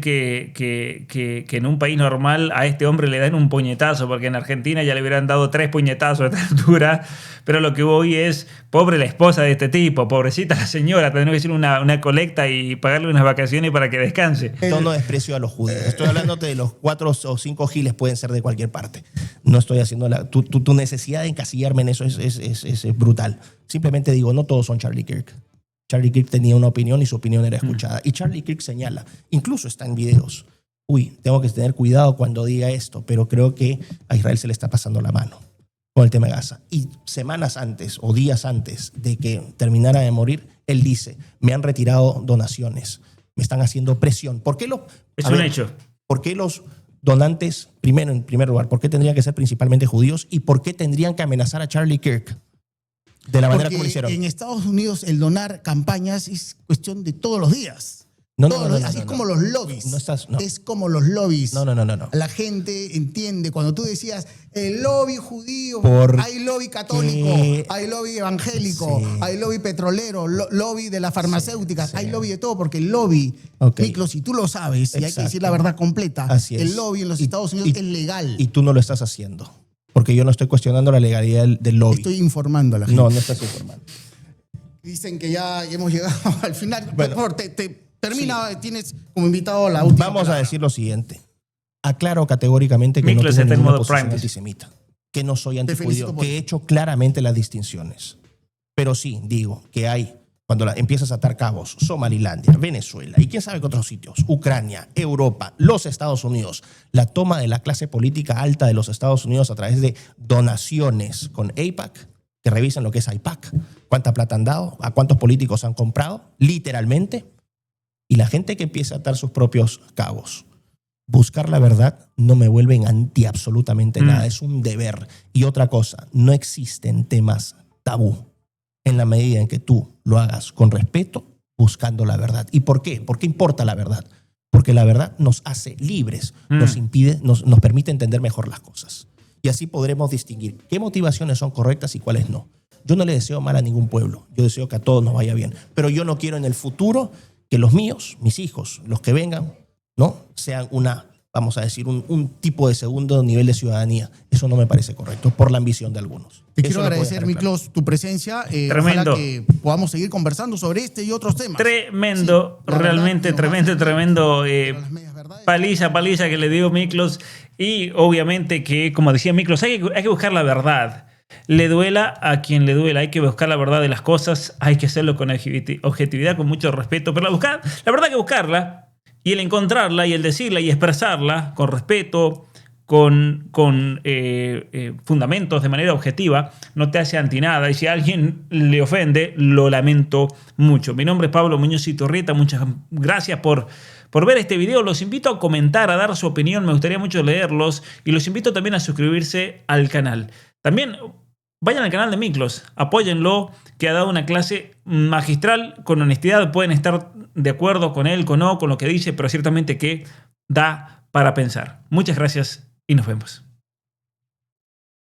que en un país normal a este hombre le dan un puñetazo, porque en Argentina ya le hubieran dado 3 puñetazos a esta altura. Pero lo que voy es, pobre la esposa de este tipo, pobrecita la señora, tendrá que hacer una colecta y pagarle unas vacaciones para que descanse. Esto no desprecio a los judíos. Estoy hablándote de los 4 o 5 giles, pueden ser de cualquier parte. No estoy haciendo tu necesidad de encasillarme en eso es brutal. Simplemente digo, no todos son Charlie Kirk. Charlie Kirk tenía una opinión y su opinión era escuchada. Y Charlie Kirk señala, incluso está en videos, tengo que tener cuidado cuando diga esto, pero creo que a Israel se le está pasando la mano con el tema de Gaza. Y semanas antes o días antes de que terminara de morir, él dice, me han retirado donaciones, me están haciendo presión. ¿Por qué un hecho. ¿Por qué los donantes, en primer lugar, por qué tendrían que ser principalmente judíos y por qué tendrían que amenazar a Charlie Kirk? De la manera como lo hicieron. En Estados Unidos el donar campañas es cuestión de todos los días. Así es como los lobbies. Es como los lobbies. No. La gente entiende. Cuando tú decías el lobby judío, hay lobby católico, hay lobby evangélico, hay lobby petrolero, lobby de las farmacéuticas, hay lobby de todo, porque el lobby, Miklos, si tú lo sabes, y hay que decir la verdad completa, el lobby en los Estados Unidos es legal. Y tú no lo estás haciendo. Porque yo no estoy cuestionando la legalidad del lobby. Estoy informando a la gente. No estás informando. Dicen que ya hemos llegado al final. Bueno, por favor, termina, tienes como invitado a la última. Vamos a decir lo siguiente. Aclaro categóricamente que Miklos no tengo ninguna modo posición Prime antisemita. Que no soy antijudío. Que he hecho claramente las distinciones. Pero sí, digo que hay, cuando empiezas a atar cabos, Somalilandia, Venezuela y quién sabe qué otros sitios, Ucrania, Europa, los Estados Unidos, la toma de la clase política alta de los Estados Unidos a través de donaciones con AIPAC, que revisen lo que es AIPAC, cuánta plata han dado, a cuántos políticos han comprado, literalmente, y la gente que empieza a atar sus propios cabos. Buscar la verdad no me vuelve en anti absolutamente nada, es un deber. Y otra cosa, no existen temas tabú en la medida en que tú lo hagas con respeto, buscando la verdad. ¿Y por qué? ¿Por qué importa la verdad? Porque la verdad nos hace libres, nos permite entender mejor las cosas. Y así podremos distinguir qué motivaciones son correctas y cuáles no. Yo no le deseo mal a ningún pueblo, yo deseo que a todos nos vaya bien, pero yo no quiero en el futuro que los míos, mis hijos, los que vengan, ¿no? Sean vamos a decir, un tipo de segundo nivel de ciudadanía. Eso no me parece correcto, por la ambición de algunos. Te quiero agradecer, Miklos, tu presencia. Tremendo. Ojalá que podamos seguir conversando sobre este y otros temas. Tremendo, sí, realmente tremendo. Paliza que le dio Miklos. Y obviamente que, como decía Miklos, hay que buscar la verdad. Le duela a quien le duela, hay que buscar la verdad de las cosas, hay que hacerlo con objetividad, con mucho respeto, pero la verdad hay que buscarla, y el encontrarla, y el decirla, y expresarla con respeto, con fundamentos de manera objetiva, no te hace anti nada, y si a alguien le ofende, lo lamento mucho. Mi nombre es Pablo Muñoz Iturrieta, muchas gracias por ver este video. Los invito a comentar, a dar su opinión, me gustaría mucho leerlos, y los invito también a suscribirse al canal. También vayan al canal de Miklos, apóyenlo, que ha dado una clase magistral, con honestidad. Pueden estar de acuerdo con él, con lo que dice, pero ciertamente que da para pensar. Muchas gracias y nos vemos.